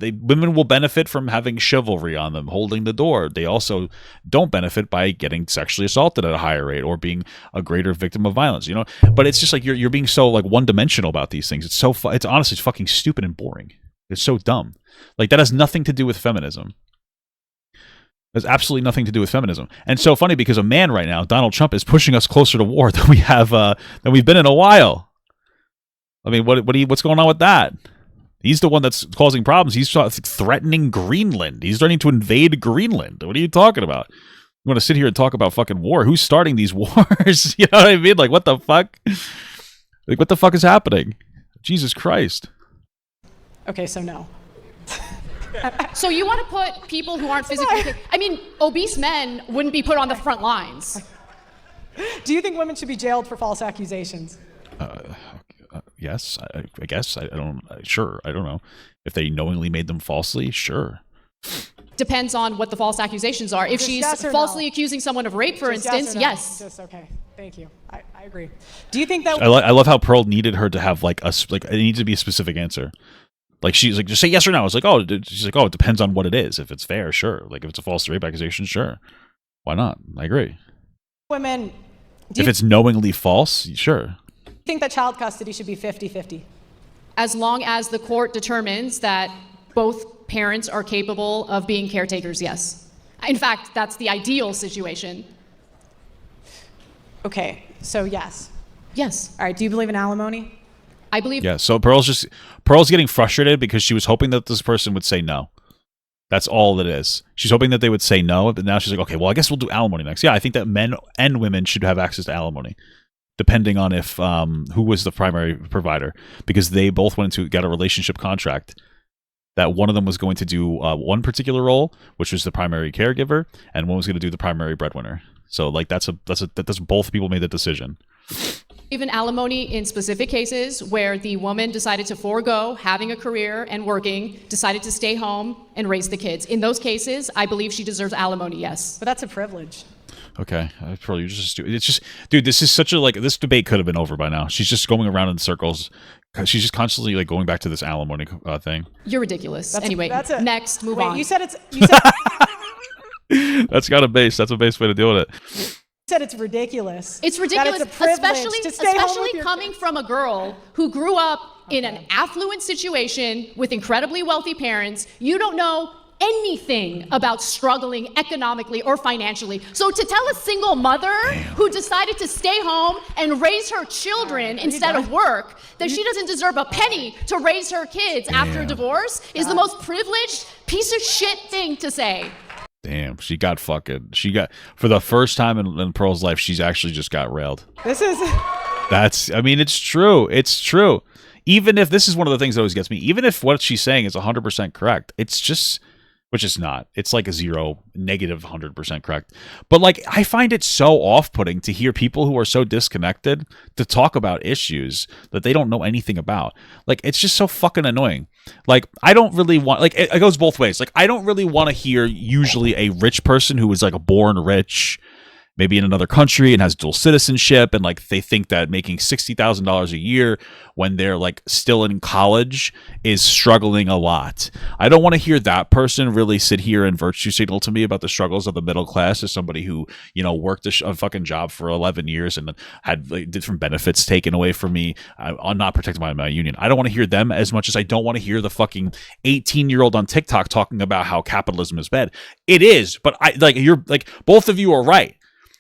C: Women will benefit from having chivalry on them, holding the door. They also don't benefit by getting sexually assaulted at a higher rate or being a greater victim of violence. You know, but it's just like you're being so like one dimensional about these things. It's so it's honestly fucking stupid and boring. It's so dumb. Like that has nothing to do with feminism. There's absolutely nothing to do with feminism. And so funny because a man right now, Donald Trump, is pushing us closer to war than we've been in a while. I mean, what's going on with that? He's the one that's causing problems. He's threatening Greenland. He's threatening to invade Greenland. What are you talking about? You want to sit here and talk about fucking war? Who's starting these wars? You know what I mean? Like, what the fuck? Like, what the fuck is happening? Jesus Christ.
A: Okay, so no.
B: So you want to put people who aren't physically... I mean, obese men wouldn't be put on the front lines.
A: Do you think women should be jailed for false accusations?
C: Yes, I guess. I don't. Sure, I don't know. If they knowingly made them falsely, sure.
B: Depends on what the false accusations are. If she's falsely accusing someone of rape, for instance, yes.
A: Just okay. Thank you. I agree. Do you think that?
C: I love how Pearl needed her to have like it needs to be a specific answer. Like she's like, just say yes or no. I was like, oh, she's like, oh, it depends on what it is. If it's fair, sure. Like if it's a false rape accusation, sure. Why not? I agree.
A: Women.
C: If it's knowingly false, sure.
A: I think that child custody should be 50-50.
B: As long as the court determines that both parents are capable of being caretakers, yes. In fact, that's the ideal situation.
A: Okay, so yes.
B: Yes.
A: All right, do you believe in alimony?
B: I believe...
C: Yeah, so Pearl's getting frustrated because she was hoping that this person would say no. That's all it is. She's hoping that they would say no, but now she's like, okay, well, I guess we'll do alimony next. Yeah, I think that men and women should have access to alimony, depending on if who was the primary provider, because they both went to get a relationship contract that one of them was going to do one particular role, which was the primary caregiver, and one was going to do the primary breadwinner. So like that's both people made that decision.
B: Even alimony in specific cases where the woman decided to forego having a career and working, decided to stay home and raise the kids. In those cases, I believe she deserves alimony, yes.
A: But that's a privilege.
C: Okay, Pearl, you're just stupid. It's just, dude, this is such a this debate could have been over by now. She's just going around in circles. She's just constantly like going back to this alimony thing.
B: You're ridiculous. Next, move on.
A: You said
C: That's got a base. That's a base way to deal with it.
A: You said it's ridiculous.
B: It's ridiculous, especially
A: to
B: coming from a girl who grew up in an affluent situation with incredibly wealthy parents. You don't know anything about struggling economically or financially. So to tell a single mother who decided to stay home and raise her children instead of work that she doesn't deserve a penny to raise her kids after a divorce is the most privileged piece of shit thing to say.
C: Damn, she got for the first time in Pearl's life, she's actually just got railed.
A: This is...
C: I mean, it's true. It's true. Even if this is one of the things that always gets me, even if what she's saying is 100% correct, it's just, which it's not. It's like a negative 100% correct. But like, I find it so off-putting to hear people who are so disconnected to talk about issues that they don't know anything about. Like, it's just so fucking annoying. Like, I don't really want, like, it goes both ways. Like, I don't really want to hear usually a rich person who is like born rich, maybe in another country and has dual citizenship, and like they think that making $60,000 a year when they're like still in college is struggling a lot. I don't want to hear that person really sit here and virtue signal to me about the struggles of the middle class as somebody who, you know, worked a fucking job for 11 years and had like, different benefits taken away from me. I'm not protected by my union. I don't want to hear them as much as I don't want to hear the fucking 18-year-old on TikTok talking about how capitalism is bad. It is, but you're like, both of you are right.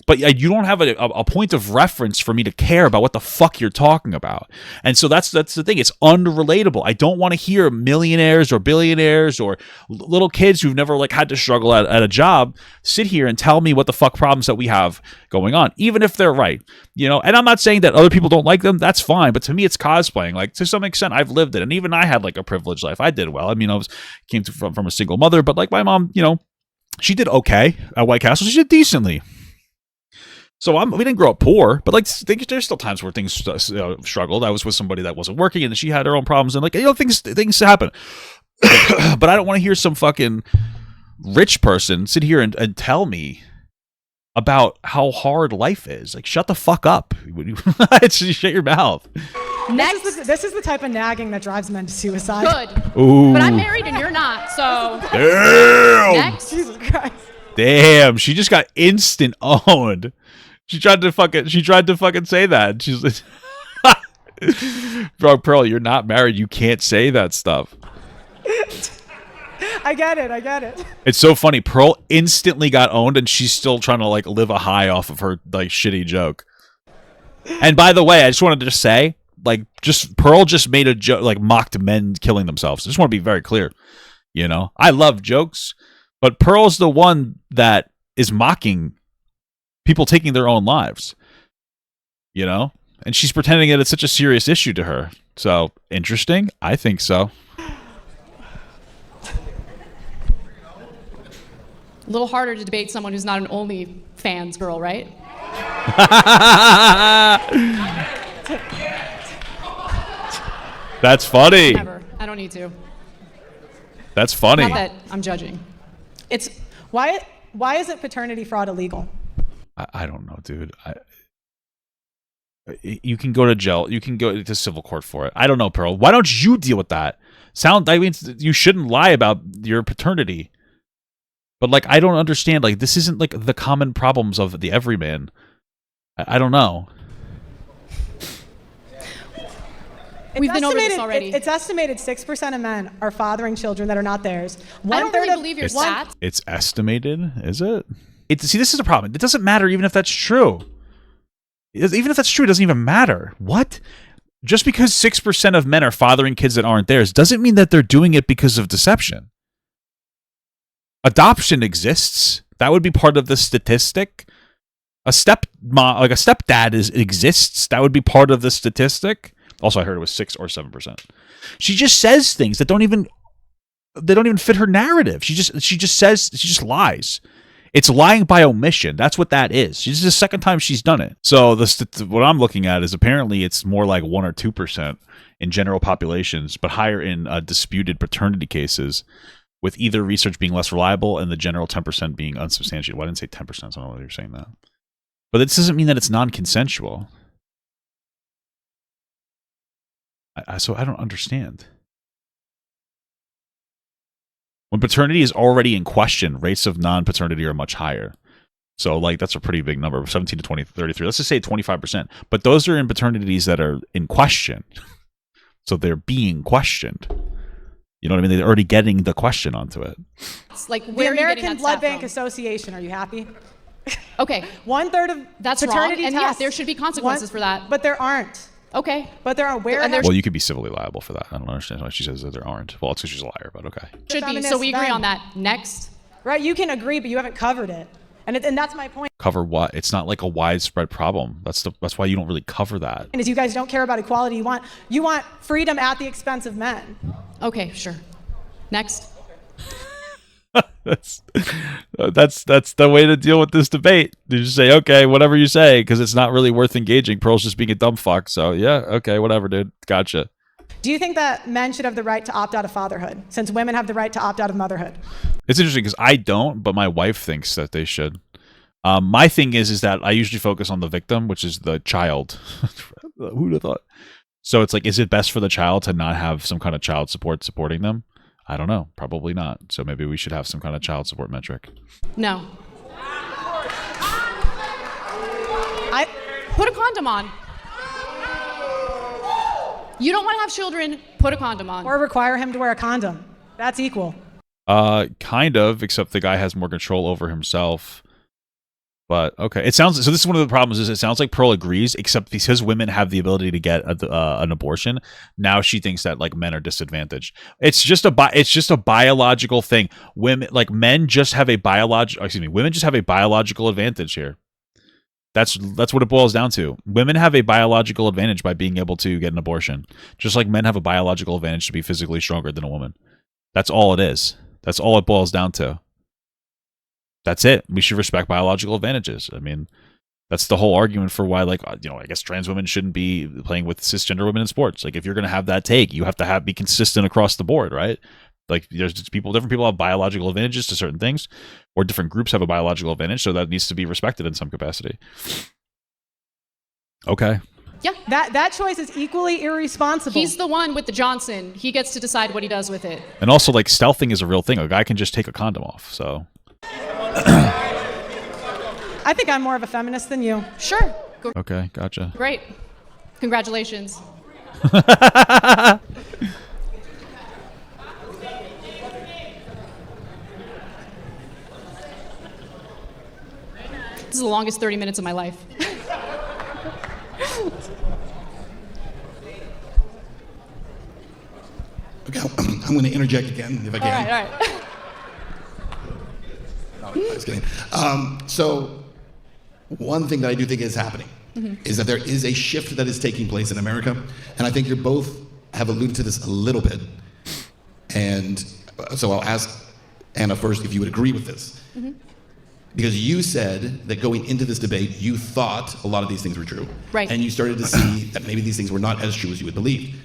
C: But you don't have a point of reference for me to care about what the fuck you're talking about. And so that's the thing. It's unrelatable. I don't want to hear millionaires or billionaires or little kids who've never like had to struggle at a job sit here and tell me what the fuck problems that we have going on, even if they're right. You know, and I'm not saying that other people don't like them. That's fine. But to me, it's cosplaying. Like, to some extent, I've lived it. And even I had like a privileged life. I did well. I mean, came from a single mother, but like my mom, you know, she did okay at White Castle. She did decently. So we didn't grow up poor, but like there's still times where things struggled. I was with somebody that wasn't working, and she had her own problems, and like, you know, things happen. But I don't want to hear some fucking rich person sit here and tell me about how hard life is. Like, shut the fuck up. Shut your mouth.
B: Next.
A: This is the type of nagging that drives men to suicide.
B: Good.
C: Ooh.
B: But I'm married and you're not, so.
C: Damn.
B: Next.
A: Jesus Christ.
C: Damn. She just got instant owned. She tried to fucking say that. She's like, bro, Pearl, you're not married. You can't say that stuff.
A: I get it.
C: It's so funny. Pearl instantly got owned, and she's still trying to like live a high off of her like shitty joke. And by the way, I just wanted to just say, like, Pearl just made a joke, like mocked men killing themselves. I just want to be very clear. You know, I love jokes, but Pearl's the one that is mocking people taking their own lives, you know? And she's pretending that it's such a serious issue to her. So, interesting? I think so.
B: A little harder to debate someone who's not an OnlyFans girl, right?
C: That's funny.
B: Never. I don't need to.
C: That's funny.
B: Not that I'm judging.
A: It's why isn't paternity fraud illegal?
C: I don't know, dude. You can go to jail. You can go to civil court for it. I don't know, Pearl. Why don't you deal with that? I mean, you shouldn't lie about your paternity. But, like, I don't understand. Like, this isn't, like, the common problems of the everyman. I don't know.
B: We've been over this already.
A: It's estimated 6% of men are fathering children that are not theirs.
B: I don't really believe your stats.
C: It's estimated, is it? See, this is a problem. It doesn't matter even if that's true. Even if that's true, it doesn't even matter. What? Just because 6% of men are fathering kids that aren't theirs doesn't mean that they're doing it because of deception. Adoption exists. That would be part of the statistic. A stepdad exists. That would be part of the statistic. Also, I heard it was 6 or 7%. She just says things that don't even fit her narrative. She just lies. It's lying by omission. That's what that is. This is the second time she's done it. So what I'm looking at is apparently it's more like 1 or 2% in general populations, but higher in disputed paternity cases, with either research being less reliable and the general 10% being unsubstantiated. Well, I didn't say 10%, so I don't know why you're saying that. But this doesn't mean that it's non-consensual. So I don't understand. When paternity is already in question, rates of non-paternity are much higher. So, like, that's a pretty big number, 17 to 20, 33. Let's just say 25%. But those are in paternities that are in question. So they're being questioned. You know what I mean? They're already getting the question onto it.
B: It's like,
A: The
B: where are you
A: American
B: getting that
A: Blood
B: stat
A: Bank
B: from?
A: Association, are you happy?
B: Okay,
A: 1/3 of
B: that's
A: paternity
B: wrong. And
A: tests.
B: yeah, there should be consequences for that.
A: But there aren't.
B: Okay.
A: But there aren't.
C: Well, you could be civilly liable for that. I don't understand why she says that there aren't. Well, it's because she's a liar, but okay.
B: Should be. So we agree on that. Next.
A: Right, you can agree, but you haven't covered it. And that's my point.
C: Cover what? It's not like a widespread problem. That's why you don't really cover that.
A: Is you guys don't care about equality. You want freedom at the expense of men.
B: Okay, sure. Next.
C: that's the way to deal with this debate. You just say, okay, whatever you say, because it's not really worth engaging. Pearl's just being a dumb fuck. So yeah, okay, whatever, dude. Gotcha.
A: Do you think that men should have the right to opt out of fatherhood, since women have the right to opt out of motherhood?
C: It's interesting because I don't, but my wife thinks that they should. My thing is that I usually focus on the victim, which is the child. Who'd have thought? So it's like, is it best for the child to not have some kind of child support supporting them? I don't know. Probably not. So maybe we should have some kind of child support metric.
B: No. Put a condom on. You don't want to have children, put a condom on.
A: Or require him to wear a condom. That's equal.
C: Kind of, except the guy has more control over himself. But okay, so this is one of the problems. Is it sounds like Pearl agrees, except because women have the ability to get an abortion. Now she thinks that like men are disadvantaged. It's just a biological thing. Women men just have a women just have a biological advantage here. That's what it boils down to. Women have a biological advantage by being able to get an abortion, just like men have a biological advantage to be physically stronger than a woman. That's all it is. That's all it boils down to. That's it. We should respect biological advantages. I mean, that's the whole argument for why, I guess trans women shouldn't be playing with cisgender women in sports. Like, if you're going to have that take, you have to be consistent across the board, right? Like, different people have biological advantages to certain things, or different groups have a biological advantage, so that needs to be respected in some capacity. Okay.
B: Yeah.
A: That choice is equally irresponsible.
B: He's the one with the Johnson. He gets to decide what he does with it.
C: And also, stealthing is a real thing. A guy can just take a condom off, so...
A: I think I'm more of a feminist than you.
B: Sure.
C: Okay, gotcha.
B: Great. Congratulations. This is the longest 30 minutes of my life.
D: Okay, I'm going to interject again if I can.
B: All right.
D: I was kidding. So one thing that I do think is happening is that there is a shift that is taking place in America, and I think you both have alluded to this a little bit. And so I'll ask Anna first if you would agree with this. Because you said that going into this debate, you thought a lot of these things were true.
B: Right.
D: And you started to see that maybe these things were not as true as you would believe.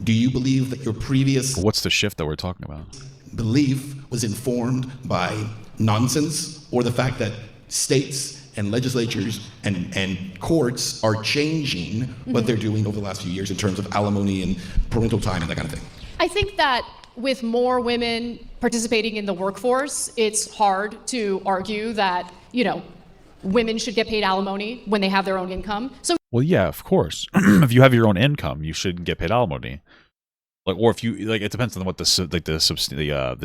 D: Do you believe that your previous
C: What's the shift that we're talking about?
D: belief was informed by nonsense, or the fact that states and legislatures and courts are changing what they're doing over the last few years in terms of alimony and parental time and that kind of thing?
B: I think that with more women participating in the workforce, it's hard to argue that, women should get paid alimony when they have their own income. So,
C: Well, yeah, of course. If you have your own income, you shouldn't get paid alimony. Or if you it depends on what the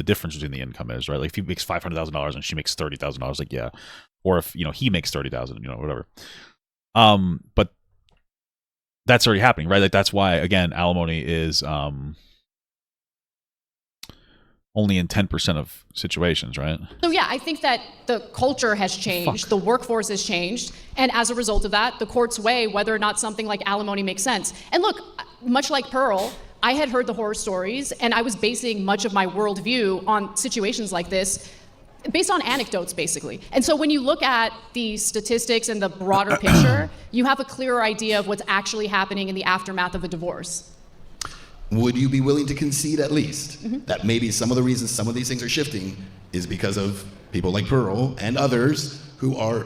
C: difference between the income is, right? Like, if he makes $500,000 and she makes $30,000, yeah. Or if he makes $30,000, whatever. But that's already happening, right? Like, that's why, again, alimony is only in 10% of situations, right?
B: So yeah, I think that the culture has changed, the workforce has changed, and as a result of that, the courts weigh whether or not something like alimony makes sense. And look, much like Pearl, I had heard the horror stories, and I was basing much of my worldview on situations like this, based on anecdotes, basically. And so when you look at the statistics and the broader picture, you have a clearer idea of what's actually happening in the aftermath of a divorce.
D: Would you be willing to concede at least that maybe some of the reasons some of these things are shifting is because of people like Pearl and others who are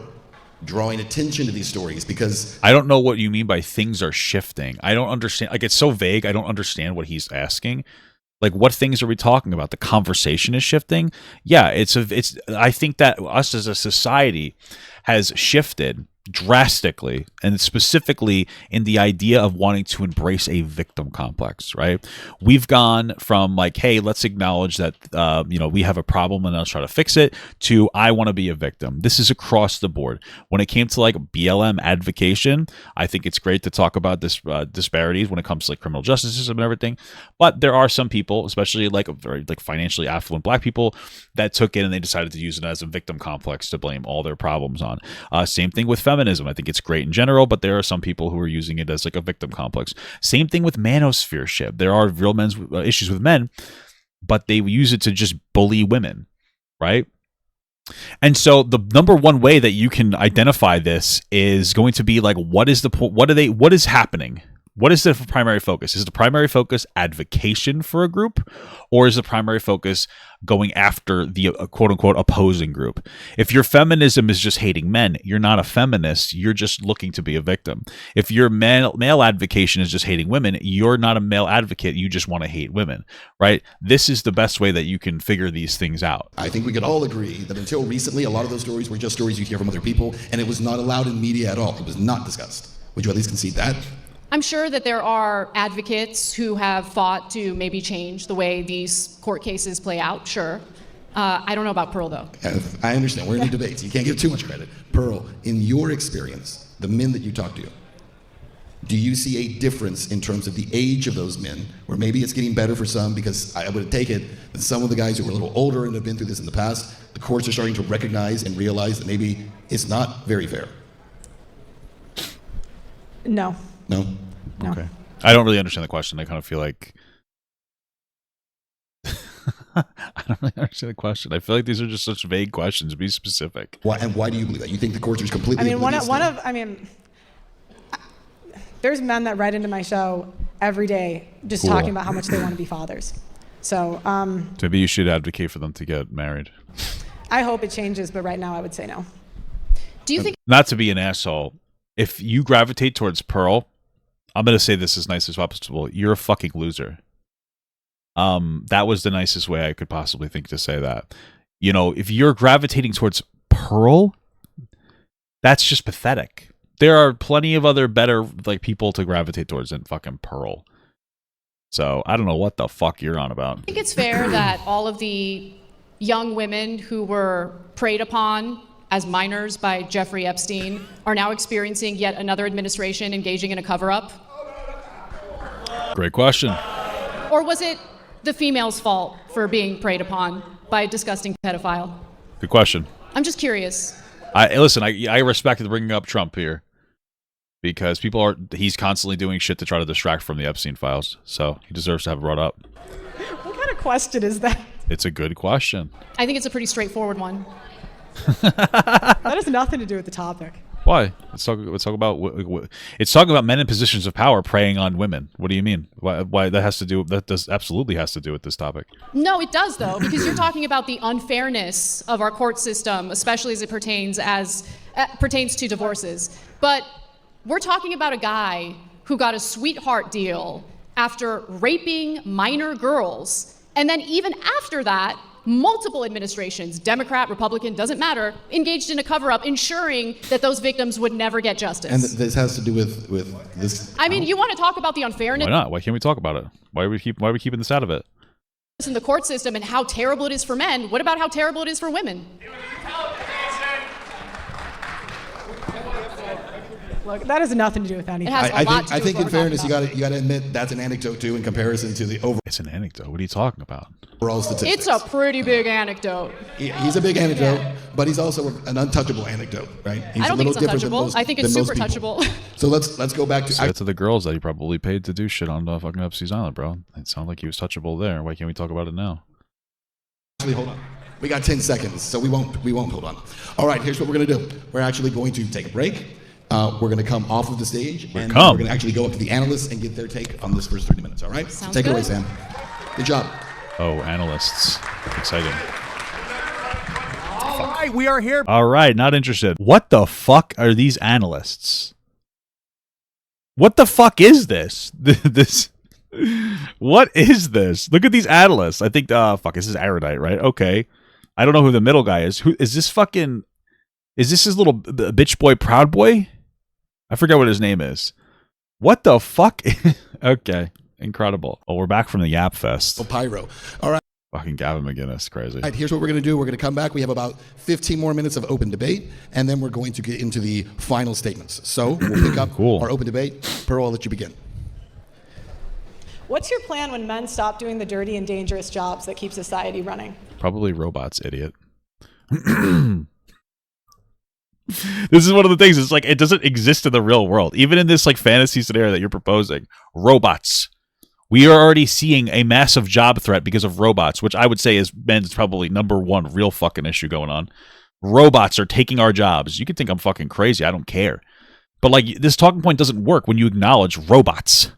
D: drawing attention to these stories? Because
C: I don't know what you mean by things are shifting. I don't understand. It's so vague. I don't understand what he's asking. Like, what things are we talking about? The conversation is shifting. Yeah, I think that us as a society has shifted drastically, and specifically in the idea of wanting to embrace a victim complex, right? We've gone from like, hey, let's acknowledge that we have a problem and let's try to fix it, to I want to be a victim. This is across the board. When it came to like BLM advocation, I think it's great to talk about this disparities when it comes to like criminal justice system and everything, but there are some people, especially like very like financially affluent black people, that took it and they decided to use it as a victim complex to blame all their problems on. Same thing with feminism. I think it's great in general, but there are some people who are using it as like a victim complex. Same thing with manosphere shit. There are real men's issues with men, but they use it to just bully women, right? And so the number one way that you can identify this is going to be like, what is happening? What is the primary focus? Is the primary focus advocation for a group, or is the primary focus going after the quote-unquote opposing group? If your feminism is just hating men, you're not a feminist. You're just looking to be a victim. If your male advocation is just hating women, you're not a male advocate. You just want to hate women, right? This is the best way that you can figure these things out.
D: I think we could all agree that until recently, a lot of those stories were just stories you hear from other people, and it was not allowed in media at all. It was not discussed. Would you at least concede that?
B: I'm sure that there are advocates who have fought to maybe change the way these court cases play out, sure. I don't know about Pearl, though.
D: I understand. We're in a debate, so you can't give too much credit. Pearl, in your experience, the men that you talk to, do you see a difference in terms of the age of those men, where maybe it's getting better for some, because I would take it that some of the guys who are a little older and have been through this in the past, the courts are starting to recognize and realize that maybe it's not very fair?
A: No.
D: No?
A: No.
C: Okay. I don't really understand the question. I kind of feel like I don't really understand the question. I feel like these are just such vague questions. Be specific.
D: Why, and why do you believe that? You think the courts are completely
A: there's men that write into my show every day just
C: Cool.
A: talking about how much they want to be fathers. So
C: Maybe you should advocate for them to get married.
A: I hope it changes, but right now I would say no.
B: Do you think
C: Not to be an asshole, if you gravitate towards Pearl, I'm going to say this as nice as possible. You're a fucking loser. That was the nicest way I could possibly think to say that. You know, if you're gravitating towards Pearl, that's just pathetic. There are plenty of other better like people to gravitate towards than fucking Pearl. So I don't know what the fuck you're on about.
B: I think it's fair that all of the young women who were preyed upon as minors by Jeffrey Epstein are now experiencing yet another administration engaging in a cover-up?
C: Great question.
B: Or was it the female's fault for being preyed upon by a disgusting pedophile?
C: Good question.
B: I'm just curious.
C: I respect the bringing up Trump here, because he's constantly doing shit to try to distract from the Epstein files, so he deserves to have it brought up.
A: What kind of question is that?
C: It's a good question.
B: I think it's a pretty straightforward one.
A: That has nothing to do with the topic.
C: Why? Let's talk about it's talking about men in positions of power preying on women. What do you mean? Why that absolutely has to do with this topic.
B: No, it does, though, because you're talking about the unfairness of our court system, especially as it pertains to divorces. But we're talking about a guy who got a sweetheart deal after raping minor girls, and then even after that, multiple administrations, Democrat, Republican, doesn't matter, engaged in a cover-up, ensuring that those victims would never get justice.
D: And this has to do with this.
B: I mean, you want to talk about the unfairness
C: Why not? Why can't we talk about it? Why are we keeping this out of it?
B: in the court system and how terrible it is for men? What about how terrible it is for women?
A: Look, that has nothing to do with anything.
B: It has a lot to do
D: I
B: with
D: think
B: what
D: in
B: we're
D: fairness, you
B: talking
D: got to admit that's an anecdote too in comparison to the
C: It's an anecdote. What are you talking about?
D: overall statistics.
B: It's a pretty big anecdote.
D: He's a big anecdote, but he's also an untouchable anecdote, right? He's
B: I don't
D: a
B: think
D: little
B: it's
D: different than
B: untouchable.
D: most-
B: I think it's
D: than most
B: super
D: people.
B: touchable.
D: So let's go back to.
C: Say it to the girls that he probably paid to do shit on fucking Epstein's Island, bro. It sounded like he was touchable there. Why can't we talk about it now?
D: Actually, hold on. We got 10 seconds, so we won't hold on. All right, here's what we're gonna do. We're actually going to take a break. We're gonna come off of the stage, and we're gonna actually go up to the analysts and get their take on this first 30 minutes. All right?
B: Sounds
D: Take it away,
B: good.
D: Sam. Good job.
C: Oh, analysts. Exciting.
E: All right, we are here.
C: All right, not interested. What the fuck are these analysts? What the fuck is this? What is this? Look at these analysts. I think, this is Erudite, right? Okay. I don't know who the middle guy is. Who is this fucking... Is this his little bitch boy, proud boy? I forget what his name is. What the fuck? Okay, incredible. Oh, we're back from the Yap Fest.
D: Oh, pyro. All right.
C: Fucking Gavin McGinnis, crazy.
D: All right, here's what we're going to do. We're going to come back. We have about 15 more minutes of open debate, and then we're going to get into the final statements. So we'll pick up
C: Cool.
D: our open debate. Pearl, I'll let you begin.
A: What's your plan when men stop doing the dirty and dangerous jobs that keep society running?
C: Probably robots, idiot. This is one of the things. It's like it doesn't exist in the real world. Even in this like fantasy scenario that you're proposing, robots. We are already seeing a massive job threat because of robots, which I would say is men's probably number one real fucking issue going on. Robots are taking our jobs. You could think I'm fucking crazy. I don't care. But like this talking point doesn't work when you acknowledge robots.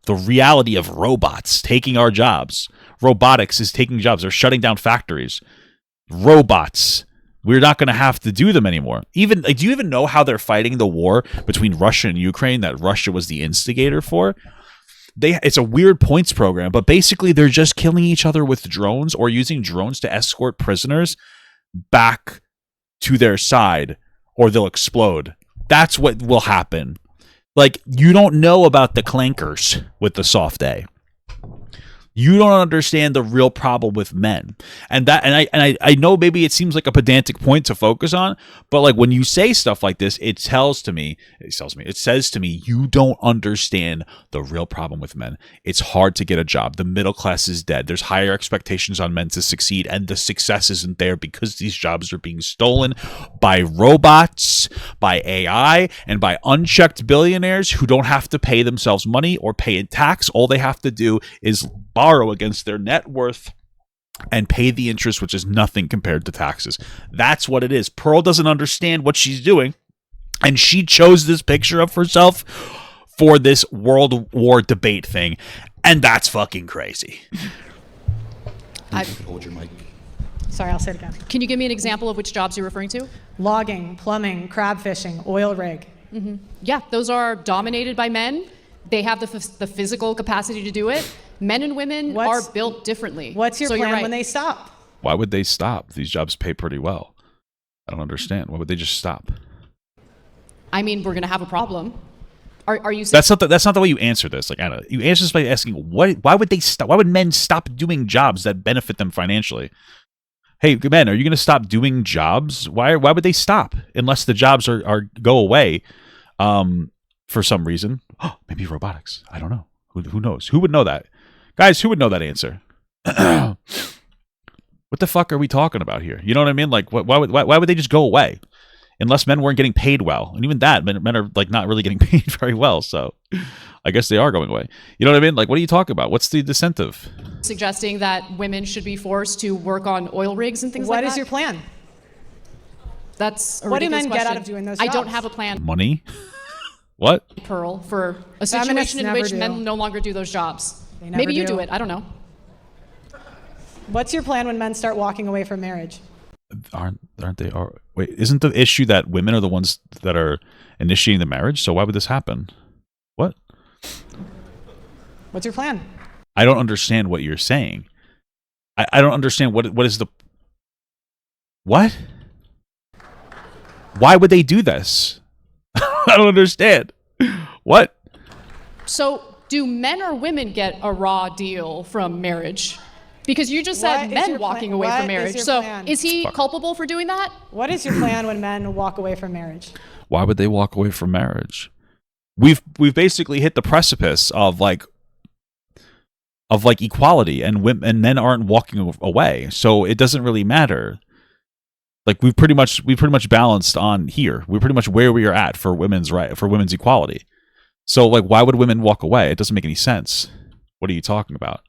C: The reality of robots taking our jobs. Robotics is taking jobs. They're shutting down factories. Robots. We're not going to have to do them anymore. Even like, do you even know how they're fighting the war between Russia and Ukraine that Russia was the instigator for? It's a weird points program, but basically they're just killing each other with drones or using drones to escort prisoners back to their side or they'll explode. That's what will happen. Like, you don't know about the clankers with the soft A. You don't understand the real problem with men. And I know maybe it seems like a pedantic point to focus on, but like when you say stuff like this, it says to me, you don't understand the real problem with men. It's hard to get a job. The middle class is dead. There's higher expectations on men to succeed, and the success isn't there because these jobs are being stolen by robots, by AI, and by unchecked billionaires who don't have to pay themselves money or pay in tax. All they have to do is borrow against their net worth and pay the interest, which is nothing compared to taxes. That's what it is. Pearl doesn't understand what she's doing, and she chose this picture of herself for this World War debate thing, and that's fucking crazy.
D: Hold your mic.
A: Sorry, I'll say it again.
B: Can you give me an example of which jobs you're referring to?
A: Logging, plumbing, crab fishing, oil rig.
B: Yeah, those are dominated by men. They have the physical capacity to do it. Men and women are built differently.
A: What's your
B: So you're
A: plan
B: right.
A: when they stop?
C: Why would they stop? These jobs pay pretty well. I don't understand. Why would they just stop?
B: I mean, we're going to have a problem. Are you saying
C: That's not the way you answer this. Like, Anna, you answer this by asking why would they stop? Why would men stop doing jobs that benefit them financially? Hey, men, are you going to stop doing jobs? Why would they stop unless the jobs are go away for some reason? Oh, maybe robotics. I don't know. Who knows? Who would know that? Guys, who would know that answer? What the fuck are we talking about here? You know what I mean? Like, why would they just go away? Unless men weren't getting paid well. And even that, men are like not really getting paid very well. So I guess they are going away. You know what I mean? Like, what are you talking about? What's the incentive?
B: suggesting that women should be forced to work on oil rigs and things like that?
A: What is your plan?
B: That's a
A: What do
B: ridiculous
A: men get out
B: question.
A: of doing those
B: I don't
A: jobs?
B: have a plan,
C: Money? What?
B: Pearl, for a
A: Feminists
B: situation in
A: never
B: which
A: do.
B: men no longer do those jobs.
A: They never
B: Maybe you
A: do.
B: do it. I don't know.
A: What's your plan when men start walking away from marriage?
C: Aren't they? Wait, isn't the issue that women are the ones that are initiating the marriage? So why would this happen? What?
A: What's your plan?
C: I don't understand what you're saying. I don't understand what is the... What? Why would they do this? I don't understand. What?
B: So, do men or women get a raw deal from marriage? Because you just
A: What
B: said
A: is
B: men
A: your
B: walking
A: plan-
B: away
A: what
B: from
A: is
B: marriage.
A: your
B: So,
A: plan?
B: is he
C: Fuck.
B: culpable for doing that?
A: What is your plan when men walk away from marriage?
C: Why would they walk away from marriage? We've basically hit the precipice of equality, and men aren't walking away, so it doesn't really matter. Like we pretty much balanced on here. We're pretty much where we are at for women's equality. So like, why would women walk away? It doesn't make any sense. What are you talking about?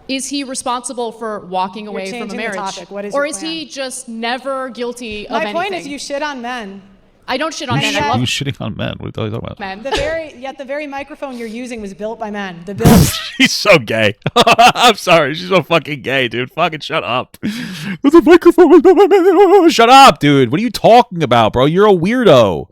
B: Is he responsible for walking away from a
A: changing the
B: marriage?
A: topic. What is
B: or
A: your
B: is
A: plan?
B: he just never guilty of
A: My
B: anything?
A: point is, you shit on men.
B: I don't shit on men. I
A: Yeah.
B: love
C: You shitting on men? What are you talking about?
B: men.
A: The very microphone you're using was built by men. The build.
C: She's so gay. I'm sorry. She's so fucking gay, dude. Fucking shut up. The microphone was built by men. Shut up, dude. What are you talking about, bro? You're a weirdo.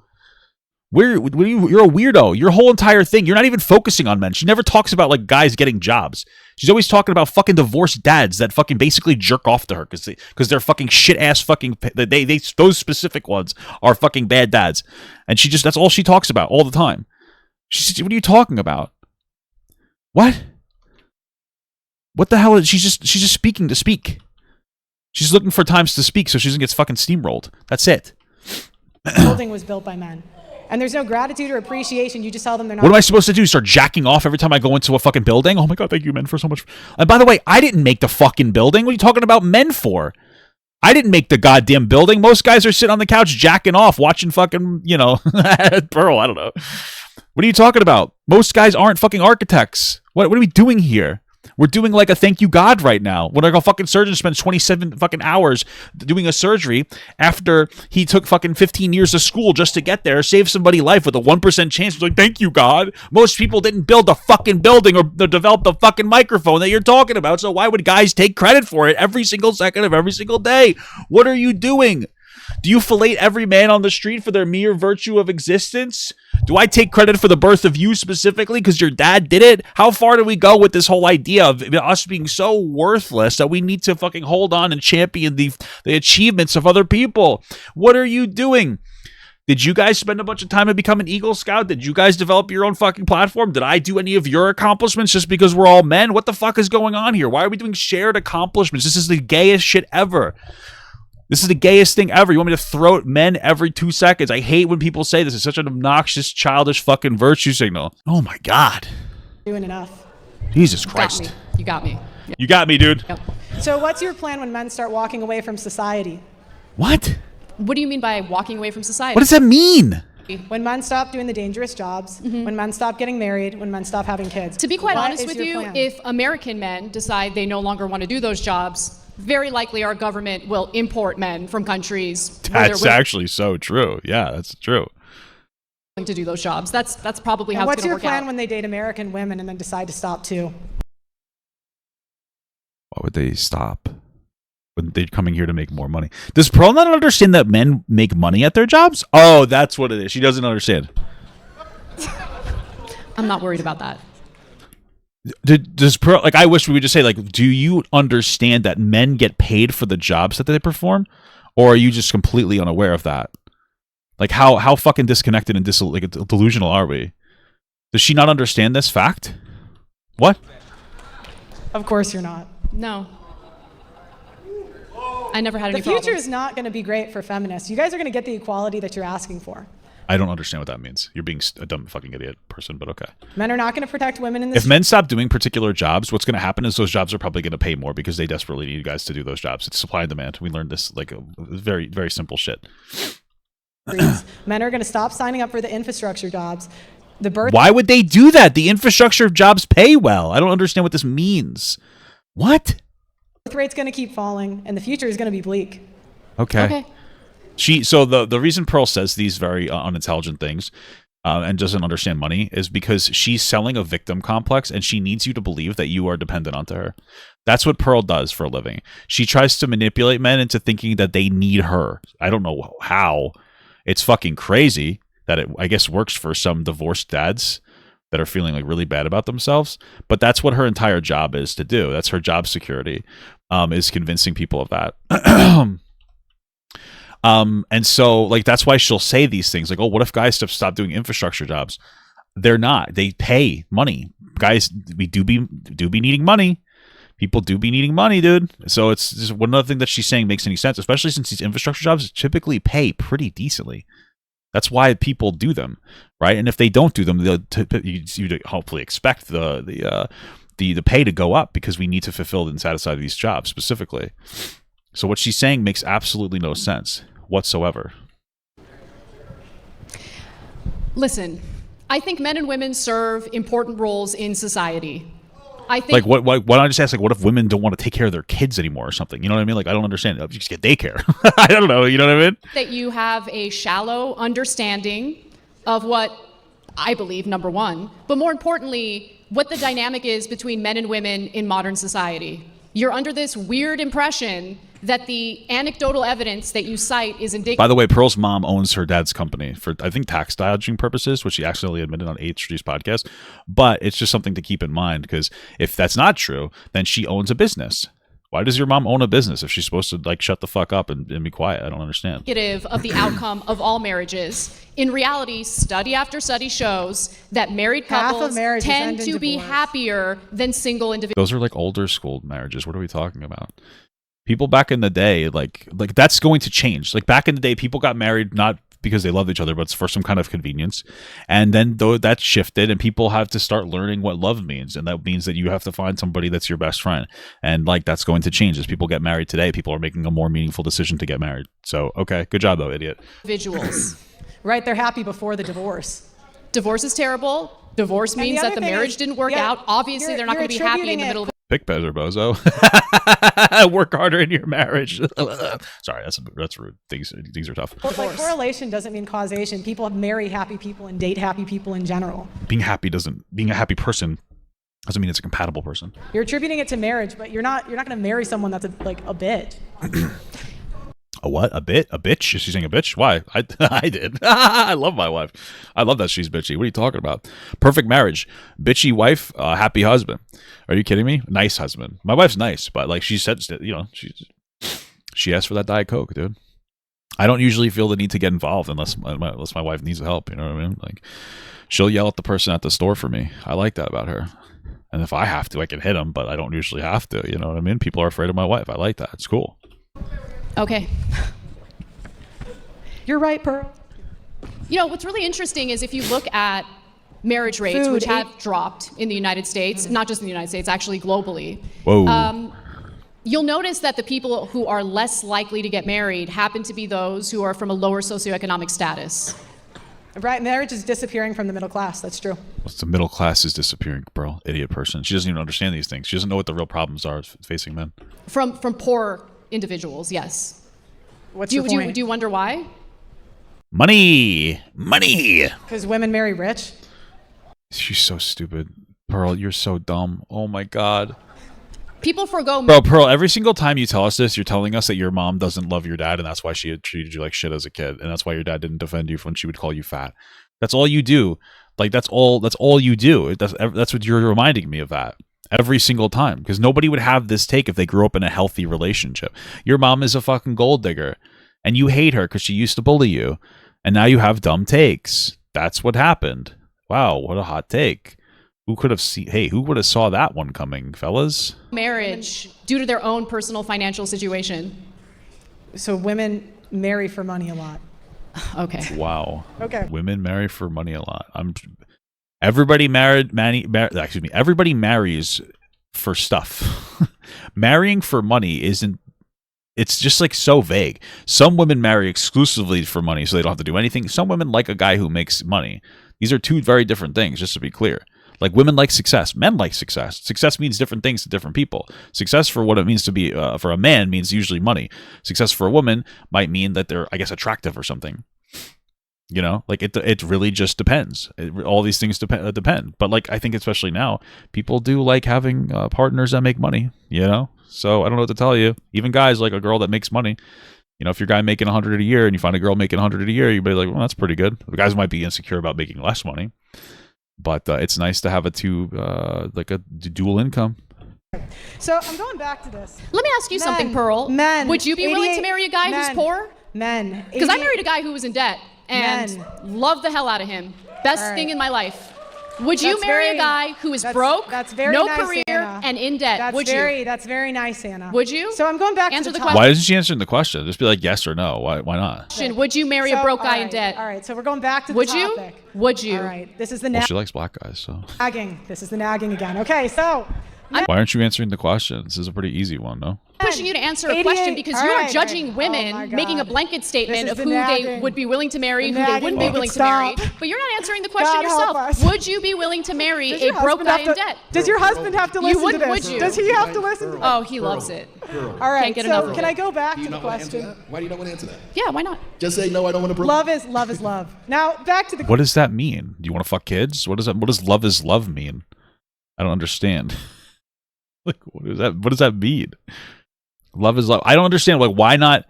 C: You're a weirdo. Your whole entire thing, you're not even focusing on men. She never talks about like guys getting jobs. She's always talking about fucking divorced dads that fucking basically jerk off to her because they're fucking shit ass fucking those specific ones are fucking bad dads, and that's all she talks about all the time. What are you talking about? What? What the hell is she's just speaking to speak. She's looking for times to speak so she doesn't get fucking steamrolled. That's it.
A: The building was built by men. And there's no gratitude or appreciation. You just tell them they're not.
C: What am I supposed to do? Start jacking off every time I go into a fucking building? Oh my God, thank you, men, for so much. And by the way, I didn't make the fucking building. What are you talking about men for? I didn't make the goddamn building. Most guys are sitting on the couch jacking off, watching fucking, Pearl. I don't know. What are you talking about? Most guys aren't fucking architects. What are we doing here? We're doing like a thank you God right now. When like a fucking surgeon spends 27 fucking hours doing a surgery after he took fucking 15 years of school just to get there, save somebody's life with a 1% chance. It's like, thank you, God. Most people didn't build the fucking building or develop the fucking microphone that you're talking about. So why would guys take credit for it every single second of every single day? What are you doing? Do you fillet every man on the street for their mere virtue of existence? Do I take credit for the birth of you specifically because your dad did it? How far do we go with this whole idea of us being so worthless that we need to fucking hold on and champion the achievements of other people? What are you doing? Did you guys spend a bunch of time to become an Eagle Scout? Did you guys develop your own fucking platform? Did I do any of your accomplishments just because we're all men? What the fuck is going on here? Why are we doing shared accomplishments? This is the gayest shit ever. This is the gayest thing ever. You want me to throw at men every 2 seconds? I hate when people say this is such an obnoxious, childish fucking virtue signal. Oh my God.
A: Doing enough.
C: Jesus Christ.
B: You got me.
C: You got me, dude.
B: Yep.
A: So what's your plan when men start walking away from society?
C: What?
B: What do you mean by walking away from society?
C: What does that mean?
A: When men stop doing the dangerous jobs, when men stop getting married, when men stop having kids.
B: To be quite
A: What
B: honest
A: is
B: with
A: your
B: you,
A: plan?
B: if American men decide they no longer want to do those jobs, very likely our government will import men from countries where
C: That's
B: they're
C: actually so true. Yeah, that's true.
B: willing to do those jobs. That's probably how
A: And
B: it's
A: what's
B: going to
A: your
B: work
A: plan
B: out.
A: when they date American women and then decide to stop too?
C: Why would they stop? When they're coming here to make more money. Does Pearl not understand that men make money at their jobs? Oh, that's what it is. She doesn't understand.
B: I'm not worried about that.
C: Does Pearl, like, I wish we would just say, like, do you understand that men get paid for the jobs that they perform? Or are you just completely unaware of that? Like, how fucking disconnected and delusional are we? Does she not understand this fact? What?
A: Of course you're not.
B: No. I never had
A: The
B: any
A: future
B: problems.
A: is not going to be great for feminists. You guys are going to get the equality that you're asking for.
C: I don't understand what that means. You're being a dumb fucking idiot person, but okay.
A: Men are not going to protect women in this.
C: If men stop doing particular jobs, what's going to happen is those jobs are probably going to pay more because they desperately need guys to do those jobs. It's supply and demand. We learned this like a very, very simple shit.
A: Men are going to stop signing up for the infrastructure jobs. The birth
C: Why would they do that? The infrastructure jobs pay well. I don't understand what this means. What?
A: rate's going to keep falling, and the future is going to be bleak.
C: Okay. So the reason Pearl says these very unintelligent things and doesn't understand money is because she's selling a victim complex and she needs you to believe that you are dependent onto her. That's what Pearl does for a living. She tries to manipulate men into thinking that they need her. I don't know how. It's fucking crazy that it, I guess, works for some divorced dads that are feeling like really bad about themselves. But that's what her entire job is to do. That's her job security, is convincing people of that. And so, like, that's why she'll say these things like, oh, what if guys stop doing infrastructure jobs? They're not. They pay money. Guys, we do be needing money. People do be needing money, dude. So it's just one other thing that she's saying makes any sense, especially since these infrastructure jobs typically pay pretty decently. That's why people do them, right? And if they don't do them, you'd hopefully expect the pay to go up because we need to fulfill and satisfy these jobs specifically. So what she's saying makes absolutely no sense whatsoever.
B: Listen, I think men and women serve important roles in society. I think,
C: Like, why don't I just ask, like, what if women don't want to take care of their kids anymore or something? You know what I mean? Like, I don't understand. You just get daycare. I don't know. You know what I mean?
B: that you have a shallow understanding of what I believe, number one, but more importantly, what the dynamic is between men and women in modern society. You're under this weird impression that the anecdotal evidence that you cite is indicative.
C: By the way, Pearl's mom owns her dad's company for, I think, tax dodging purposes, which she accidentally admitted on H3's podcast. But it's just something to keep in mind, because if that's not true, then she owns a business. Why does your mom own a business if she's supposed to like shut the fuck up and be quiet? I don't understand.
B: Of the outcome of all marriages. In reality, study after study shows that married couples tend to be happier than single individuals.
C: Those are like older school marriages. What are we talking about? People back in the day, like that's going to change. Like back in the day, people got married not because they loved each other, but it's for some kind of convenience. And then though that shifted, and people have to start learning what love means, and that means that you have to find somebody that's your best friend. And like that's going to change as people get married today. People are making a more meaningful decision to get married. So okay, good job though, idiot.
B: Individuals.
A: Right, they're happy before the divorce.
B: Divorce is terrible. Divorce means that the marriage didn't work out. Obviously, they're not going to be happy in the middle of
C: Pick better, bozo. Work harder in your marriage. Sorry, that's rude. Things are tough.
A: Well, like correlation doesn't mean causation. People marry happy people and date happy people in general.
C: Being a happy person doesn't mean it's a compatible person.
A: You're attributing it to marriage, but you're not going to marry someone that's a bitch.
C: A what? A bitch? Is she saying a bitch? Why? I did. I love my wife. I love that she's bitchy. What are you talking about? Perfect marriage. Bitchy wife, happy husband. Are you kidding me? Nice husband. My wife's nice, but like she said, you know, she asked for that Diet Coke, dude. I don't usually feel the need to get involved unless my wife needs help. You know what I mean? Like she'll yell at the person at the store for me. I like that about her. And if I have to, I can hit him, but I don't usually have to. You know what I mean? People are afraid of my wife. I like that. It's cool.
B: Okay.
A: You're right, Pearl.
B: You know, what's really interesting is if you look at marriage rates, which have dropped in the United States, not just in the United States, actually globally.
C: Whoa.
B: You'll notice that the people who are less likely to get married happen to be those who are from a lower socioeconomic status.
A: Right, marriage is disappearing from the middle class. That's true.
C: The middle class is disappearing, Pearl. Idiot person. She doesn't even understand these things. She doesn't know what the real problems are facing men.
B: From poor individuals, yes.
A: What's your point?
B: Do you wonder why?
C: Money.
A: Because women marry rich.
C: She's so stupid. Pearl, you're so dumb. Oh my God.
B: People forgo.
C: Bro, Pearl, every single time you tell us this, you're telling us that your mom doesn't love your dad, and that's why she had treated you like shit as a kid, and that's why your dad didn't defend you when she would call you fat. That's all you do. Like that's all you do. That's what you're reminding me of that. Every single time, because nobody would have this take if they grew up in a healthy relationship. Your mom is a fucking gold digger, and you hate her because she used to bully you, and now you have dumb takes. That's what happened. Wow, what a hot take. Who could have seen? Hey, who would have saw that one coming, fellas?
B: Marriage due to their own personal financial situation.
A: So women marry for money a lot.
B: Okay.
C: Wow.
A: Okay.
C: Women marry for money a lot. Everybody everybody marries for stuff. Marrying for money isn't, it's just like so vague. Some women marry exclusively for money so they don't have to do anything. Some women like a guy who makes money. These are two very different things, just to be clear. Like women like success, men like success. Success means different things to different people. Success for what it means to be, for a man means usually money. Success for a woman might mean that they're, I guess, attractive or something. You know, like it really just depends. All these things depend. But like, I think especially now, people do like having partners that make money, you know? So I don't know what to tell you. Even guys like a girl that makes money. You know, if your guy making 100 a year and you find a girl making 100 a year, you'd be like, well, that's pretty good. The guys might be insecure about making less money. But it's nice to have a dual income.
A: So I'm going back to this.
B: Let me ask you something, Pearl. Would you be willing to marry a guy who's poor? Because I married a guy who was in debt and loved the hell out of him. Best thing in my life. Would you marry a guy who is broke, no career, and in debt? Would you?
A: That's very nice, Anna.
B: Would you?
A: So I'm going back to the
B: question.
C: Why isn't she answering the question? Just be like yes or no. Why not?
B: Would you marry a broke guy in debt?
A: All right, so we're going back to the topic.
B: Would you?
A: All right, this is the
C: Well, she likes black guys, so.
A: nagging. This is the nagging again. Okay, so.
C: Why aren't you answering the question? This is a pretty easy one, no?
B: Pushing you to answer a question because you are judging women, making a blanket statement of who they would be willing to marry, who they wouldn't be willing to marry. But you're not answering the question yourself. Would you be willing to marry a broke guy in debt?
A: Does your husband have to listen to this?
B: Would you?
A: Does he have to listen to this?
B: Oh, he loves it.
A: All right,
B: Can't get enough
A: so
B: of
A: can
B: it.
A: I go back to the question?
D: Why do you not want to answer that?
B: Yeah, why not?
D: Just say no, I don't want to.
A: Love is love. Now back to the.
C: What does that mean? Do you want to fuck kids? What does love is love mean? I don't understand. Like, what does that mean? Love is love. I don't understand. Like, why not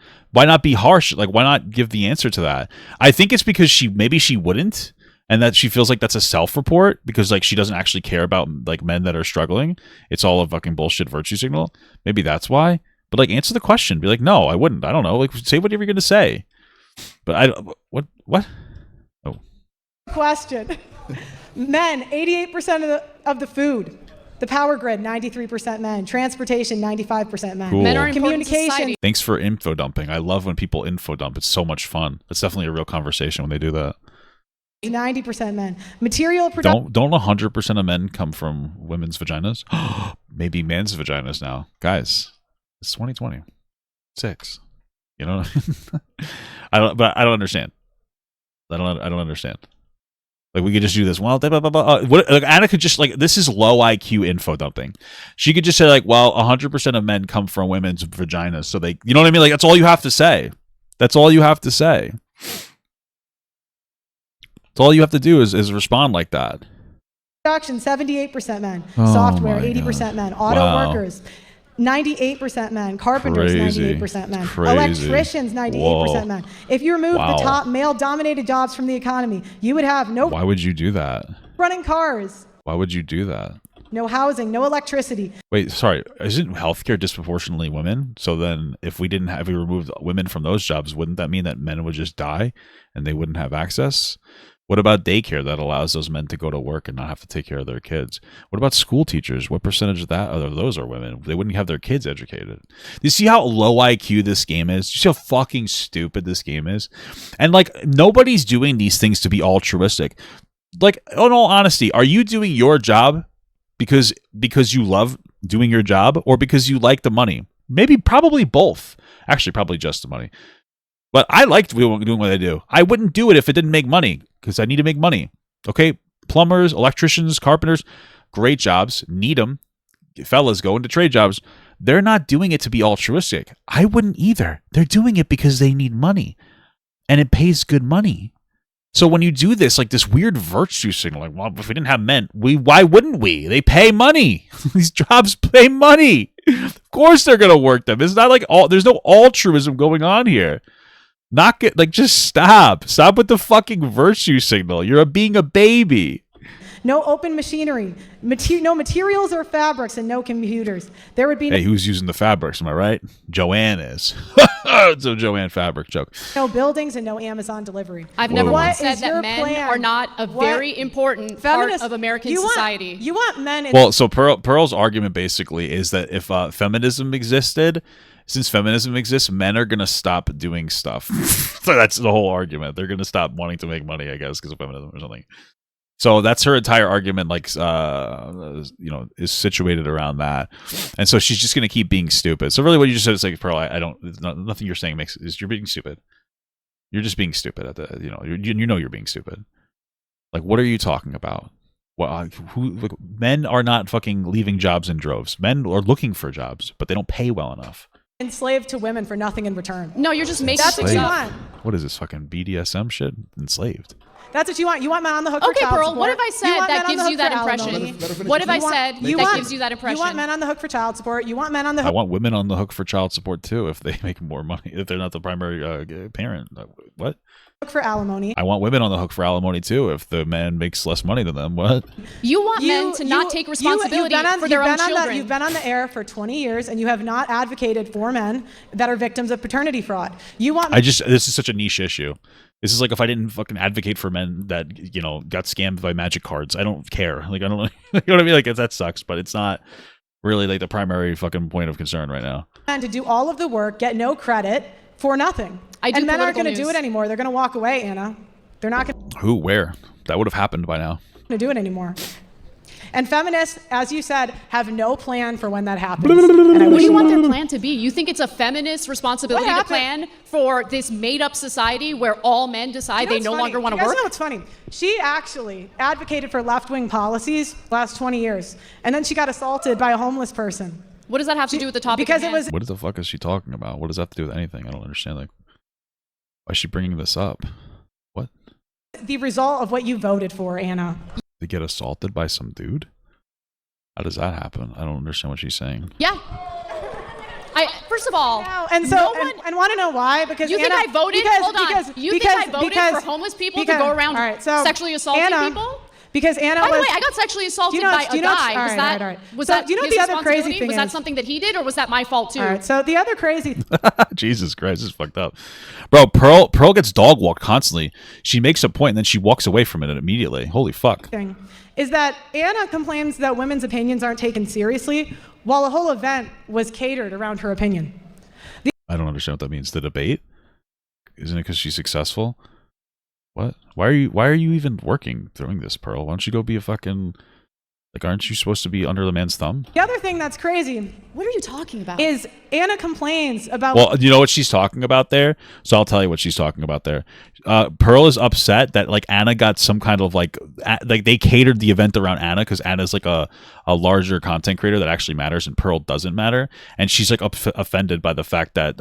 C: be harsh? Like, why not give the answer to that? I think it's because maybe she wouldn't, and that she feels like that's a self-report because like she doesn't actually care about like men that are struggling. It's all a fucking bullshit virtue signal. Maybe that's why. But like, answer the question. Be like, no, I wouldn't. I don't know. Like, say whatever you're gonna say. But what? Oh.
A: Question. Men, 88% of the food. The power grid, 93% men. Transportation, 95% men.
C: Cool.
B: Men are important to
A: Communication.
B: society.
C: Thanks for info dumping. I love when people info dump. It's so much fun. It's definitely a real conversation when they do that.
A: 90% men. Material production.
C: Don't 100% of men come from women's vaginas? Maybe men's vaginas now. Guys, it's 2026. You know what I mean? I don't understand. I don't understand. Like, we could just do this. Well, blah, blah, blah, blah. Like, Anna could just, like, this is low IQ info dumping. She could just say, like, well, 100% of men come from women's vaginas. So they, you know what I mean? Like, that's all you have to say. That's all you have to say. That's all you have to do is respond like that.
A: Production, 78% men.
C: Oh
A: Software,
C: my
A: 80%
C: God.
A: men. Auto
C: Wow.
A: workers, 98% men. Carpenters,
C: Crazy.
A: 98% men.
C: Crazy.
A: Electricians, 98%
C: Whoa.
A: men. If you remove
C: Wow.
A: the top male-dominated jobs from the economy, you would have no
C: Why would you do that?
A: running cars,
C: Why would you do that?
A: no housing, no electricity.
C: Wait, sorry. Isn't healthcare disproportionately women? So then if we removed women from those jobs, wouldn't that mean that men would just die and they wouldn't have access? What about daycare that allows those men to go to work and not have to take care of their kids? What about school teachers? What percentage of those are women? They wouldn't have their kids educated. Do you see how low IQ this game is? Do you see how fucking stupid this game is? And like, nobody's doing these things to be altruistic. Like, in all honesty, are you doing your job because you love doing your job or because you like the money? Maybe, probably both. Actually, probably just the money. But I like doing what I do. I wouldn't do it if it didn't make money because I need to make money. Okay? Plumbers, electricians, carpenters, great jobs. Need them. Fellas go into trade jobs. They're not doing it to be altruistic. I wouldn't either. They're doing it because they need money. And it pays good money. So when you do this, like this weird virtue signal, like, well, if we didn't have men, why wouldn't we? They pay money. These jobs pay money. Of course they're going to work them. It's not like there's no altruism going on here. Just stop with the fucking virtue signal. You're being a baby.
A: No open machinery, no materials or fabrics, and no computers. There would be
C: Hey, who's using the fabrics? Am I right? Joanne is. It's a Joanne fabric joke.
A: no buildings and no Amazon delivery.
B: I've never
C: Whoa.
B: once
A: What
B: said
A: is
B: that
A: your
B: men
A: plan?
B: are not a
A: What-
B: very important
A: Feminists,
B: part of American
A: you want-
B: society.
A: You want men in
C: Well, so Pearl's argument basically is that if feminism existed, since feminism exists, men are going to stop doing stuff. So that's the whole argument. They're going to stop wanting to make money, I guess, because of feminism or something. So that's her entire argument, like, is situated around that. And so she's just going to keep being stupid. So really what you just said is like, Pearl, I don't, nothing you're saying is you're being stupid. You're just being stupid at the, you know you're being stupid. Like, what are you talking about? Well, men are not fucking leaving jobs in droves. Men are looking for jobs, but they don't pay well enough.
A: enslaved to women for nothing in return.
B: No, you're just making
A: That's what
B: things
A: you
B: up.
A: want.
C: What is this fucking BDSM shit? Enslaved.
A: That's what you want. You want men on the hook for
B: Okay,
A: child
B: Pearl,
A: support.
B: what have I
A: You
B: said
A: want men
B: that
A: on the
B: gives
A: hook
B: you that
A: for
B: impression?
A: alimony.
D: Let her finish.
B: What have I
A: You want-
B: said
A: you
B: that
A: want-
B: gives you that impression?
A: You want men on the hook for child support. You want men on the
C: I
A: hook.
C: want women on the hook for child support too if they make more money, if they're not the primary parent. What?
A: For alimony.
C: I want women on the hook for alimony too if the man makes less money than them. What?
B: You want men to not take responsibility for their own children.
A: You've been on the air for 20 years and you have not advocated for men that are victims of paternity fraud. You want
C: This is such a niche issue. This is like if I didn't fucking advocate for men that, got scammed by magic cards. I don't care. Like, I don't, you know what I mean? Like, that sucks, but it's not really like the primary fucking point of concern right now.
A: men to do all of the work, get no credit for nothing.
B: I do
A: and men aren't
B: political
A: going to do
B: news.
A: it anymore. They're going to walk away, Anna. They're not going
C: Who? Where? That would have happened by now.
A: to do it anymore. And feminists, as you said, have no plan for when that happens. And I
B: What
A: wish
B: do you
A: you
B: want
A: would.
B: their plan to be? You think it's a feminist responsibility
A: What
B: to
A: happened?
B: plan for this made-up society where all men decide
A: You know
B: they
A: what's
B: no
A: funny?
B: longer want
A: You
B: to
A: guys
B: work?
A: know what's funny? She actually advocated for left-wing policies last 20 years. And then she got assaulted by a homeless person.
B: What does that have to do with the topic?
A: Because
B: at
A: it
B: hand?
A: was
C: What the fuck is she talking about? What does that have to do with anything? I don't understand. Like, why is she bringing this up? What?
A: the result of what you voted for, Anna.
C: To get assaulted by some dude? How does that happen? I don't understand what she's saying.
B: Yeah. First of all,
A: And so,
B: no one,
A: and want to know why? Because
B: you
A: Anna,
B: think I voted?
A: Because,
B: Hold on.
A: because,
B: You
A: because,
B: think I voted
A: because,
B: for homeless people
A: because,
B: to go around
A: all right, so
B: sexually assaulting
A: Anna,
B: people?
A: Because Anna
B: By the
A: was.
B: way, I got sexually assaulted
A: do you know,
B: by
A: do you
B: a
A: know,
B: guy.
A: all
B: Was
A: right,
B: that
A: all right.
B: was
A: So
B: that
A: do you know
B: his
A: what the other crazy
B: responsibility?
A: thing
B: Was that
A: is?
B: something that he did, or was that my fault too?
A: All right. So the other crazy.
C: Jesus Christ, this is fucked up. Bro, Pearl gets dog walked constantly. She makes a point and then she walks away from it immediately. Holy fuck.
A: Thing is that Anna complains that women's opinions aren't taken seriously, while the whole event was catered around her opinion.
C: I don't understand what that means. The debate? Isn't it because she's successful? What? Why are you even working doing this, Pearl? Why don't you go be a fucking, like, aren't you supposed to be under the man's thumb?
A: The other thing that's crazy
B: What are you talking about?
A: is Anna complains about.
C: Well, you know what she's talking about there? So I'll tell you what she's talking about there. Pearl is upset that, like, Anna got some kind of, like they catered the event around Anna because Anna's, like, a larger content creator that actually matters and Pearl doesn't matter. And she's, like, offended by the fact that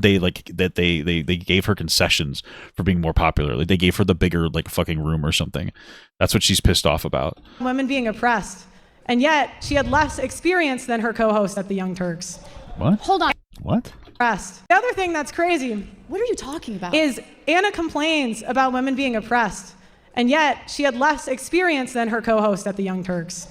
C: they gave her concessions for being more popular. Like, they gave her the bigger, like, fucking room or something. That's what she's pissed off about.
A: Women being oppressed, and yet she had less experience than her co-host at the Young Turks.
C: What?
B: Hold on.
C: What?
A: Oppressed. The other thing that's crazy
B: What are you talking about?
A: is Anna complains about women being oppressed, and yet she had less experience than her co-host at the Young Turks.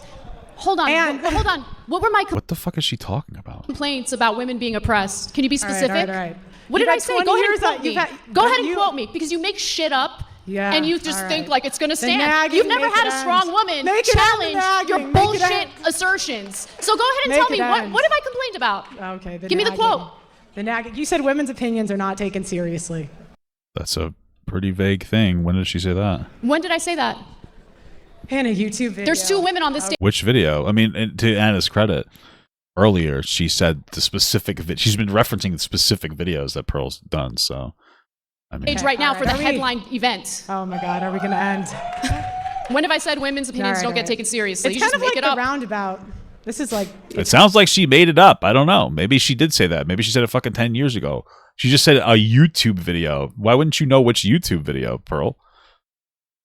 B: Hold on.
A: And-
B: Hold on. What were my
C: What the fuck is she talking about?
B: complaints about women being oppressed? Can you be
A: All right,
B: specific?
A: all right.
B: What
A: You've
B: did I
A: had
B: say?
A: 20
B: Go ahead
A: years
B: and quote
A: of-
B: me.
A: you've had-
B: Go ahead and
A: you-
B: quote me because you make shit up.
A: Yeah,
B: And you just
A: all
B: think
A: right.
B: like it's going to
A: The
B: stand.
A: nagging,
B: You've never
A: make
B: had
A: it
B: a strong
A: end.
B: woman
A: Make it end, the
B: challenge your
A: nagging, make it
B: bullshit
A: end.
B: assertions. So go ahead and
A: Make
B: tell me
A: it end.
B: what have I complained about?
A: Okay.
B: Give me the
A: nagging.
B: quote.
A: The nagging. You said women's opinions are not taken seriously.
C: That's a pretty vague thing. When did she say that?
B: When did I say that?
A: In a YouTube video.
B: There's two women on this stage.
C: Which video? I mean, to Anna's credit, earlier she said the specific. She's been referencing the specific videos that Pearl's done. So, I mean,
B: Right now
A: All
B: for
A: right.
B: the
A: Are we-
B: headline event.
A: Oh my God, are we gonna end?
B: When have I said women's opinions
A: All
B: don't
A: right,
B: get
A: all right.
B: taken seriously?
A: It's
B: You
A: kind
B: just
A: of
B: make
A: like
B: it
A: the
B: up.
A: roundabout. This is like.
C: it sounds like she made it up. I don't know. Maybe she did say that. Maybe she said it fucking 10 years ago. She just said a YouTube video. Why wouldn't you know which YouTube video, Pearl?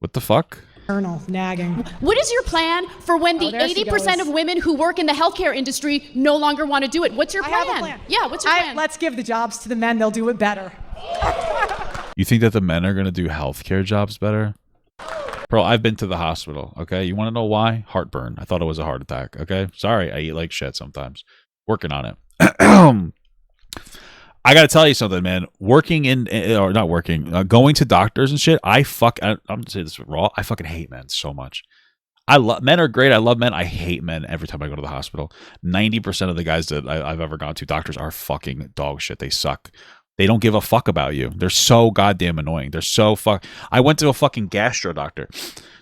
C: What the fuck?
A: Eternal nagging.
B: What is your plan for when the
A: there she
B: 80%
A: goes.
B: of women who work in the healthcare industry no longer want to do it? What's your
A: I
B: plan?
A: have a plan.
B: Yeah, what's your plan?
A: Let's give the jobs to the men. They'll do it better.
C: You think that the men are going to do healthcare jobs better? Pearl, I've been to the hospital, okay? You want to know why? Heartburn. I thought it was a heart attack, okay? Sorry, I eat like shit sometimes. Working on it. I got to tell you something, man. Working or not working, going to doctors and shit, I'm going to say this raw. I fucking hate men so much. Men are great. I love men. I hate men every time I go to the hospital. 90% of the guys that I've ever gone to, doctors, are fucking dog shit. They suck. They don't give a fuck about you. They're so goddamn annoying. They're so I went to a fucking gastro doctor.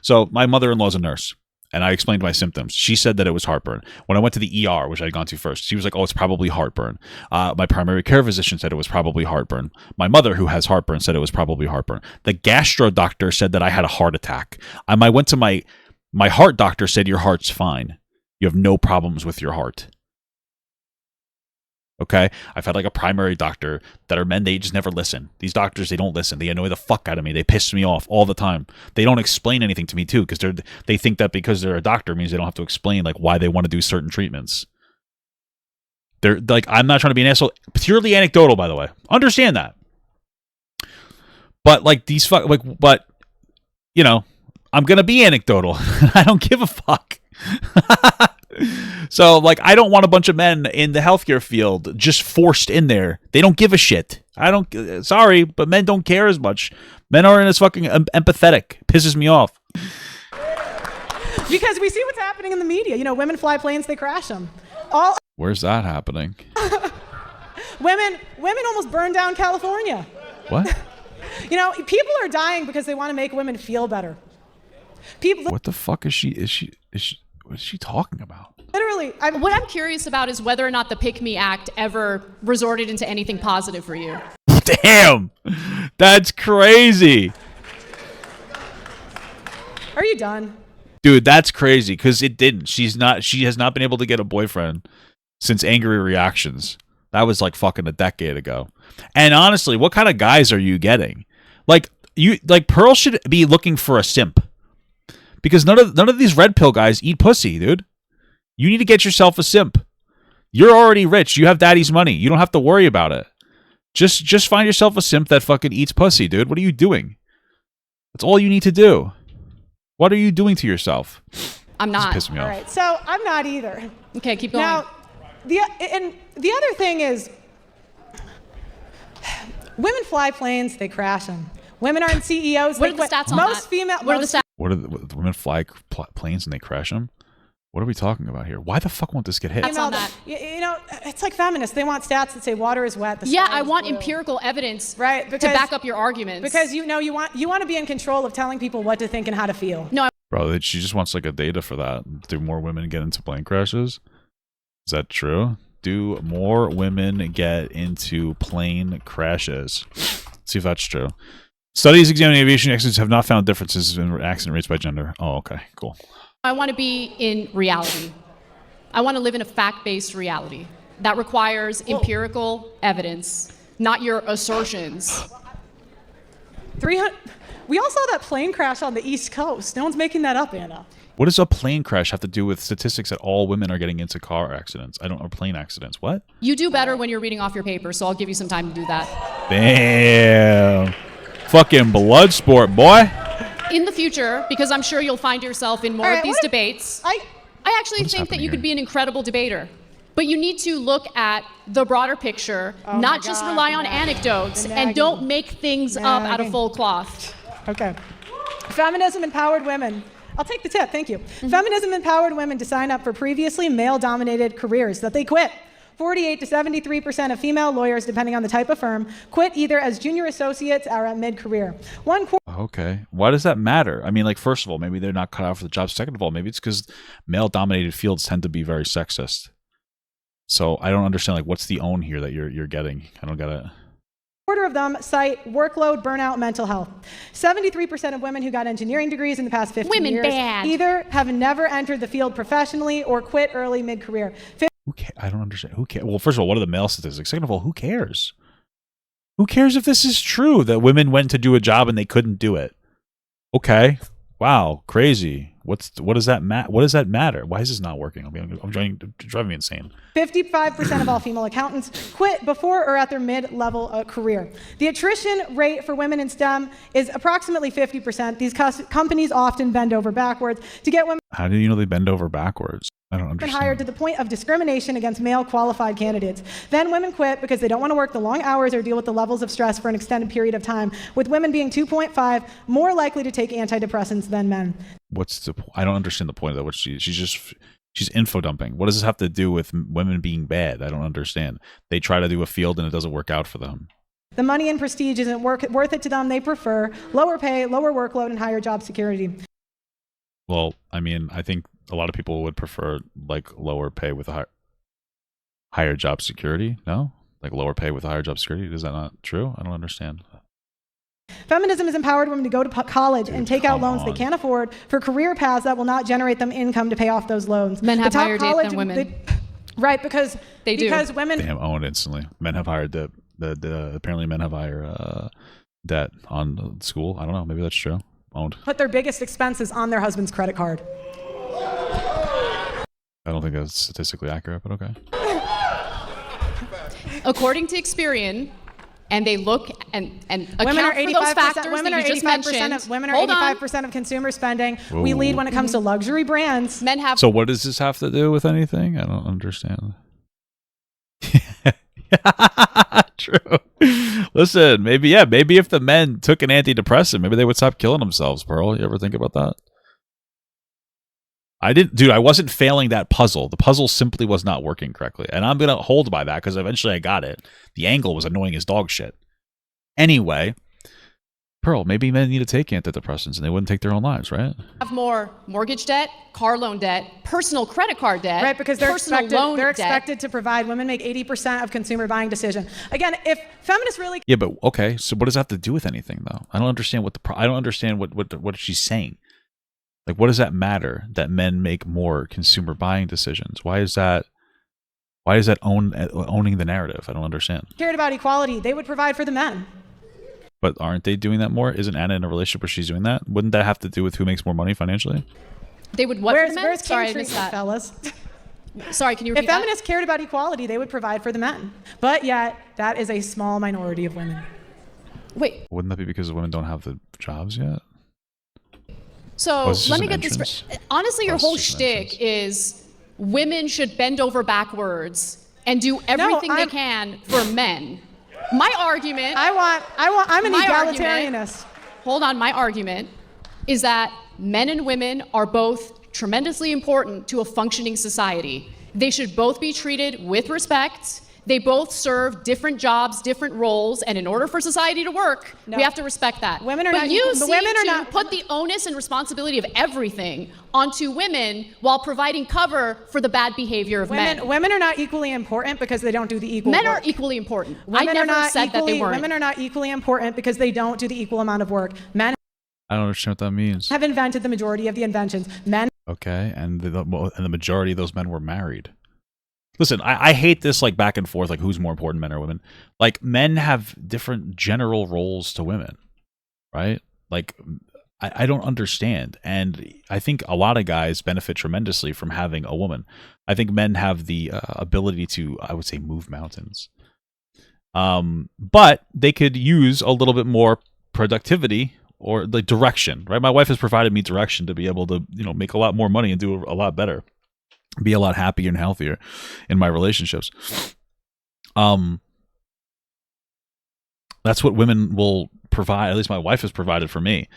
C: So my mother-in-law's a nurse, and I explained my symptoms. She said that it was heartburn. When I went to the ER, which I'd gone to first, she was like, oh, it's probably heartburn. My primary care physician said it was probably heartburn. My mother, who has heartburn, said it was probably heartburn. The gastro doctor said that I had a heart attack. I went to my heart doctor, said your heart's fine. You have no problems with your heart. Okay, I've had like a primary doctor that are men. They just never listen. These doctors, they don't listen. They annoy the fuck out of me. They piss me off all the time. They don't explain anything to me too, because they think that because they're a doctor means they don't have to explain like why they want to do certain treatments. They're like, I'm not trying to be an asshole. Purely anecdotal, by the way. Understand that. But like but you know, I'm gonna be anecdotal. I don't give a fuck. So, like, I don't want a bunch of men in the healthcare field just forced in there. They don't give a shit. Sorry, but men don't care as much. Men aren't as fucking empathetic. Pisses me off.
A: Because we see what's happening in the media. You know, women fly planes, they crash them.
C: Where's that happening?
A: Women almost burned down California.
C: What?
A: You know, people are dying because they want to make women feel better.
C: What the fuck is she? What is she talking about?
A: Literally,
B: What I'm curious about is whether or not the Pick Me Act ever resorted into anything positive for you.
C: Damn, that's crazy.
A: Are you done?
C: Dude, that's crazy because it didn't. She has not been able to get a boyfriend since Angry Reactions. That was like fucking a decade ago. And honestly, what kind of guys are you getting? Like Pearl should be looking for a simp. Because none of these red pill guys eat pussy, dude. You need to get yourself a simp. You're already rich. You have daddy's money. You don't have to worry about it. Just find yourself a simp that fucking eats pussy, dude. What are you doing? That's all you need to do. What are you doing to yourself?
B: I'm not.
C: This is pissing me off.
A: All right, so I'm not either.
B: Okay, keep going.
A: Now, the other thing is, women fly planes, they crash them. Women aren't CEOs.
B: What are the stats on
A: most
B: that?
A: Female,
B: What are the stats?
C: What are the women fly planes and they crash them? What are we talking about here? Why the fuck won't this get hit?
B: That's on that.
A: You know, it's like feminists. They want stats that say water is wet. The
B: Yeah,
A: sky
B: I
A: is
B: want
A: blue.
B: empirical evidence
A: Right,
B: to back up your arguments.
A: Because you want to be in control of telling people what to think and how to feel.
B: No,
C: Bro, she just wants like a data for that. Do more women get into plane crashes? Is that true? Do more women get into plane crashes? Let's see if that's true. Studies examining aviation accidents have not found differences in accident rates by gender. Oh, okay, cool.
B: I want to be in reality. I want to live in a fact-based reality. That requires empirical evidence, not your assertions.
A: 300. We all saw that plane crash on the East Coast. No one's making that up, Anna.
C: What does a plane crash have to do with statistics that all women are getting into car accidents? Or plane accidents. What?
B: You do better when you're reading off your paper, so I'll give you some time to do that.
C: Damn. Fucking blood sport, boy.
B: In the future, because I'm sure you'll find yourself in more of these debates, I actually
C: What is
B: think that you
C: happening
B: could be an incredible debater. But you need to look at the broader picture, not just rely on anecdotes, and don't make things up out of full cloth.
A: Okay. Feminism empowered women. I'll take the tip, thank you. Feminism empowered women to sign up for previously male-dominated careers that they quit. 48 to 73% of female lawyers, depending on the type of firm, quit either as junior associates or at mid-career.
C: Okay. Why does that matter? I mean, like, first of all, maybe they're not cut out for the job. Second of all, maybe it's because male-dominated fields tend to be very sexist. So I don't understand, like, what's the own here that you're getting? I don't get it.
A: Quarter of them cite workload, burnout, mental health. 73% of women who got engineering degrees in the past 15 years either have never entered the field professionally or quit early mid-career.
C: I don't understand. Who cares? Well, first of all, what are the male statistics? Second of all, who cares? Who cares if this is true that women went to do a job and they couldn't do it? Okay. Wow. Crazy. What does that matter? Why is this not working? I'm driving me insane.
A: 55% of all female accountants quit before or at their mid-level career. The attrition rate for women in STEM is approximately 50%. These companies often bend over backwards to get women.
C: How do you know they bend over backwards? I don't understand.
A: Hired to the point of discrimination against male qualified candidates. Then women quit because they don't want to work the long hours or deal with the levels of stress for an extended period of time, with women being 2.5 more likely to take antidepressants than men.
C: I don't understand the point of that. She's info dumping. What does this have to do with women being bad? I don't understand. They try to do a field and it doesn't work out for them.
A: The money and prestige isn't worth it to them. They prefer lower pay, lower workload, and higher job security.
C: Well, I mean, I think a lot of people would prefer like lower pay with a higher job security. No? Like lower pay with a higher job security. Is that not true? I don't understand.
A: Feminism has empowered women to go to college and take out loans they can't afford for career paths that will not generate them income to pay off those loans.
B: Men have higher debt than women.
A: Right, because women.
C: Damn, owned instantly. Men have higher debt. Apparently men have higher debt on school. I don't know. Maybe that's true. Owned.
A: Put their biggest expenses on their husband's credit card.
C: I don't think that's statistically accurate, but okay.
B: According to Kasparian, and they look and
A: women are
B: account for those factors
A: women
B: that
A: are
B: you just
A: 85%
B: mentioned.
A: of women are 85% of consumer spending.
C: Whoa. We
A: lead when it comes to luxury brands.
B: Men have.
C: So what does this have to do with anything? I don't understand. True. Listen, maybe if the men took an antidepressant, maybe they would stop killing themselves, Pearl. You ever think about that? I wasn't failing that puzzle. The puzzle simply was not working correctly. And I'm going to hold by that because eventually I got it. The angle was annoying as dog shit. Anyway, Pearl, maybe men need to take antidepressants and they wouldn't take their own lives, right?
B: Have more mortgage debt, car loan debt, personal credit card debt,
A: right? Because they're
B: they're
A: expected to provide. Women make 80% of consumer buying decision. Again, if feminists really.
C: Yeah, but okay. So what does that have to do with anything, though? I don't understand I don't understand what she's saying. Like, what does that matter that men make more consumer buying decisions? Why is that owning the narrative? I don't understand.
A: Cared about equality, they would provide for the men.
C: But aren't they doing that more? Isn't Anna in a relationship where she's doing that? Wouldn't that have to do with who makes more money financially?
B: They would what?
A: Where's Sorry, I missed that. Fellas?
B: Sorry, can you
A: If
B: repeat that?
A: feminists cared about equality, they would provide for the men. But yet, that is a small minority of women.
B: Wait.
C: Wouldn't that be because women don't have the jobs yet?
B: So let me get this
C: entrance?
B: straight. Honestly, your whole shtick is women should bend over backwards and do everything they can for men. My argument.
A: I'm an egalitarianist.
B: Hold on, my argument is that men and women are both tremendously important to a functioning society. They should both be treated with respect. They both serve different jobs, different roles, and in order for society to work, we have to respect that.
A: Women are
B: but
A: not
B: you
A: equal.
B: seem to put the onus and responsibility of everything onto women while providing cover for the bad behavior of men.
A: Women are not equally important because they don't do the equal
B: Men
A: work.
B: are equally important.
A: Women
B: I
A: are
B: never
A: not
B: said that they
A: equally-
B: weren't.
A: Women are not equally important because they don't do the equal amount of work. Men
C: I don't understand what that means.
A: have invented the majority of the inventions. Men
C: Okay, and the majority of those men were married. Listen, I hate this like back and forth, like who's more important, men or women. Like men have different general roles to women, right? Like I don't understand, and I think a lot of guys benefit tremendously from having a woman. I think men have the ability to, I would say, move mountains, but they could use a little bit more productivity or the direction, right? My wife has provided me direction to be able to, make a lot more money and do a lot better. Be a lot happier and healthier in my relationships. That's what women will provide. At least my wife has provided for me.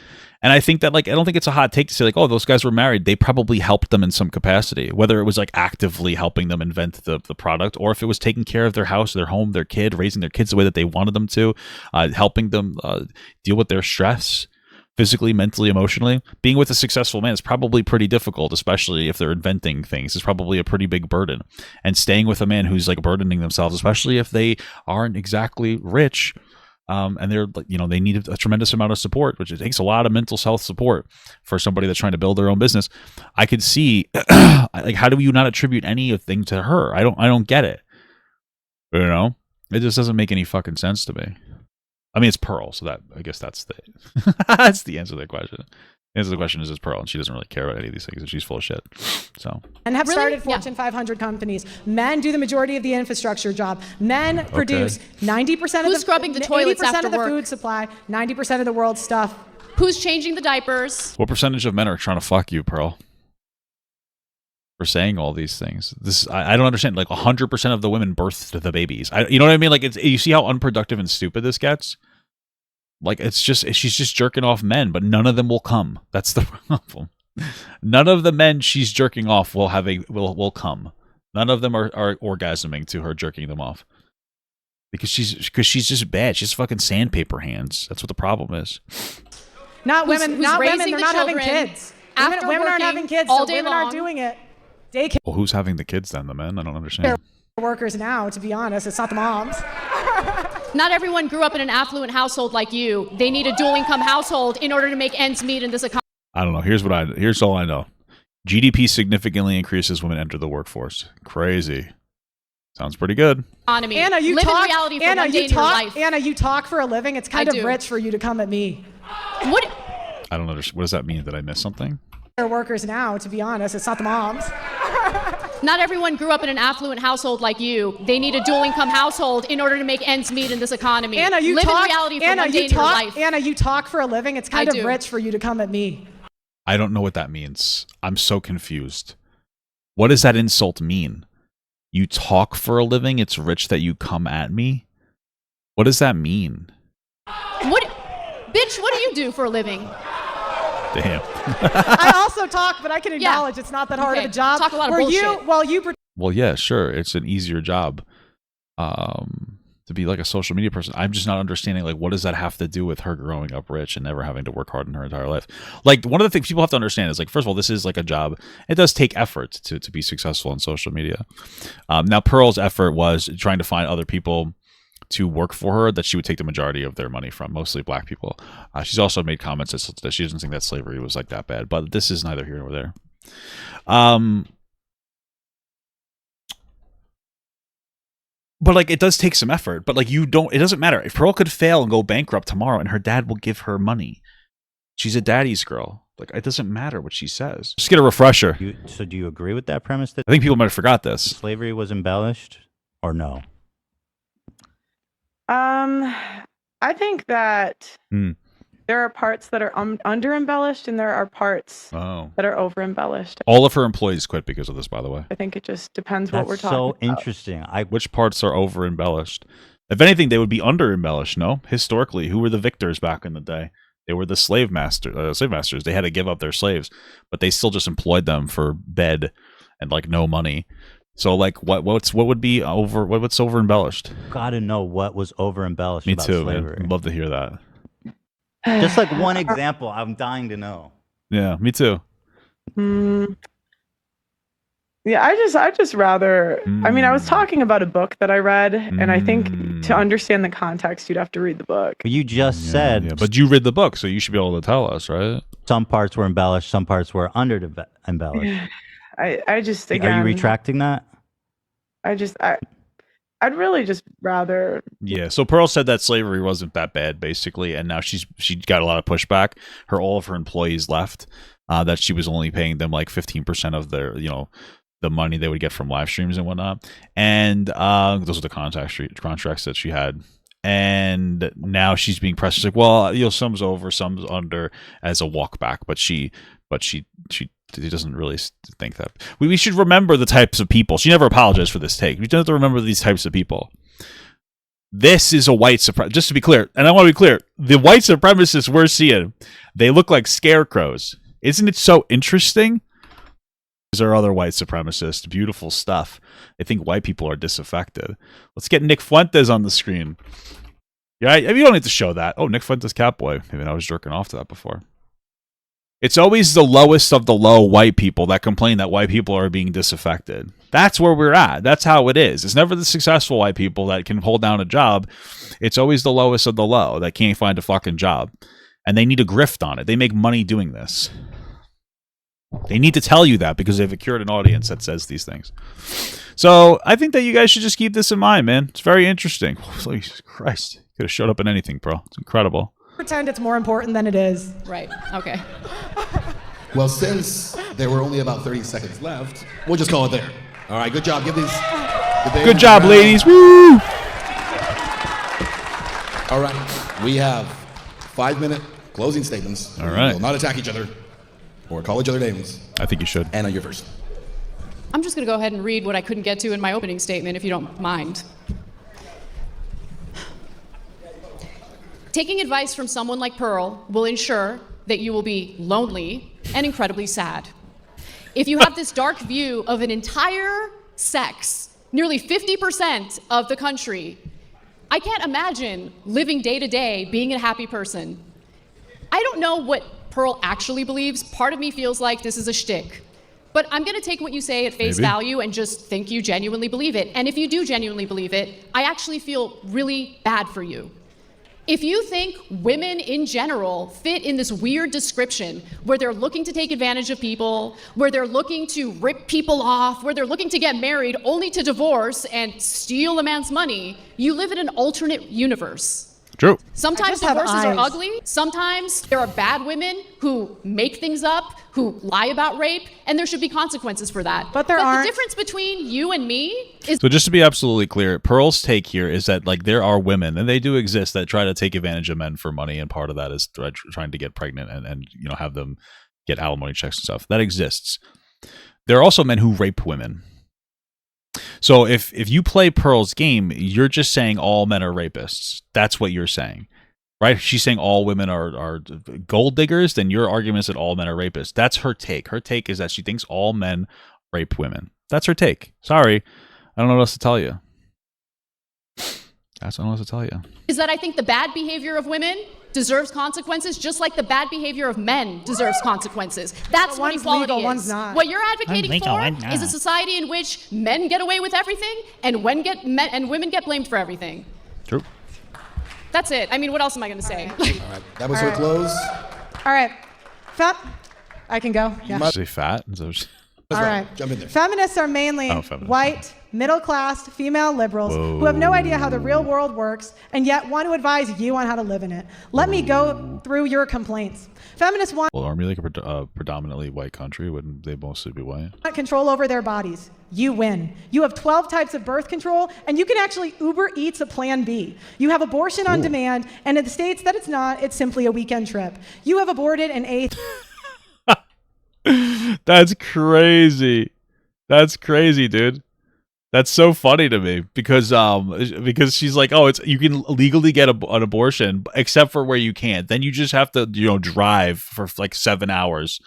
C: And I think that, I don't think it's a hot take to say, oh, those guys were married. They probably helped them in some capacity, whether it was actively helping them invent the product, or if it was taking care of their house, their home, their kid, raising their kids the way that they wanted them to, helping them deal with their stress, physically, mentally, emotionally. Being with a successful man is probably pretty difficult, especially if they're inventing things. It's probably a pretty big burden. And staying with a man who's burdening themselves, especially if they aren't exactly rich, and they're they need a tremendous amount of support, which it takes a lot of mental health support for somebody that's trying to build their own business. I could see how do you not attribute anything to her? I don't get it. It just doesn't make any fucking sense to me. I mean, it's Pearl, so that I guess that's that's the answer to the question. The answer to the question is it's Pearl, and she doesn't really care about any of these things, and she's full of shit. So.
A: and have
B: Really?
A: started Fortune 500 companies. Men do the majority of the infrastructure job. Men produce 90% of
B: Who's scrubbing the toilets
A: 80%
B: after
A: of the
B: work?
A: food supply, 90% of the world's stuff.
B: Who's changing the diapers?
C: What percentage of men are trying to fuck you, Pearl? For saying all these things. I don't understand. 100% of the women birthed the babies. You know what I mean? You see how unproductive and stupid this gets? She's just jerking off men, but none of them will come. That's the problem. None of the men she's jerking off will come. None of them are orgasming to her jerking them off. Because she's just bad. She has fucking sandpaper hands. That's what the problem is.
A: Not women.
B: Who's
A: Not
B: raising
A: women. They're
B: the
A: not having
B: children
A: kids.
B: after
A: Women aren't
B: working
A: having kids.
B: all
A: So
B: day
A: women
B: long?
A: aren't doing it. Daycare
C: Well, who's having the kids then? The men? I don't understand.
A: workers now. To be honest, it's not the moms.
B: Not everyone grew up in an affluent household like you. They need a dual income household in order to make ends meet in this economy.
C: I don't know. Here's all I know. GDP significantly increases when women enter the workforce. Crazy. Sounds pretty good.
B: Anna,
A: Live
B: in reality for one day in your life.
A: Anna, you talk for a living. It's kind
B: I
A: of
B: do.
A: rich for you to come at me.
B: What?
C: I don't understand. What does that mean? Did I miss something?
A: They're workers now. To be honest, it's not the moms.
B: Not everyone grew up in an affluent household like you. They need a dual income household in order to make ends meet in this economy.
A: Anna, you
B: Live
A: talk.
B: in reality for
A: Anna,
B: one day
A: you
B: in your
A: talk.
B: life.
A: Anna, you talk for a living. It's kind
B: I
A: of
B: do.
A: rich for you to come at me.
C: I don't know what that means. I'm so confused. What does that insult mean? You talk for a living? It's rich that you come at me? What does that mean?
B: What? Bitch, what do you do for a living?
C: Damn.
A: I also talk, but I can
B: Yeah.
A: acknowledge it's not that hard
B: Okay.
A: of a job.
B: Talk a lot of
A: Where
B: bullshit.
C: Well, yeah, sure. It's an easier job to be a social media person. I'm just not understanding, what does that have to do with her growing up rich and never having to work hard in her entire life? One of the things people have to understand is, first of all, this is a job. It does take effort to be successful in social media. Now, Pearl's effort was trying to find other people to work for her that she would take the majority of their money from, mostly black people. She's also made comments that she doesn't think that slavery was that bad, but this is neither here nor there. But it does take some effort. But it doesn't matter. If Pearl could fail and go bankrupt tomorrow and her dad will give her money. She's a daddy's girl. Like, it doesn't matter what she says. Just get a refresher.
E: So do you agree with that premise that
C: I think people might have forgot this.
E: slavery was embellished, or no?
F: I think that there are parts that are under embellished and there are parts that are over embellished.
C: All of her employees quit because of this, by the way.
F: I think it just depends what we're talking
E: so
F: about.
E: interesting.
C: Which parts are over embellished? If anything, they would be under embellished. No, historically, who were the victors back in the day? They were the slave masters. They had to give up their slaves, but they still just employed them for bed and like no money. So like, what would be over? What's over embellished?
E: Gotta know what was over embellished
C: Me
E: about
C: too.
E: slavery.
C: Man. I'd love to hear that.
E: Just like one example, I'm dying to know.
C: Yeah, me too.
F: Yeah, I just rather. I mean, I was talking about a book that I read, and I think to understand the context, you'd have to read the book.
E: But you just said,
C: yeah, but you read the book, so you should be able to tell us, right?
E: Some parts were embellished, some parts were under embellished.
F: I just again.
E: Are you retracting that?
F: I'd really just rather.
C: Yeah. So Pearl said that slavery wasn't that bad, basically, and now she got a lot of pushback. All of her employees left. That she was only paying them like 15% of their, the money they would get from live streams and whatnot. And those are the contracts that she had. And now she's being pressed. She's like, well, some's over, some's under as a walk back. But she doesn't really think that. We should remember the types of people. She never apologized for this take. We don't have to remember these types of people. This is a white supremacist. Just to be clear, and I want to be clear, the white supremacists we're seeing, they look like scarecrows. Isn't it so interesting? There are other white supremacists. Beautiful stuff. I think white people are disaffected. Let's get Nick Fuentes on the screen. Yeah, you don't need to show that. Oh, Nick Fuentes Catboy. Maybe I was jerking off to that before. It's always the lowest of the low white people that complain that white people are being disaffected. That's where we're at. That's how it is. It's never the successful white people that can hold down a job. It's always the lowest of the low that can't find a fucking job. And they need a grift on it. They make money doing this. They need to tell you that because they've accrued an audience that says these things. So I think that you guys should just keep this in mind, man. It's very interesting. Oh, Jesus Christ. Could have showed up in anything, bro. It's incredible.
A: Pretend it's more important than it is.
B: Right. Okay.
D: Well, since there were only about 30 seconds left, we'll just call it there. All right, good job. Give these.
C: Good job, ladies. Woo!
D: All right, we have 5-minute closing statements.
C: All right.
D: We will not attack each other or call each other names.
C: I think you should.
D: Anna, you're first.
B: I'm just going to go ahead and read what I couldn't get to in my opening statement, if you don't mind. Taking advice from someone like Pearl will ensure that you will be lonely and incredibly sad. If you have this dark view of an entire sex, nearly 50% of the country, I can't imagine living day to day being a happy person. I don't know what Pearl actually believes. Part of me feels like this is a shtick. But I'm going to take what you say at face value and just think you genuinely believe it. And if you do genuinely believe it, I actually feel really bad for you. If you think women in general fit in this weird description where they're looking to take advantage of people, where they're looking to rip people off, where they're looking to get married only to divorce and steal a man's money, you live in an alternate universe.
C: True.
B: Sometimes
A: have
B: divorces are
A: eyes.
B: ugly. Sometimes there are bad women who make things up, who lie about rape, and there should be consequences for that.
A: But there aren't.
B: The difference between you and me is
C: So just to be absolutely clear, Pearl's take here is that like there are women, and they do exist, that try to take advantage of men for money, and part of that is trying to get pregnant and have them get alimony checks and stuff. That exists. There are also men who rape women. So if you play Pearl's game, you're just saying all men are rapists. That's what you're saying, right? She's saying all women are gold diggers. Then your argument is that all men are rapists. That's her take. Her take is that she thinks all men rape women. That's her take. Sorry, I don't know what else to tell you. That's what I want to tell you.
B: is that I think the bad behavior of women deserves consequences, just like the bad behavior of men deserves consequences. That's
A: But
B: what
A: one's
B: equality
A: legal,
B: is.
A: one's not.
B: What you're advocating
E: legal,
B: for
E: one's
B: is a
E: not.
B: society in which men get away with everything and women get blamed for everything.
C: True.
B: That's it. I mean, what else am I going to say?
D: All right, that was her close.
A: All right. Fat. I can go. Yeah.
C: Did you say fat?
A: All right.
D: Jump in there.
A: Feminists are mainly white, middle-class, female liberals who have no idea how the real world works and yet want to advise you on how to live in it. Let me go through your complaints. Feminists want
C: aren't we like a predominantly white country? Wouldn't they mostly be white?
A: Control over their bodies. You win. You have 12 types of birth control, and you can actually Uber Eats a Plan B. You have abortion on demand, and in the states that it's not, it's simply a weekend trip. You have aborted an eighth.
C: That's crazy. That's crazy, dude. That's so funny to me because she's like, oh, it's you can legally get an abortion except for where you can't. Then you just have to drive for like 7 hours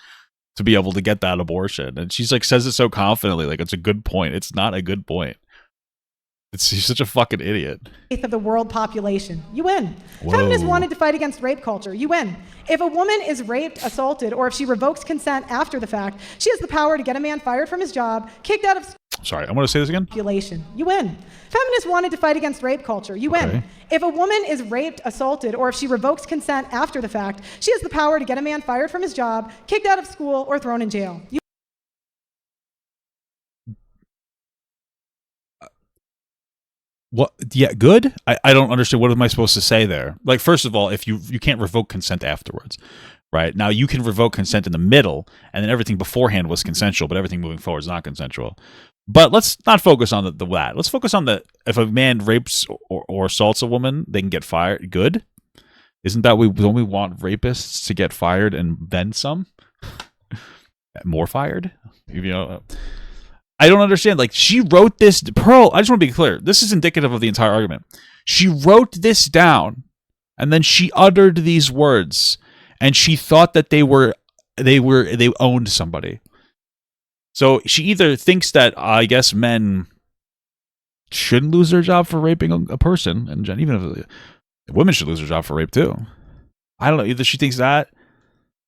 C: to be able to get that abortion. And she's like says it so confidently, like it's a good point. It's not a good point. She's such a fucking idiot.
A: Eighth of the world population. You win.
C: Whoa.
A: Feminists wanted to fight against rape culture. You win. If a woman is raped, assaulted, or if she revokes consent after the fact, she has the power to get a man fired from his job, kicked out of
C: Sorry, I want to say this again.
A: Population. You win. Feminists wanted to fight against rape culture. You win.
C: Okay.
A: If a woman is raped, assaulted, or if she revokes consent after the fact, she has the power to get a man fired from his job, kicked out of school, or thrown in jail.
C: What? Yeah, good. I don't understand. What am I supposed to say there? Like, first of all, if you can't revoke consent afterwards, right? Now you can revoke consent in the middle, and then everything beforehand was consensual, but everything moving forward is not consensual. But let's not focus on the that. Let's focus on the if a man rapes or assaults a woman, they can get fired. Good. Isn't that don't we want rapists to get fired and then some? More fired? I don't understand. Like, she wrote this. Pearl, I just want to be clear. This is indicative of the entire argument. She wrote this down, and then she uttered these words, and she thought that they owned somebody. So she either thinks that, I guess, men shouldn't lose their job for raping a person, and even if women should lose their job for rape too. I don't know. Either she thinks that,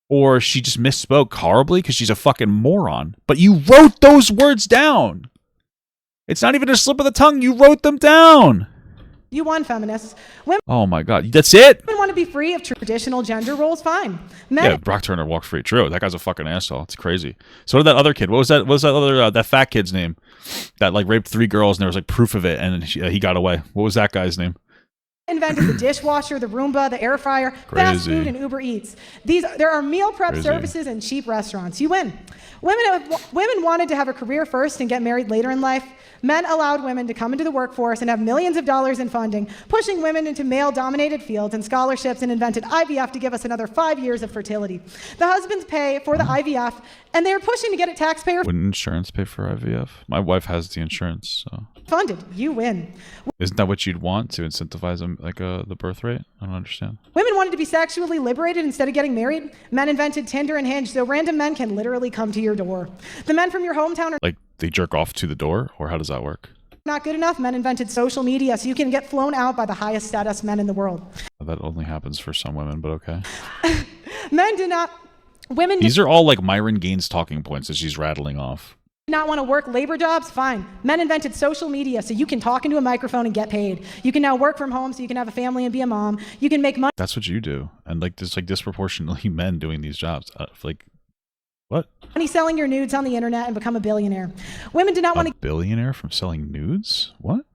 C: or she just misspoke horribly because she's a fucking moron. But you wrote those words down. It's not even a slip of the tongue. You wrote them down.
A: You won, feminists. Women
C: Oh my God. That's it?
A: want to be free of traditional gender roles. Fine. Men
C: Yeah, Brock Turner walked free. True. That guy's a fucking asshole. It's crazy. So did that other kid. What was that other, that fat kid's name? That like raped 3 girls and there was like proof of it and he got away. What was that guy's name?
A: invented the dishwasher, the Roomba, the air fryer, fast food, and Uber Eats. There are meal prep services and cheap restaurants. You win. Women wanted to have a career first and get married later in life. Men allowed women to come into the workforce and have millions of dollars in funding, pushing women into male-dominated fields and scholarships, and invented IVF to give us another 5 years of fertility. The husbands pay for the IVF, and they are pushing to get it taxpayer
C: Wouldn't insurance pay for IVF? My wife has the insurance, so.
A: funded. You win.
C: Isn't that what you'd want to incentivize the birth rate? I don't understand.
A: Women wanted to be sexually liberated instead of getting married. Men invented Tinder and Hinge, so random men can literally come to your door. The men from your hometown are
C: Like, they jerk off to the door, or how does that work?
A: not good enough. Men invented social media, so you can get flown out by the highest status men in the world.
C: That only happens for some women, but okay.
A: Women
C: These are all like Myron Gaines talking points that she's rattling off.
A: did not want to work labor jobs. Fine. Men invented social media, so you can talk into a microphone and get paid. You can now work from home, so you can have a family and be a mom. You can make money.
C: That's what you do. And like there's like disproportionately men doing these jobs. Like, what?
A: Money selling your nudes on the internet and become a billionaire. Women did not want to
C: Billionaire from selling nudes? What?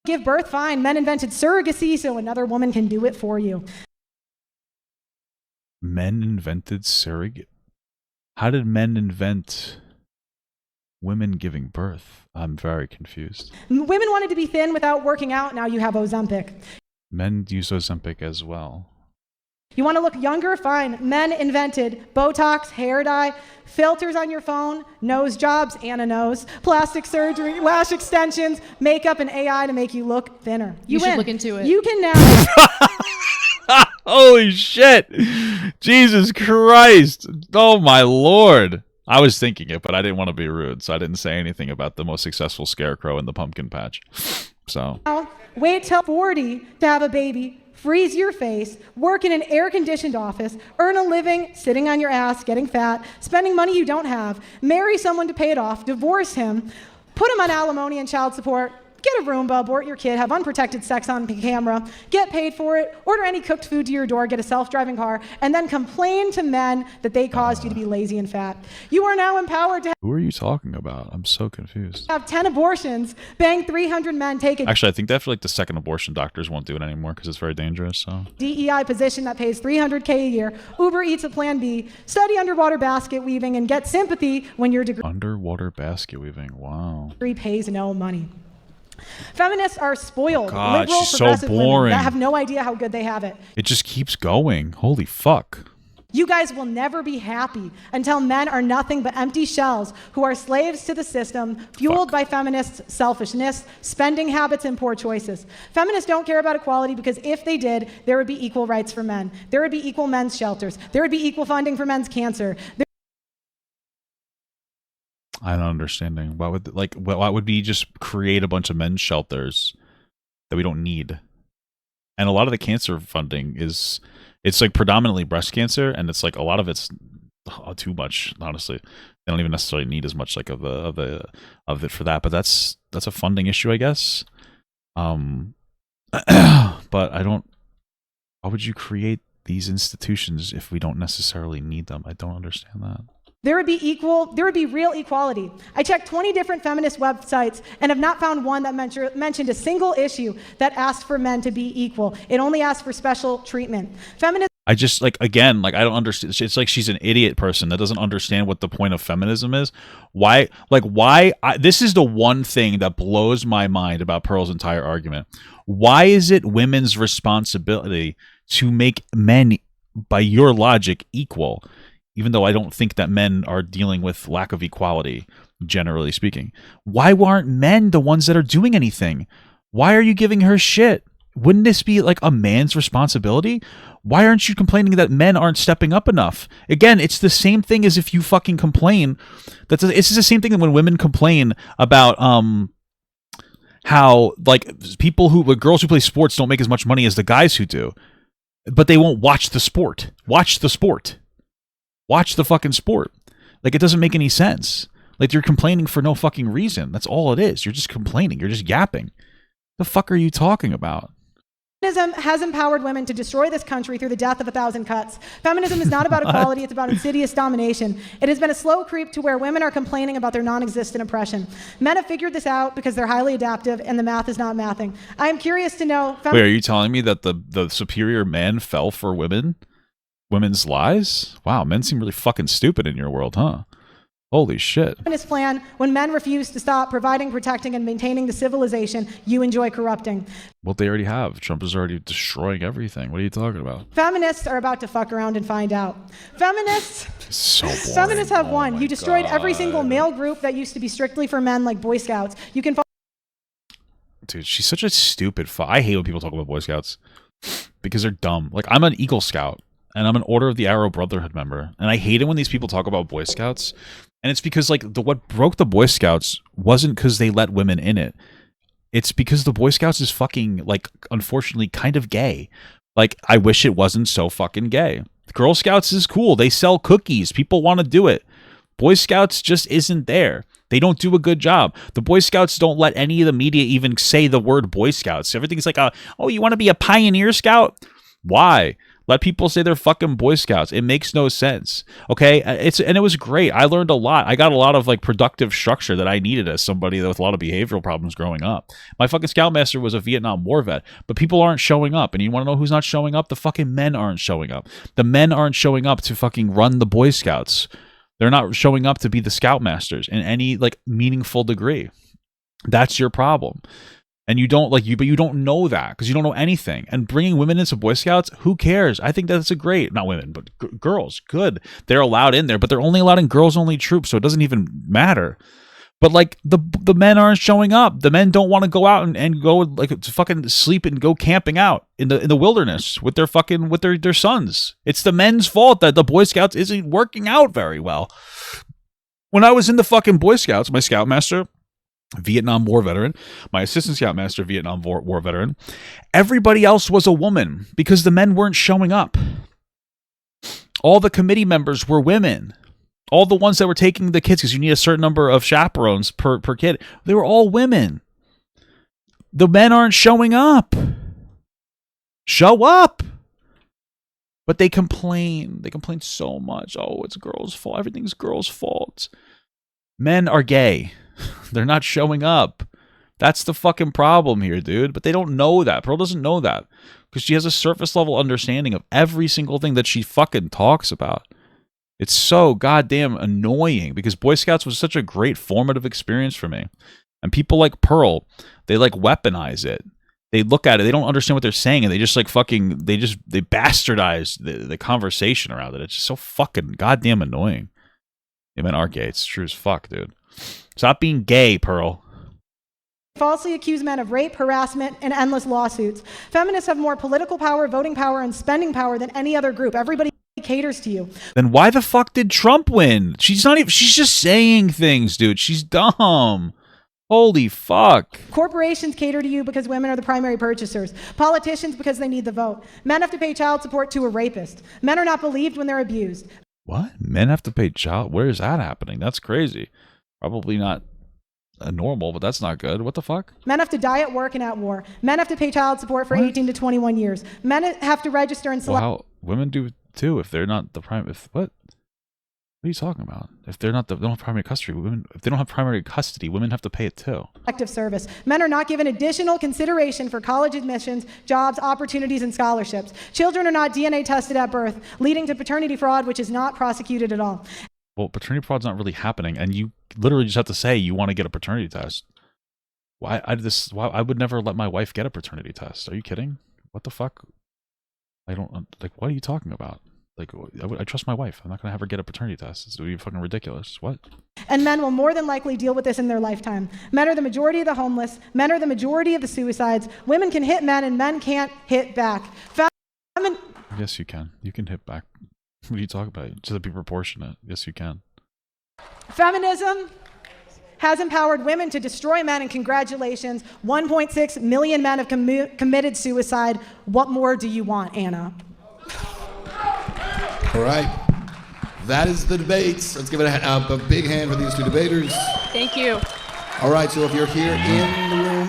A: give birth. Fine. Men invented surrogacy, so another woman can do it for you.
C: Men invented surrogate. How did men invent women giving birth? I'm very confused.
A: Women wanted to be thin without working out. Now you have Ozempic.
C: Men use Ozempic as well.
A: You want to look younger? Fine. Men invented Botox, hair dye, filters on your phone, nose jobs, and a nose, plastic surgery, lash extensions, makeup, and AI to make you look thinner.
B: You should
A: win.
B: look into it.
A: You can now.
C: Holy shit! Jesus Christ! Oh my Lord! I was thinking it, but I didn't want to be rude, so I didn't say anything about the most successful scarecrow in the pumpkin patch. So
A: Wait till 40 to have a baby, freeze your face, work in an air-conditioned office, earn a living sitting on your ass, getting fat, spending money you don't have, marry someone to pay it off, divorce him, put him on alimony and child support, get a Roomba, abort your kid, have unprotected sex on camera, get paid for it, order any cooked food to your door, get a self-driving car, and then complain to men that they caused you to be lazy and fat. You are now empowered to
C: Who are you talking about? I'm so confused.
A: have 10 abortions, bang 300 men, take a
C: Actually, I think definitely like the second abortion doctors won't do it anymore because it's very dangerous. So
A: DEI position that pays $300K a year, Uber Eats a Plan B, study underwater basket weaving, and get sympathy when your degree
C: underwater basket weaving. Wow.
A: pays no money. Feminists are spoiled,
C: God,
A: liberal,
C: she's so
A: progressive women
C: boring.
A: that have no idea how good they have it.
C: It just keeps going. Holy fuck.
A: You guys will never be happy until men are nothing but empty shells who are slaves to the system, fueled by feminists' selfishness, spending habits, and poor choices. Feminists don't care about equality because if they did, there would be equal rights for men. There would be equal men's shelters. There would be equal funding for men's cancer.
C: I'm not understanding. Why would we just create a bunch of men's shelters that we don't need? And a lot of the cancer funding it's like predominantly breast cancer, and it's like a lot of it's too much. Honestly, they don't even necessarily need as much like of it for that. But that's a funding issue, I guess. But I don't. Why would you create these institutions if we don't necessarily need them? I don't understand that.
A: There would be real equality. I checked 20 different feminist websites and have not found one that mentioned a single issue that asked for men to be equal. It only asked for special treatment.
C: I just I don't understand. It's like she's an idiot person that doesn't understand what the point of feminism is. This is the one thing that blows my mind about Pearl's entire argument. Why is it women's responsibility to make men, by your logic, equal? Even though I don't think that men are dealing with lack of equality, generally speaking. Why aren't men the ones that are doing anything? Why are you giving her shit? Wouldn't this be like a man's responsibility? Why aren't you complaining that men aren't stepping up enough? Again, it's the same thing as if you fucking complain. It's the same thing when women complain about how like girls who play sports don't make as much money as the guys who do. But they won't watch the sport. Watch the sport. Watch the fucking sport. Like, it doesn't make any sense. Like, you're complaining for no fucking reason. That's all it is. You're just complaining. You're just yapping. The fuck are you talking about?
A: Feminism has empowered women to destroy this country through the death of 1,000 cuts. Feminism is not about equality, it's about insidious domination. It has been a slow creep to where women are complaining about their non-existent oppression. Men have figured this out because they're highly adaptive and the math is not mathing. I am curious to know...
C: Wait, are you telling me that the superior man fell for women's lies? Wow, men seem really fucking stupid in your world, huh? Holy shit.
A: Feminist plan, when men refuse to stop providing, protecting, and maintaining the civilization you enjoy corrupting.
C: Well, they already have. Trump is already destroying everything. What are you talking about?
A: Feminists are about to fuck around and find out. Feminists have won. You destroyed every single male group that used to be strictly for men, like Boy Scouts. You can...
C: Dude, she's such a stupid I hate when people talk about Boy Scouts because they're dumb. Like, I'm an Eagle Scout. And I'm an Order of the Arrow Brotherhood member. And I hate it when these people talk about Boy Scouts. And it's because, like, what broke the Boy Scouts wasn't because they let women in it. It's because the Boy Scouts is fucking, like, unfortunately kind of gay. Like, I wish it wasn't so fucking gay. Girl Scouts is cool. They sell cookies. People want to do it. Boy Scouts just isn't there. They don't do a good job. The Boy Scouts don't let any of the media even say the word Boy Scouts. Everything's like, oh, you want to be a pioneer scout? Why? Let people say they're fucking Boy Scouts. It makes no sense. Okay? It was great. I learned a lot. I got a lot of like productive structure that I needed as somebody with a lot of behavioral problems growing up. My fucking Scoutmaster was a Vietnam War vet, but people aren't showing up. And you want to know who's not showing up? The fucking men aren't showing up. The men aren't showing up to fucking run the Boy Scouts. They're not showing up to be the Scoutmasters in any like meaningful degree. That's your problem. And you don't but you don't know that because you don't know anything. And bringing women into Boy Scouts, who cares? I think that's not women, but girls, good. They're allowed in there, but they're only allowed in girls-only troops, so it doesn't even matter. But like the men aren't showing up. The men don't want to go out and go like to fucking sleep and go camping out in the wilderness with their sons. It's the men's fault that the Boy Scouts isn't working out very well. When I was in the fucking Boy Scouts, my Scoutmaster, Vietnam War veteran, my assistant Scoutmaster, Vietnam War veteran, everybody else was a woman because the men weren't showing up. All the committee members were women. All the ones that were taking the kids, because you need a certain number of chaperones per kid, they were all women. the men aren't showing up. Show up. But they complain. They complain so much. Oh, it's girls' fault. Everything's girls' fault. Men are gay. They're not showing up. That's the fucking problem here, dude. But they don't know that. Pearl doesn't know that. Because she has a surface level understanding of every single thing that she fucking talks about. It's so goddamn annoying because Boy Scouts was such a great formative experience for me. And people like Pearl, they like weaponize it. They look at it, they don't understand what they're saying, and they just like fucking, they bastardize the conversation around it. It's just so fucking goddamn annoying. Yeah, men are gay. It's true as fuck, dude. Stop being gay, Pearl.
A: Falsely accuse men of rape, harassment, and endless lawsuits. Feminists have more political power, voting power, and spending power than any other group. Everybody caters to you.
C: Then why the fuck did Trump win? She's just saying things, dude. She's dumb. Holy fuck.
A: Corporations cater to you because women are the primary purchasers. Politicians because they need the vote. Men have to pay child support to a rapist. Men are not believed when they're abused.
C: What? Men have to pay child? Where is that happening? That's crazy. Probably not normal, but that's not good. What the fuck?
A: Men have to die at work and at war. Men have to pay child support for 18 to 21 years. Men have to register and select.
C: Well, women do too if they're not the prime. What? What are you talking about? If they're not they don't have primary custody, if they don't have primary custody, women have to pay it too.
A: Active service. Men are not given additional consideration for college admissions, jobs, opportunities, and scholarships. Children are not DNA tested at birth, leading to paternity fraud, which is not prosecuted at all.
C: Well, paternity fraud's not really happening, and you literally just have to say you want to get a paternity test. Why I would never let my wife get a paternity test. Are you kidding? What the fuck? I don't like. What are you talking about? Like, I trust my wife. I'm not going to have her get a paternity test. It's going to be fucking ridiculous. What?
A: And men will more than likely deal with this in their lifetime. Men are the majority of the homeless. Men are the majority of the suicides. Women can hit men, and men can't hit back.
C: Yes, you can. You can hit back. What are you talking about? Just to be proportionate. Yes, you can.
A: Feminism has empowered women to destroy men, and congratulations, 1.6 million men have committed suicide. What more do you want, Anna?
D: All right. That is the debates. Let's give it a big hand for these two debaters.
B: Thank you.
D: All right, so if you're here in the room,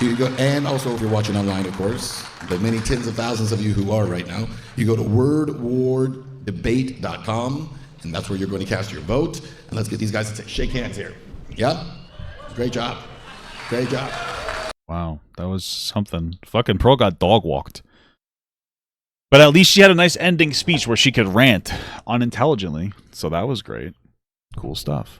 D: you go, and also if you're watching online, of course, the many tens of thousands of you who are right now, you go to wordwardebate.com, and that's where you're going to cast your vote. And let's get these guys to shake hands here. Yeah? Great job. Great job.
C: Wow, that was something. Fucking Pearl got dog walked. But at least she had a nice ending speech where she could rant unintelligently. So that was great. Cool stuff.